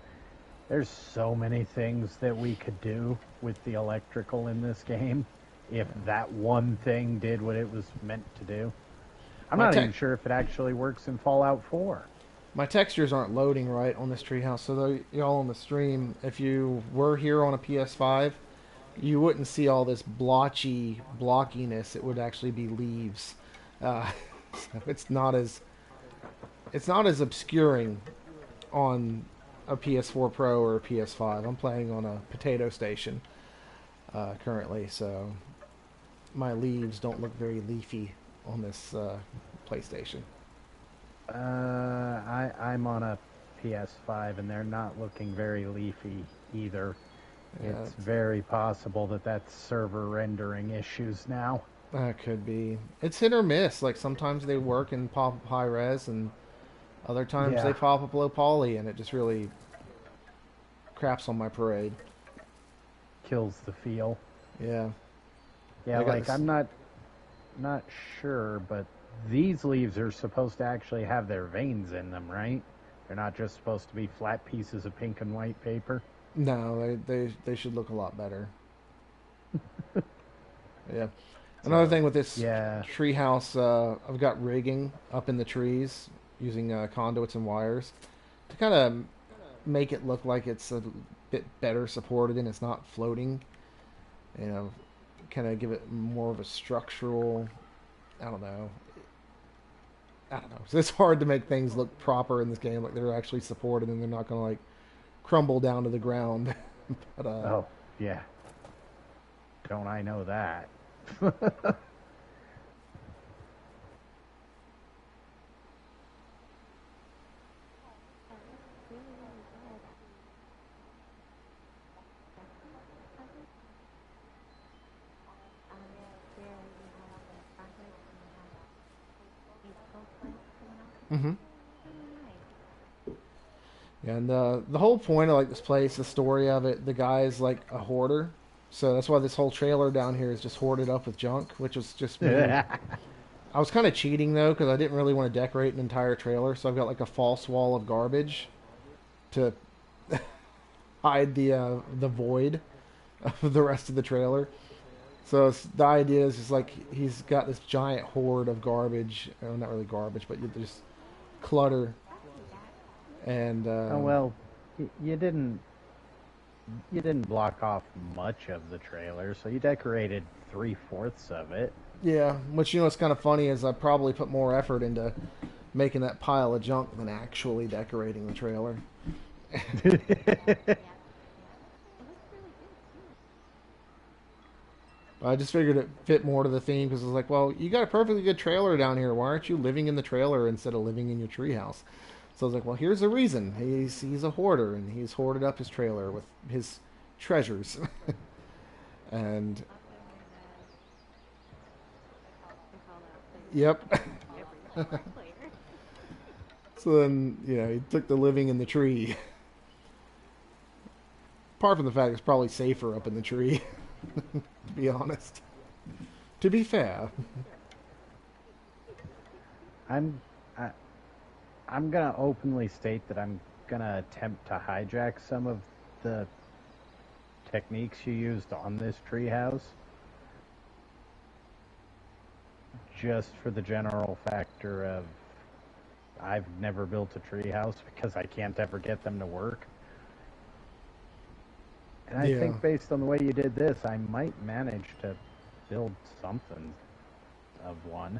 there's so many things that we could do with the electrical in this game if that one thing did what it was meant to do. I'm not even sure if it actually works in Fallout 4. My textures aren't loading right on this treehouse, so y'all on the stream, if you were here on a PS5, you wouldn't see all this blotchy blockiness. It would actually be leaves. So it's not as obscuring on a PS4 Pro or a PS5. I'm playing on a potato station currently, so my leaves don't look very leafy on this PlayStation. I'm on a PS5, and they're not looking very leafy either. Yeah, It's very possible that that's server rendering issues now. Could be. It's hit or miss. Like sometimes they work and pop up high res, and other times they pop up low poly, and it just really craps on my parade. Kills the feel. Yeah. Yeah, like I'm not sure, but these leaves are supposed to actually have their veins in them, right? They're not just supposed to be flat pieces of pink and white paper. No, they should look a lot better. Yeah. Another thing with this treehouse, I've got rigging up in the trees using conduits and wires to kind of make it look like it's a bit better supported and it's not floating. You know, kind of give it more of a structural, I don't know. So it's hard to make things look proper in this game, like they're actually supported and they're not going to like crumble down to the ground. But, oh, yeah. Don't I know that? Mm-hmm. And the whole point of like this place, the story of it, the guy is like a hoarder, so that's why this whole trailer down here is just hoarded up with junk, which was just me. I was kind of cheating though, because I didn't really want to decorate an entire trailer, so I've got like a false wall of garbage to hide the void of the rest of the trailer. So the idea is just like he's got this giant horde of garbage. Well, not really garbage, but just clutter. And Oh well, you didn't block off much of the trailer, so you decorated 3/4 of it. yeah, which what's kind of funny is I probably put more effort into making that pile of junk than actually decorating the trailer. I just figured it fit more to the theme because I was like, well, you got a perfectly good trailer down here. Why aren't you living in the trailer instead of living in your treehouse? So I was like, well, here's the reason. He's a hoarder, and he's hoarded up his trailer with his treasures. And yep. So then, he took the living in the tree. Apart from the fact it's probably safer up in the tree, to be honest. To be fair. I'm gonna openly state that I'm gonna attempt to hijack some of the techniques you used on this treehouse, just for the general factor of I've never built a treehouse because I can't ever get them to work. And I think based on the way you did this, I might manage to build something of one.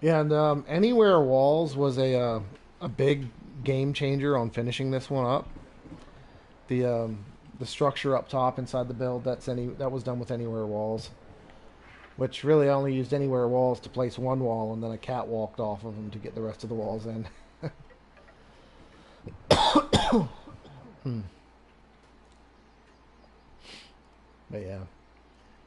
Yeah, and Anywhere Walls was a big game changer on finishing this one up. The structure up top inside the build that was done with Anywhere Walls, which really only used Anywhere Walls to place one wall, and then a cat walked off of them to get the rest of the walls in. But yeah,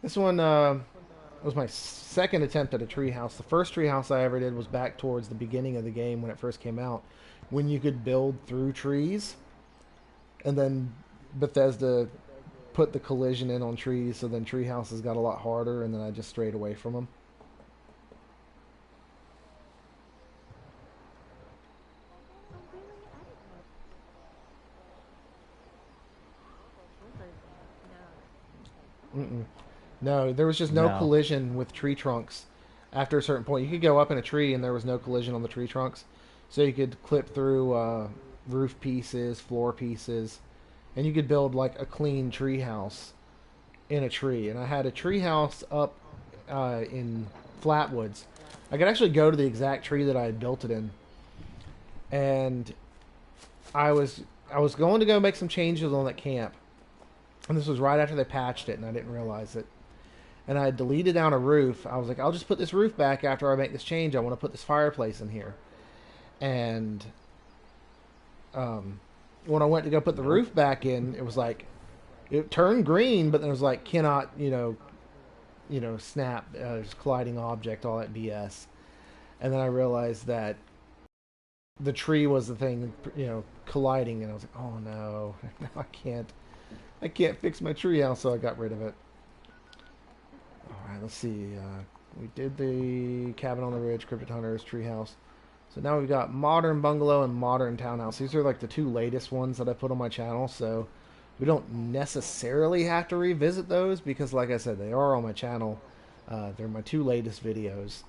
this one was my second attempt at a treehouse. The first treehouse I ever did was back towards the beginning of the game when it first came out, when you could build through trees, and then Bethesda put the collision in on trees, so then treehouses got a lot harder, and then I just strayed away from them. No, there was just no collision with tree trunks after a certain point. You could go up in a tree and there was no collision on the tree trunks. So you could clip through roof pieces, floor pieces, and you could build like a clean tree house in a tree. And I had a tree house up in Flatwoods. I could actually go to the exact tree that I had built it in. And I was going to go make some changes on that camp. And this was right after they patched it, and I didn't realize it. And I had deleted down a roof. I was like, I'll just put this roof back after I make this change. I want to put this fireplace in here. And when I went to go put the roof back in, it was like, it turned green, but then it was like, cannot, snap, just colliding object, all that BS. And then I realized that the tree was the thing, colliding, and I was like, oh no, I can't fix my treehouse, so I got rid of it. Alright, let's see. We did the Cabin on the Ridge, Cryptid Hunters, Treehouse. So now we've got Modern Bungalow and Modern Townhouse. These are like the two latest ones that I put on my channel, so we don't necessarily have to revisit those because, like I said, they are on my channel. They're my two latest videos.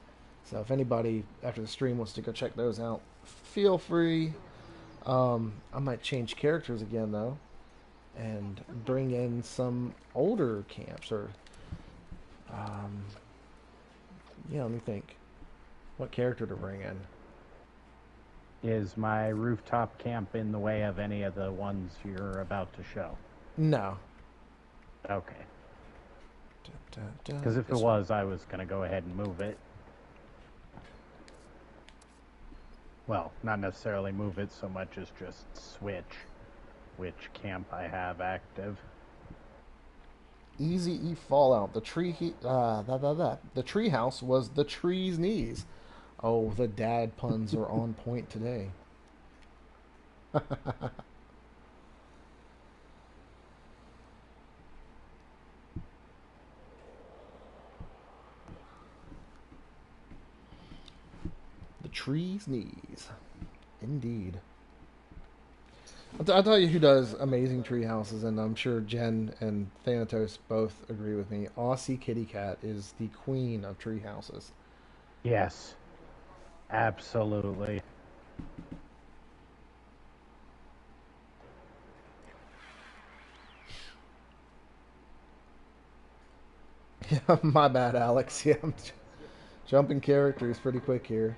So if anybody after the stream wants to go check those out, feel free. I might change characters again, though, and bring in some older camps, or let me think what character to bring in. Is my rooftop camp in the way of any of the ones you're about to show? No. Okay. Because if it was, I was going to go ahead and move it. Well, not necessarily move it so much as just switch which camp I have active. Easy E Fallout. The treehouse was the tree's knees. Oh, the dad puns are on point today. The tree's knees. Indeed. I'll tell you who does amazing tree houses, and I'm sure Jen and Thanatos both agree with me. Aussie Kitty Cat is the queen of tree houses. Yes, absolutely. Yeah, my bad, Alex. Yeah, I'm jumping characters pretty quick here.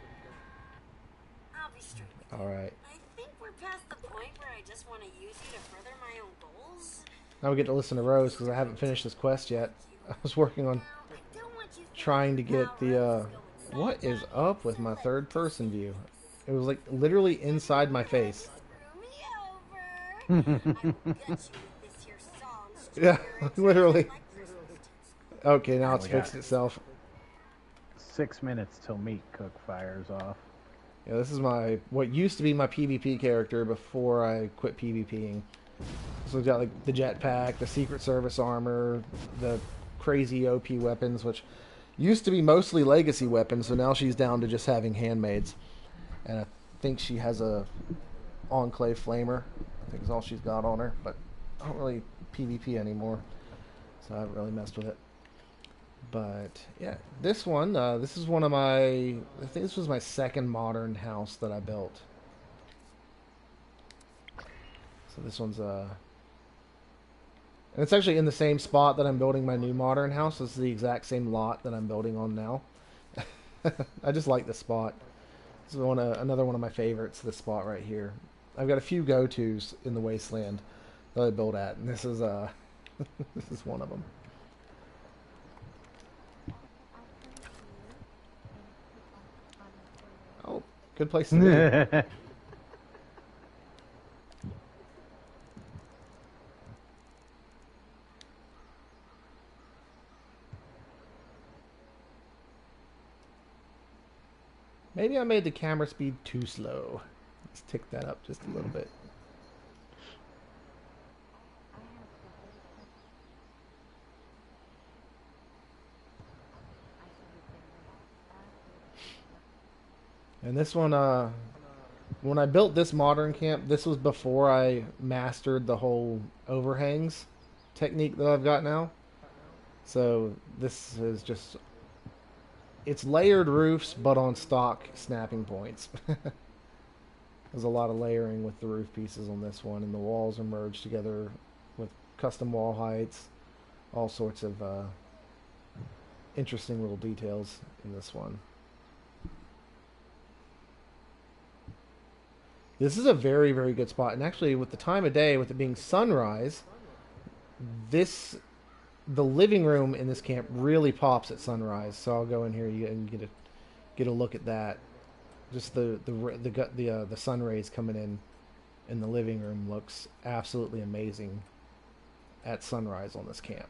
I'll be straight with you. All right. I think we're past the point where I just want to use you to further my own goals. Now we get to listen to Rose because I haven't finished this quest yet. I was working on I don't want you trying to get the, what is up with my third person view? It was like literally inside my face. screw me over. I will gut you with this here song. Yeah, literally. Like Christmas tinsel. Okay, now it's we got fixed itself. 6 minutes till meat cook fires off. Yeah, this is my, what used to be my PvP character before I quit PvPing. So we've got like the jetpack, the Secret Service armor, the crazy OP weapons, which used to be mostly legacy weapons, so now she's down to just having handmaids. And I think she has a Enclave Flamer. I think is all she's got on her, but I don't really PvP anymore, so I haven't really messed with it. But yeah, this one, this is one of my, I think this was my second modern house that I built. So this one's and it's actually in the same spot that I'm building my new modern house. This is the exact same lot that I'm building on now. I just like this spot. This is another one of my favorites, this spot right here. I've got a few go-tos in the wasteland that I build at, and this is this is one of them. Oh, good place to be. Maybe I made the camera speed too slow. Let's tick that up just a little bit. And this one, when I built this modern camp, this was before I mastered the whole overhangs technique that I've got now. So this is just, it's layered roofs, but on stock snapping points. There's a lot of layering with the roof pieces on this one, and the walls are merged together with custom wall heights, all sorts of interesting little details in this one. This is a very, very good spot, and actually with the time of day, with it being sunrise, the living room in this camp really pops at sunrise. So I'll go in here and get a look at that. Just the sun rays coming in the living room looks absolutely amazing at sunrise on this camp.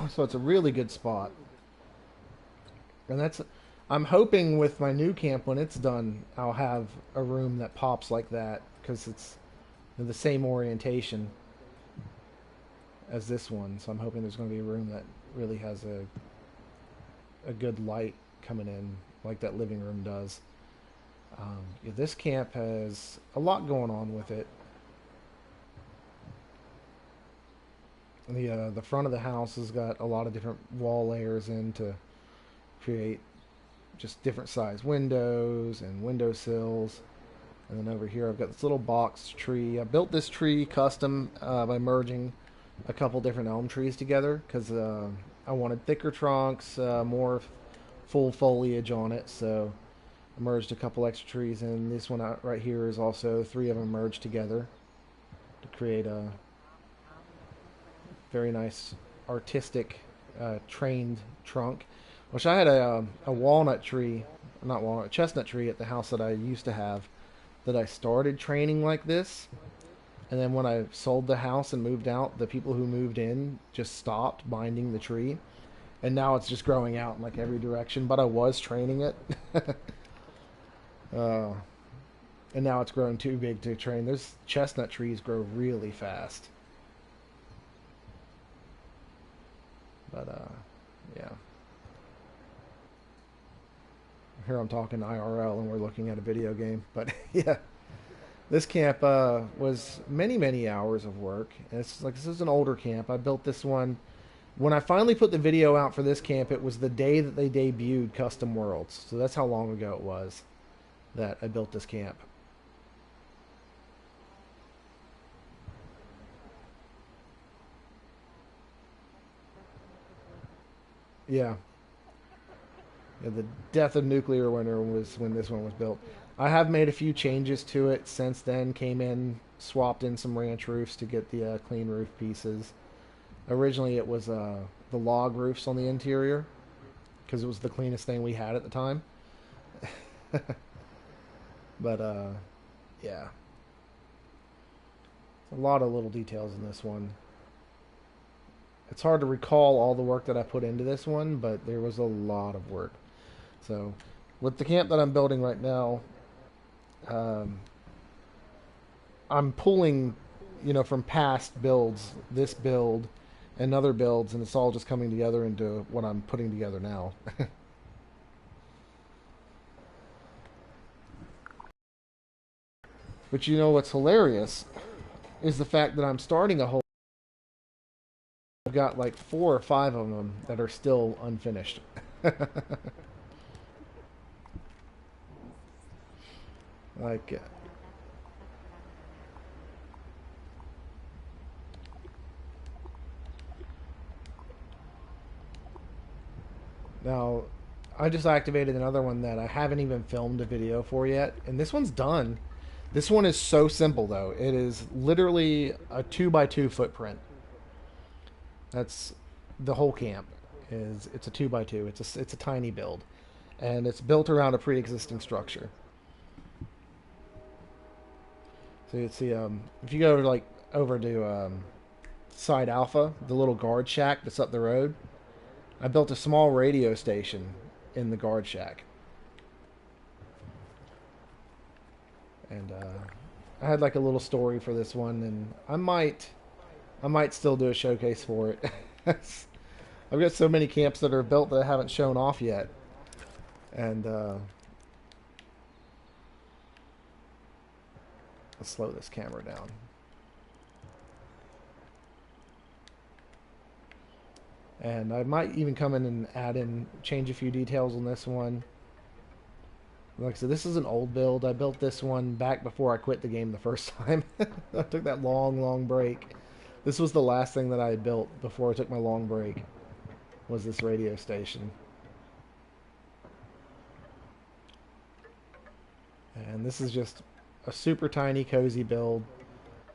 So it's a really good spot. And I'm hoping with my new camp, when it's done, I'll have a room that pops like that, because it's the same orientation as this one. So I'm hoping there's going to be a room that really has a good light coming in, like that living room does. Yeah, this camp has a lot going on with it. The front of the house has got a lot of different wall layers in to create just different size windows and windowsills. And then over here I've got this little box tree. I built this tree custom by merging a couple different elm trees together, because I wanted thicker trunks, more full foliage on it. So I merged a couple extra trees, and this one out right here is also 3 of them merged together to create a very nice artistic trained trunk. Which I had a walnut tree, not walnut, chestnut tree at the house that I used to have, that I started training like this. And then when I sold the house and moved out, the people who moved in just stopped binding the tree. And now it's just growing out in like every direction, but I was training it. Uh, and now it's grown too big to train. Those chestnut trees grow really fast. But, yeah. Here I'm talking IRL and we're looking at a video game. But, yeah. This camp was many, many hours of work. And it's like, this is an older camp. I built this one. When I finally put the video out for this camp, it was the day that they debuted Custom Worlds. So that's how long ago it was that I built this camp. Yeah. Yeah, the death of nuclear winter was when this one was built. I have made a few changes to it since then. Came in, swapped in some ranch roofs to get the clean roof pieces. Originally, it was the log roofs on the interior because it was the cleanest thing we had at the time. But yeah, a lot of little details in this one. It's hard to recall all the work that I put into this one, but there was a lot of work. So, with the camp that I'm building right now, I'm pulling, from past builds, this build, and other builds, and it's all just coming together into what I'm putting together now. But what's hilarious is the fact that I'm starting a whole. I've got like 4 or 5 of them that are still unfinished. Like, now, I just activated another one that I haven't even filmed a video for yet, and this one's done. This one is so simple, though. It is literally a 2x2 footprint. That's the whole camp. It's a 2x2. It's a tiny build, and it's built around a pre-existing structure. So you see, if you go over to Side Alpha, the little guard shack that's up the road, I built a small radio station in the guard shack, and I had like a little story for this one, and I might still do a showcase for it. I've got so many camps that are built that I haven't shown off yet, and let's slow this camera down. And I might even come in and change a few details on this one. Like I said, this is an old build. I built this one back before I quit the game the first time. I took that long, long break. This was the last thing that I had built before I took my long break, was this radio station. And this is just a super tiny, cozy build.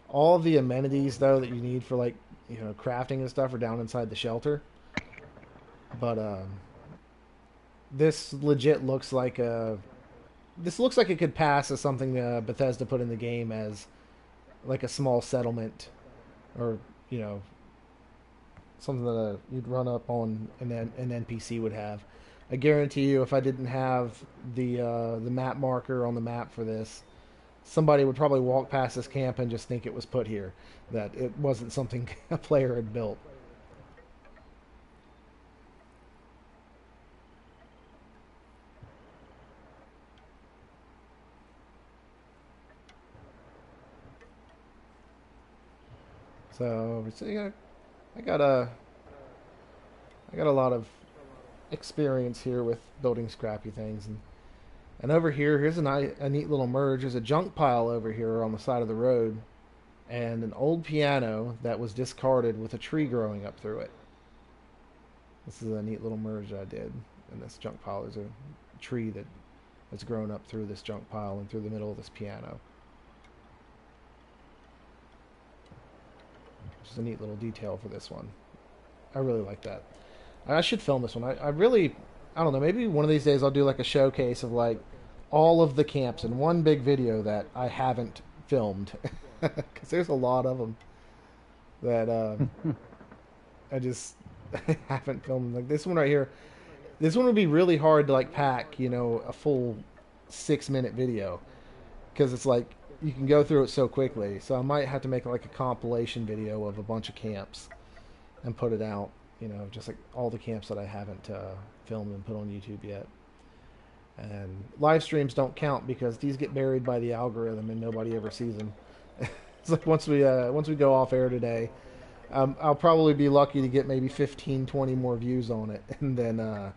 All of the amenities, though, that you need for, crafting and stuff are down inside the shelter. But, this legit looks like this looks like it could pass as something Bethesda put in the game as, like, a small settlement, or, something that you'd run up on an NPC would have. I guarantee you, if I didn't have the map marker on the map for this, somebody would probably walk past this camp and just think it was put here, that it wasn't something a player had built. So I got a lot of experience here with building scrappy things, and over here's a neat little merge. There's a junk pile over here on the side of the road, and an old piano that was discarded with a tree growing up through it. This is a neat little merge that I did in this junk pile. There's a tree that's grown up through this junk pile and through the middle of this piano. Which is a neat little detail for this one. I really like that. I should film this one. I don't know, maybe one of these days I'll do like a showcase of like all of the camps in one big video that I haven't filmed. Because there's a lot of them that I just haven't filmed. Like this one right here. This one would be really hard to like pack, a full 6-minute video because it's like you can go through it so quickly. So I might have to make like a compilation video of a bunch of camps and put it out. You know, just like all the camps that I haven't filmed and put on YouTube yet. And live streams don't count because these get buried by the algorithm and nobody ever sees them. It's like once we go off air today, I'll probably be lucky to get maybe 15, 20 more views on it, and then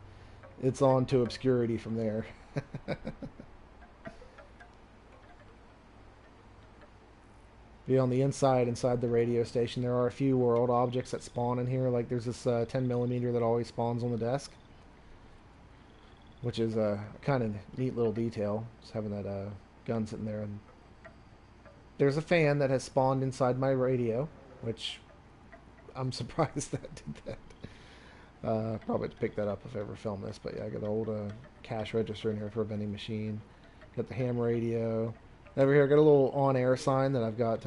it's on to obscurity from there. Be on the inside the radio station, there are a few world objects that spawn in here. Like there's this 10mm that always spawns on the desk, which is a kind of neat little detail, just having that gun sitting there. And there's a fan that has spawned inside my radio, which I'm surprised that did that. Probably to pick that up if I ever film this, but yeah, I got the old cash register in here for a vending machine. Got the ham radio. Over here, I got a little on-air sign that I've got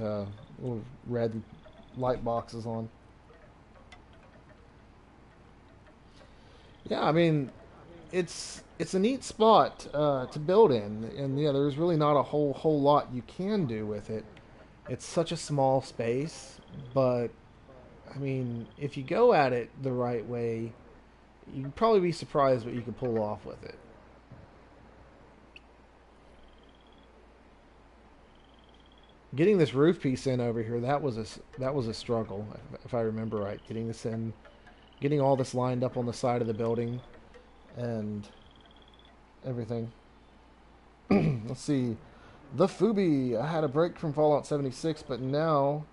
little red light boxes on. Yeah, I mean, it's a neat spot to build in, and yeah, there's really not a whole lot you can do with it. It's such a small space, but I mean, if you go at it the right way, you'd probably be surprised what you can pull off with it. Getting this roof piece in over here, that was a struggle, if I remember right. Getting this in, getting all this lined up on the side of the building, and everything. Let's see. The Fubi. I had a break from Fallout 76, but now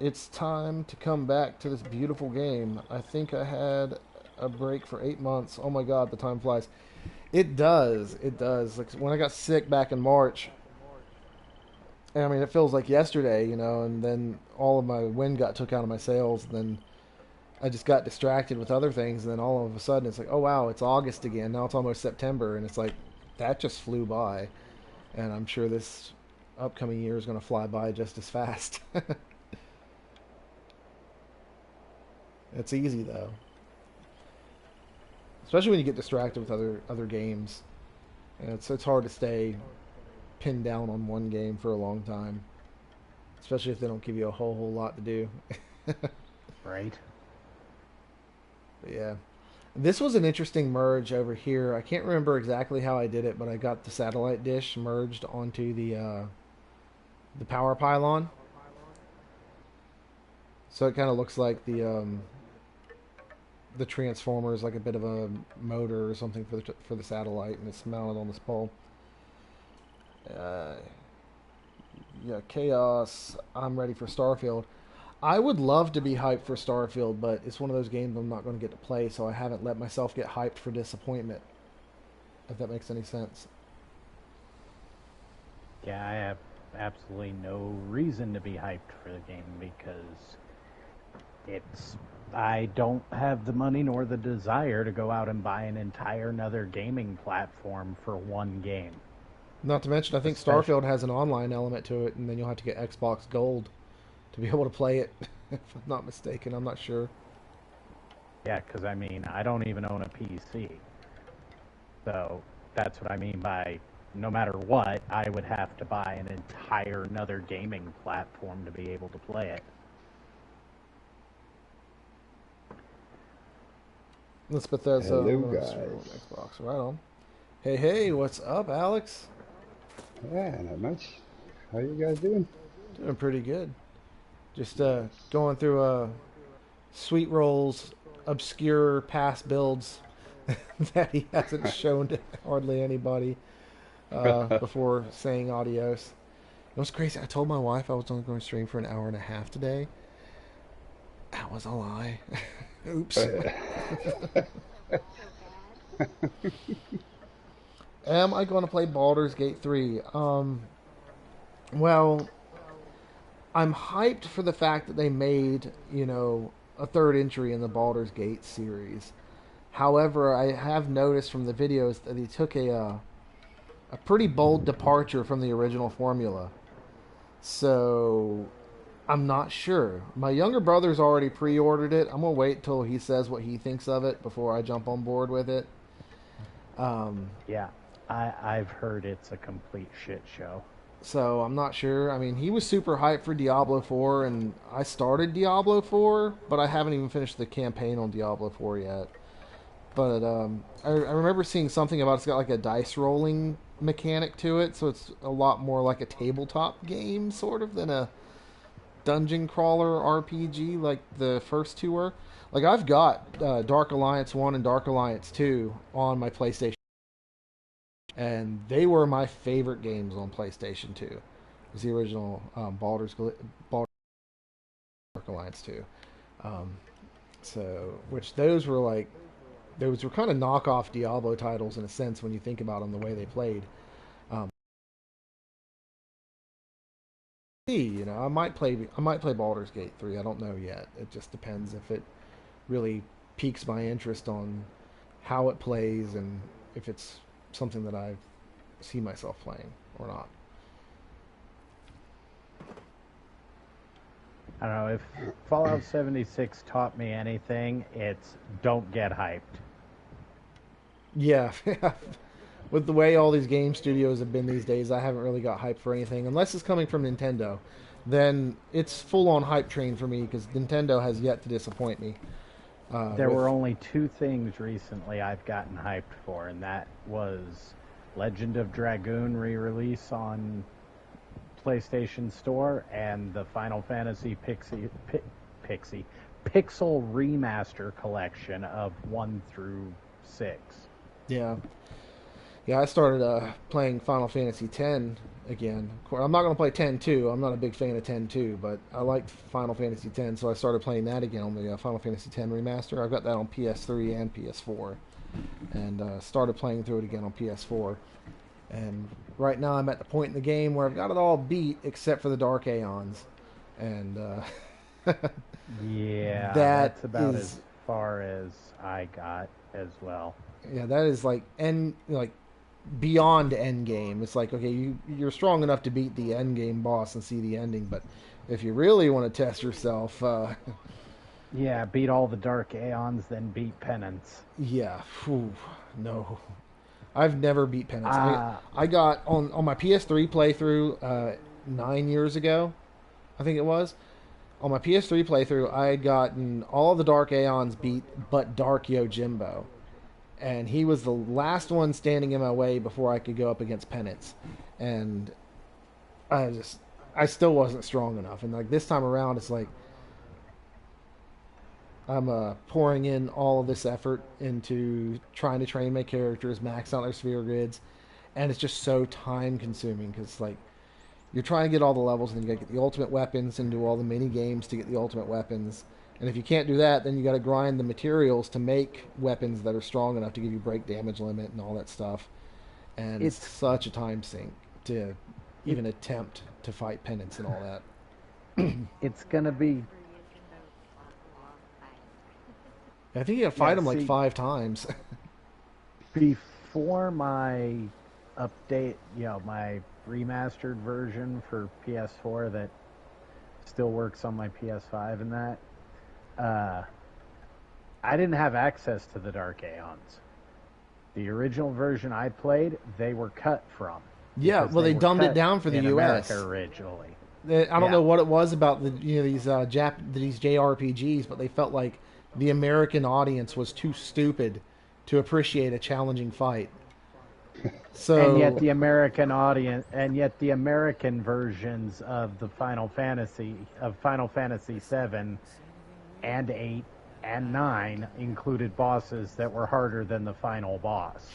it's time to come back to this beautiful game. I think I had a break for 8 months. Oh my god, the time flies. It does. It does. Like when I got sick back in March, I mean, it feels like yesterday, you know, and then all of my wind got took out of my sails, and then I just got distracted with other things, and then all of a sudden it's like, oh wow, it's August again. Now it's almost September, and it's like, that just flew by. And I'm sure this upcoming year is going to fly by just as fast. It's easy, though. Especially when you get distracted with other games. And it's hard to stay pinned down on one game for a long time. Especially if they don't give you a whole lot to do. Right. But yeah. This was an interesting merge over here. I can't remember exactly how I did it, but I got the satellite dish merged onto the power pylon. So it kind of looks like the transformer is like a bit of a motor or something for the satellite, and it's mounted on this pole. Yeah, Chaos. I'm ready for Starfield. I would love to be hyped for Starfield, but it's one of those games I'm not going to get to play, so I haven't let myself get hyped for disappointment, if that makes any sense. Yeah, I have absolutely no reason to be hyped for the game because I don't have the money nor the desire to go out and buy an entire another gaming platform for one game. Not to mention, I think Starfield has an online element to it, and then you'll have to get Xbox Gold to be able to play it, if I'm not mistaken. I'm not sure. Yeah, because, I mean, I don't even own a PC. So, that's what I mean by, no matter what, I would have to buy an entire another gaming platform to be able to play it. Let's Bethesda. Hello, guys. Xbox, right on. Hey, what's up, Alex? Yeah, not much. How you guys doing? Doing pretty good. Just going through Sweetroll's obscure past builds that he hasn't shown to hardly anybody before saying adios. It was crazy. I told my wife I was only going to stream for an hour and a half today. That was a lie. Oops. Am I going to play Baldur's Gate 3? Well, I'm hyped for the fact that they made, you know, a third entry in the Baldur's Gate series. However, I have noticed from the videos that he took a pretty bold departure from the original formula. So, I'm not sure. My younger brother's already pre-ordered it. I'm going to wait till he says what he thinks of it before I jump on board with it. Yeah. I've heard it's a complete shit show. So I'm not sure. I mean, he was super hyped for Diablo 4, and I started Diablo 4, but I haven't even finished the campaign on Diablo 4 yet. But I remember seeing something about it's got like a dice rolling mechanic to it, so it's a lot more like a tabletop game, sort of, than a dungeon crawler RPG like the first two were. Like, I've got Dark Alliance 1 and Dark Alliance 2 on my PlayStation, and they were my favorite games on PlayStation 2. It was the original Baldur's Dark Alliance 2. Which those were like, those were kind of knockoff Diablo titles in a sense when you think about them the way they played. I might play Baldur's Gate 3. I don't know yet. It just depends if it really piques my interest on how it plays and if it's something that I see myself playing or not. I don't know, if Fallout 76 taught me anything, it's don't get hyped. Yeah. With the way all these game studios have been these days, I haven't really got hyped for anything. Unless it's coming from Nintendo, then it's full-on hype train for me, because Nintendo has yet to disappoint me. There were only two things recently I've gotten hyped for, and that was Legend of Dragoon re-release on PlayStation Store and the Final Fantasy Pixel Remaster Collection of 1 through 6. Yeah. Yeah, I started playing Final Fantasy X again. I'm not going to play 10-2. I'm not a big fan of 10-2, but I liked Final Fantasy X, so I started playing that again on the Final Fantasy X remaster. I got that on PS3 and PS4, and started playing through it again on PS4. And right now I'm at the point in the game where I've got it all beat except for the Dark Aeons, and yeah, that's about as far as I got as well. Yeah, that is like beyond end game. It's like, okay, you're strong enough to beat the end game boss and see the ending, but if you really want to test yourself, yeah, beat all the Dark Aeons, then beat Penance. Yeah, no, I've never beat Penance. I got on my PS3 playthrough 9 years ago, I think it was. On my PS3 playthrough, I had gotten all the Dark Aeons beat, but Dark Yojimbo. And he was the last one standing in my way before I could go up against Penance. And I still wasn't strong enough. And like this time around, it's like I'm pouring in all of this effort into trying to train my characters, max out their sphere grids, and it's just so time consuming because like you're trying to get all the levels and then you gotta get the ultimate weapons and do all the mini games to get the ultimate weapons. And if you can't do that, then you got to grind the materials to make weapons that are strong enough to give you break damage limit and all that stuff. And it's such a time sink to even attempt to fight Penance and all that. It's going to be... I think you got to fight him like 5 times. Before my update, my remastered version for PS4 that still works on my PS5 and that, I didn't have access to the Dark Aeons. The original version I played, they were cut from. Yeah, well, they dumbed it down for the US America originally. I don't know what it was about these JRPGs, but they felt like the American audience was too stupid to appreciate a challenging fight. So, and yet the American versions of the Final Fantasy 7 and 8 and 9 included bosses that were harder than the final boss.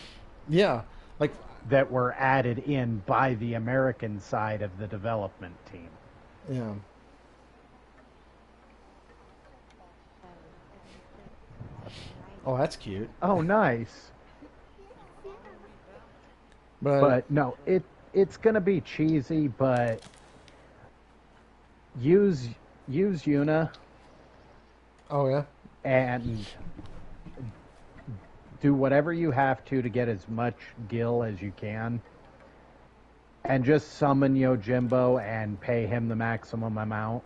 Yeah, like that were added in by the American side of the development team. Yeah. Oh, that's cute. Oh, nice. But no, it's gonna be cheesy, but use Yuna. Oh yeah. And do whatever you have to get as much gil as you can. And just summon Yojimbo and pay him the maximum amount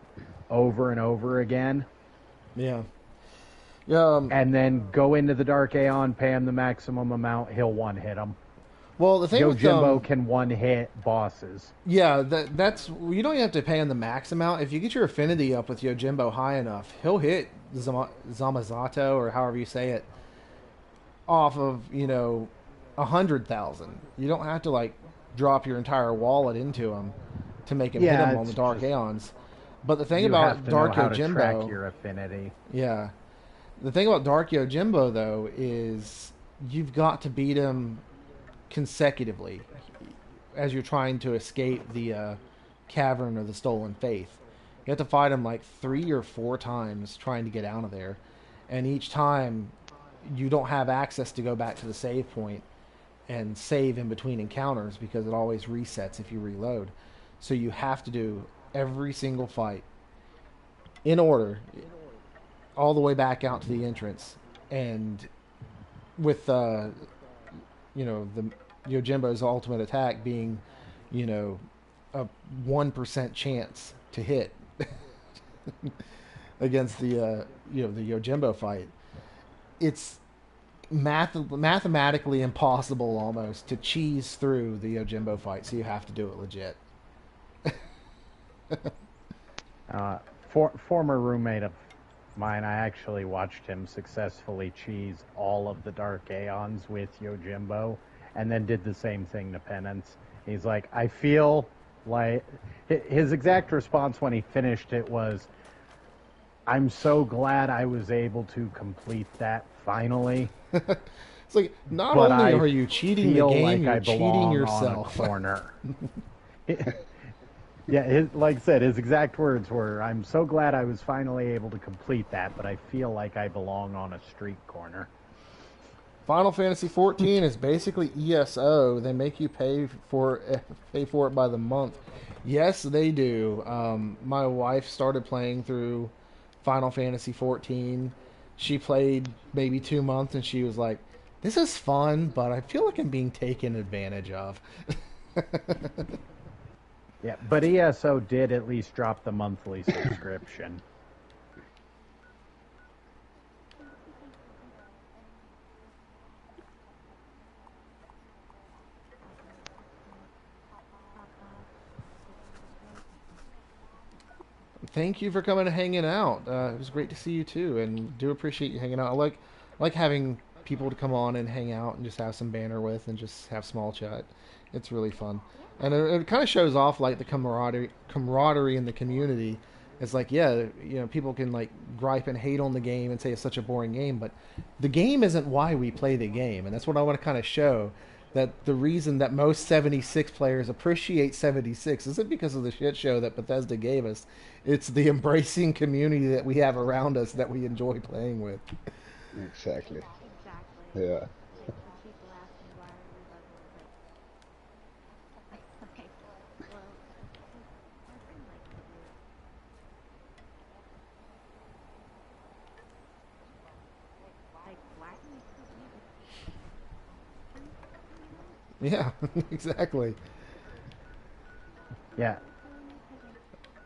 over and over again. Yeah. Yeah. And then go into the Dark Aeon, pay him the maximum amount, he'll one-hit him. Well, the thing with Yojimbo can one-hit bosses. Yeah, that's you don't even have to pay him the max amount. If you get your affinity up with Yojimbo high enough, he'll hit Zamazato or however you say it off of 100,000. You don't have to like drop your entire wallet into him to make him hit him on the Dark Aeons. But the thing about Dark Yojimbo, track your affinity. Yeah, the thing about Dark Yojimbo though is you've got to beat him consecutively as you're trying to escape the cavern of the Stolen Faith. You have to fight him like 3 or 4 times trying to get out of there, and each time you don't have access to go back to the save point and save in between encounters because it always resets if you reload. So you have to do every single fight in order all the way back out to the entrance, and with the Yojimbo's ultimate attack being a 1% chance to hit against the the Yojimbo fight. It's mathematically impossible almost to cheese through the Yojimbo fight, so you have to do it legit. Former roommate of mine, I actually watched him successfully cheese all of the Dark Aeons with Yojimbo, and then did the same thing to Penance. He's like, I feel like... His exact response when he finished it was, I'm so glad I was able to complete that finally. It's like, not only are you cheating the game, you're cheating yourself. On a corner. Yeah, like I said, his exact words were, I'm so glad I was finally able to complete that, but I feel like I belong on a street corner. Final Fantasy XIV is basically ESO. They make you pay for it by the month. Yes, they do. My wife started playing through Final Fantasy XIV. She played maybe 2 months, and she was like, this is fun, but I feel like I'm being taken advantage of. Yeah, but ESO did at least drop the monthly subscription. Thank you for coming and hanging out. It was great to see you too, and do appreciate you hanging out. I like having people to come on and hang out and just have some banter with and just have small chat. It's really fun, and it kind of shows off like the camaraderie in the community. It's like, yeah, people can like gripe and hate on the game and say it's such a boring game, but the game isn't why we play the game, and that's what I want to kind of show. That the reason that most 76 players appreciate 76 isn't because of the shit show that Bethesda gave us. It's the embracing community that we have around us that we enjoy playing with. Exactly. Yeah. Yeah, exactly. Yeah.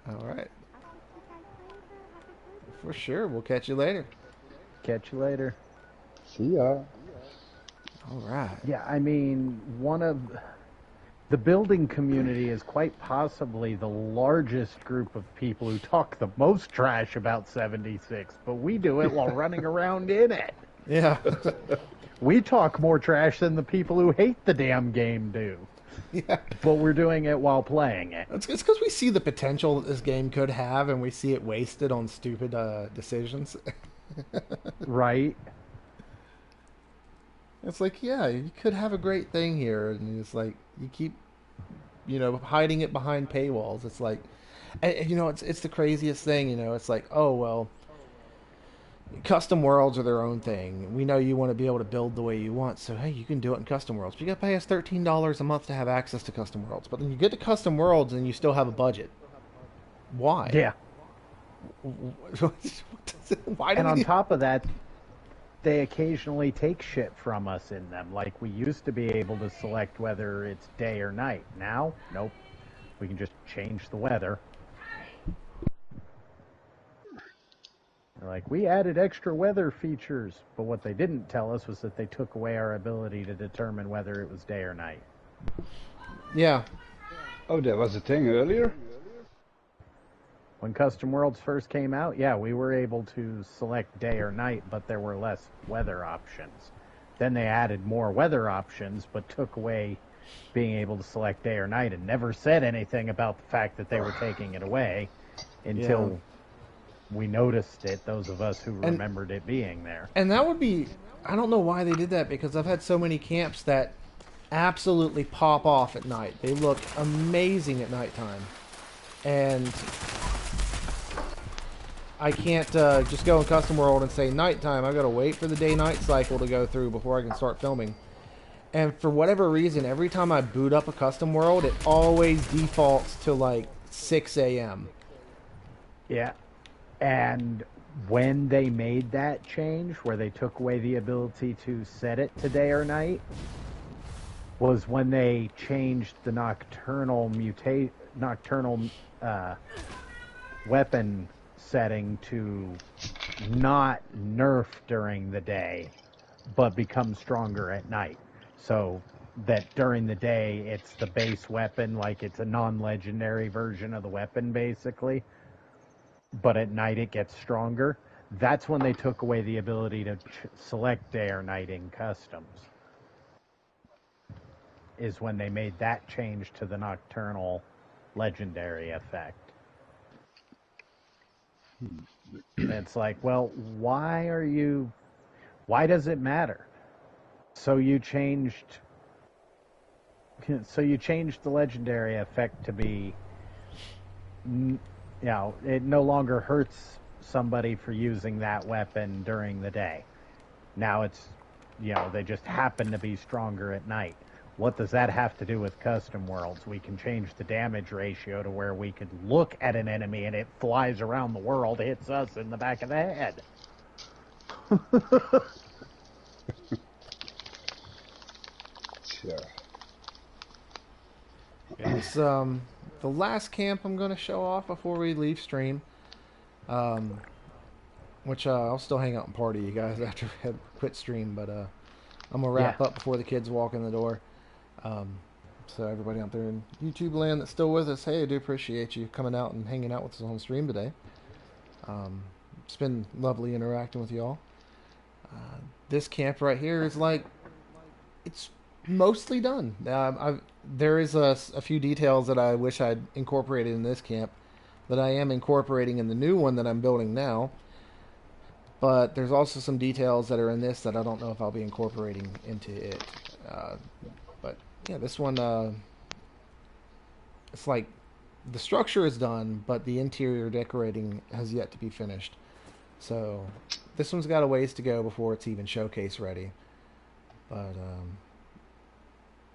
All right. For sure. We'll catch you later. Catch you later. See ya. All right. Yeah, I mean, the building community is quite possibly the largest group of people who talk the most trash about 76, but we do it while running around in it. Yeah. We talk more trash than the people who hate the damn game do. Yeah. But we're doing it while playing it. It's because we see the potential that this game could have, and we see it wasted on stupid decisions. Right. It's like, yeah, you could have a great thing here, and it's like, you keep, hiding it behind paywalls. It's like, it's the craziest thing, it's like, oh, well, custom worlds are their own thing. We know you want to be able to build the way you want, so hey, you can do it in custom worlds. But you got to pay us $13 a month to have access to custom worlds. But then you get to custom worlds and you still have a budget. Why? Yeah. Why do and on top of that, they occasionally take shit from us in them. Like, we used to be able to select whether it's day or night. Now, nope. We can just change the weather. like, we added extra weather features, but what they didn't tell us was that they took away our ability to determine whether it was day or night. Yeah. Oh, that was a thing earlier? When Custom Worlds first came out, yeah, we were able to select day or night, but there were less weather options. Then they added more weather options, but took away being able to select day or night and never said anything about the fact that they were taking it away until we noticed it, those of us who remembered it being there. And that would be... I don't know why they did that, because I've had so many camps that absolutely pop off at night. They look amazing at nighttime. And I can't just go in Custom World and say nighttime. I've got to wait for the day-night cycle to go through before I can start filming. And for whatever reason, every time I boot up a Custom World, it always defaults to like 6 a.m. Yeah. And when they made that change, where they took away the ability to set it to day or night, was when they changed the nocturnal weapon setting to not nerf during the day, but become stronger at night. So that during the day, it's the base weapon, like it's a non-legendary version of the weapon, basically. But at night, it gets stronger. That's when they took away the ability to select day or night in customs. Is when they made that change to the nocturnal legendary effect. It's like, well, why does it matter? So you changed the legendary effect to be, it no longer hurts somebody for using that weapon during the day. Now it's, they just happen to be stronger at night. What does that have to do with Custom Worlds? We can change the damage ratio to where we could look at an enemy and it flies around the world, hits us in the back of the head. Sure. It's the last camp I'm going to show off before we leave stream. Which I'll still hang out and party you guys after we quit stream, but I'm going to wrap up before the kids walk in the door. So everybody out there in YouTube land that's still with us, hey, I do appreciate you coming out and hanging out with us on stream today. It's been lovely interacting with y'all. This camp right here is like, it's mostly done. There is a few details that I wish I'd incorporated in this camp that I am incorporating in the new one that I'm building now. But there's also some details that are in this that I don't know if I'll be incorporating into it. But yeah, this one, it's like the structure is done, but the interior decorating has yet to be finished. So this one's got a ways to go before it's even showcase ready. But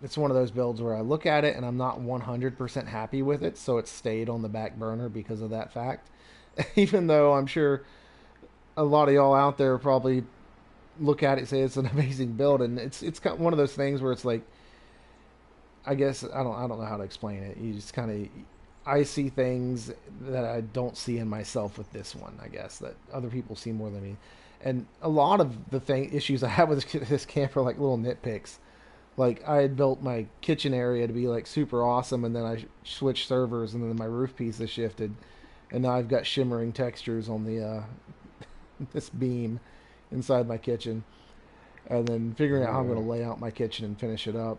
it's one of those builds where I look at it and I'm not 100% happy with it, so it stayed on the back burner because of that fact. Even though I'm sure a lot of y'all out there probably look at it and say it's an amazing build, and it's kind of one of those things where it's like, I guess I don't know how to explain it. You just kind of, I see things that I don't see in myself with this one, I guess, that other people see more than me. And a lot of the issues I have with this camp are like little nitpicks. Like, I had built my kitchen area to be like super awesome, and then I switched servers, and then my roof piece has shifted, and now I've got shimmering textures on the this beam inside my kitchen, and then figuring out how I'm going to lay out my kitchen and finish it up.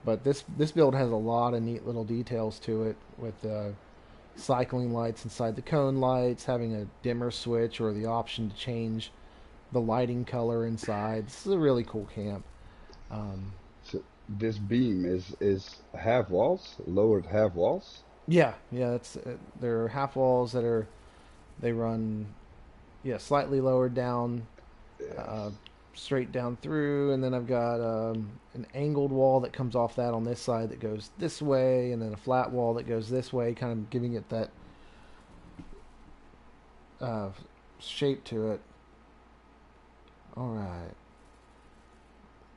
But this build has a lot of neat little details to it, with cycling lights inside the cone lights, having a dimmer switch or the option to change the lighting color inside. This is a really cool camp. So this beam is half walls, lowered half walls? Yeah, that's there are half walls that they run slightly lowered down, straight down through, and then I've got an angled wall that comes off that on this side that goes this way, and then a flat wall that goes this way, kind of giving it that shape to it. Alright.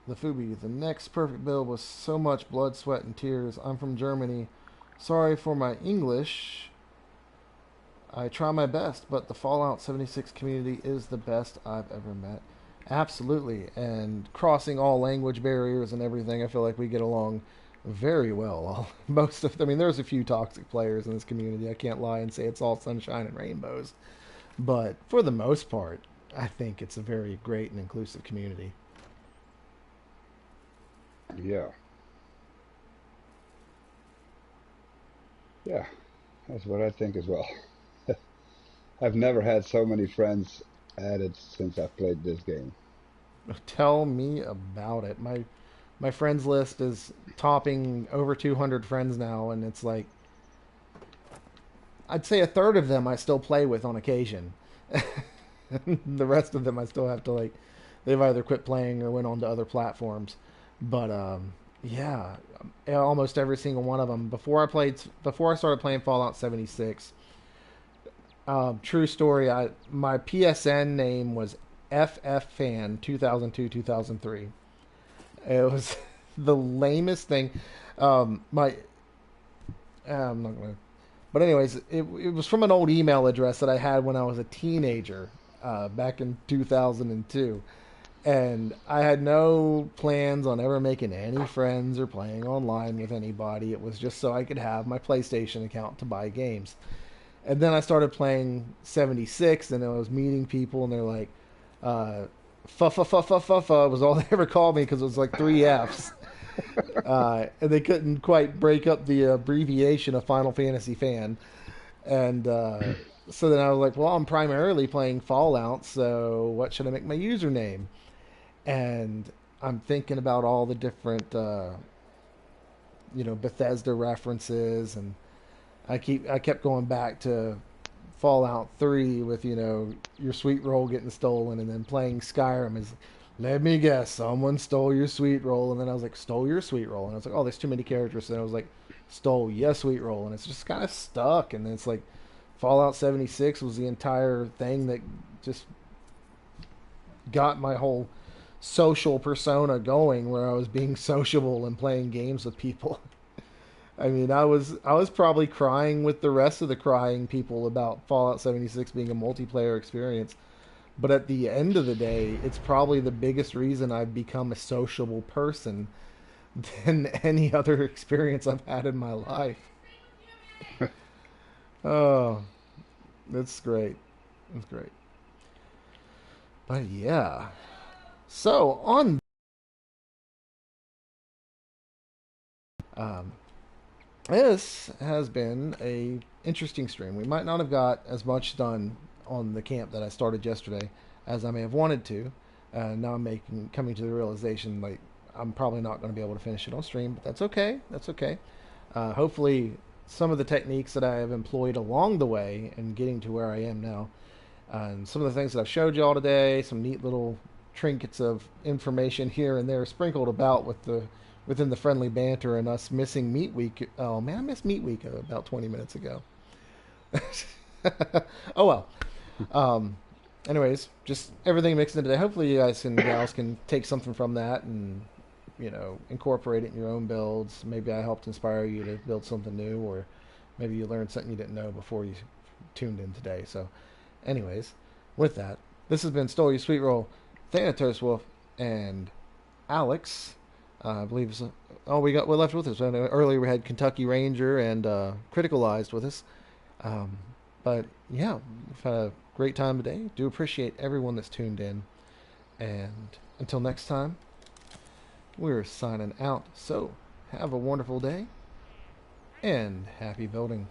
LaFubi, the next perfect build was so much blood, sweat, and tears. I'm from Germany. Sorry for my English. I try my best, but the Fallout 76 community is the best I've ever met. Absolutely. And crossing all language barriers and everything, I feel like we get along very well. Most of, I mean, there's a few toxic players in this community. I can't lie and say it's all sunshine and rainbows. But for the most part, I think it's a very great and inclusive community. Yeah. Yeah. That's what I think as well. I've never had so many friends added since I played this game. Tell me about it. My friends list is topping over 200 friends now, and it's like I'd say a third of them I still play with on occasion. The rest of them I still have to like. They've either quit playing or went on to other platforms. But yeah, almost every single one of them. Before I started playing Fallout 76. True story. My PSN name was FFFan 2002-2003. It was the lamest thing. My I'm not gonna. But anyways, it was from an old email address that I had when I was a teenager, back in 2002, and I had no plans on ever making any friends or playing online with anybody. It was just so I could have my PlayStation account to buy games. And then I started playing 76, and I was meeting people, and they're like, "Fa was all they ever called me because it was like three Fs. And they couldn't quite break up the abbreviation of Final Fantasy fan. And so then I was like, well, I'm primarily playing Fallout, so what should I make my username? And I'm thinking about all the different, Bethesda references, and I kept going back to Fallout 3 with, your sweet roll getting stolen, and then playing Skyrim is, let me guess, someone stole your sweet roll, and then I was like, stole your sweet roll, and I was like, oh, there's too many characters, and I was like, StoleYaSweetroll, and it's just kind of stuck, and then it's like, Fallout 76 was the entire thing that just got my whole social persona going, where I was being sociable and playing games with people. I mean, I was probably crying with the rest of the crying people about Fallout 76 being a multiplayer experience. But at the end of the day, it's probably the biggest reason I've become a sociable person than any other experience I've had in my life. Oh, that's great. That's great. But yeah. So on um, this has been a interesting stream. We might not have got as much done on the camp that I started yesterday as I may have wanted to. Now coming to the realization like I'm probably not going to be able to finish it on stream, but that's okay. That's okay. Hopefully, some of the techniques that I have employed along the way and getting to where I am now, and some of the things that I've showed you all today, some neat little trinkets of information here and there sprinkled about within the friendly banter and us missing Meat Week. Oh man, I missed Meat Week about 20 minutes ago. Oh well. Um, Anyways, just everything mixed in today. Hopefully, you guys and gals can take something from that and incorporate it in your own builds. Maybe I helped inspire you to build something new, or maybe you learned something you didn't know before you tuned in today. So, anyways, with that, this has been StoleYaSweetroll, Thanatos Wolf, and Alex. I believe it's all we got. What left with us? I know earlier we had Kentucky Ranger and Criticalized with us. But yeah, we've had a great time today. Do appreciate everyone that's tuned in. And until next time, we're signing out. So have a wonderful day and happy building.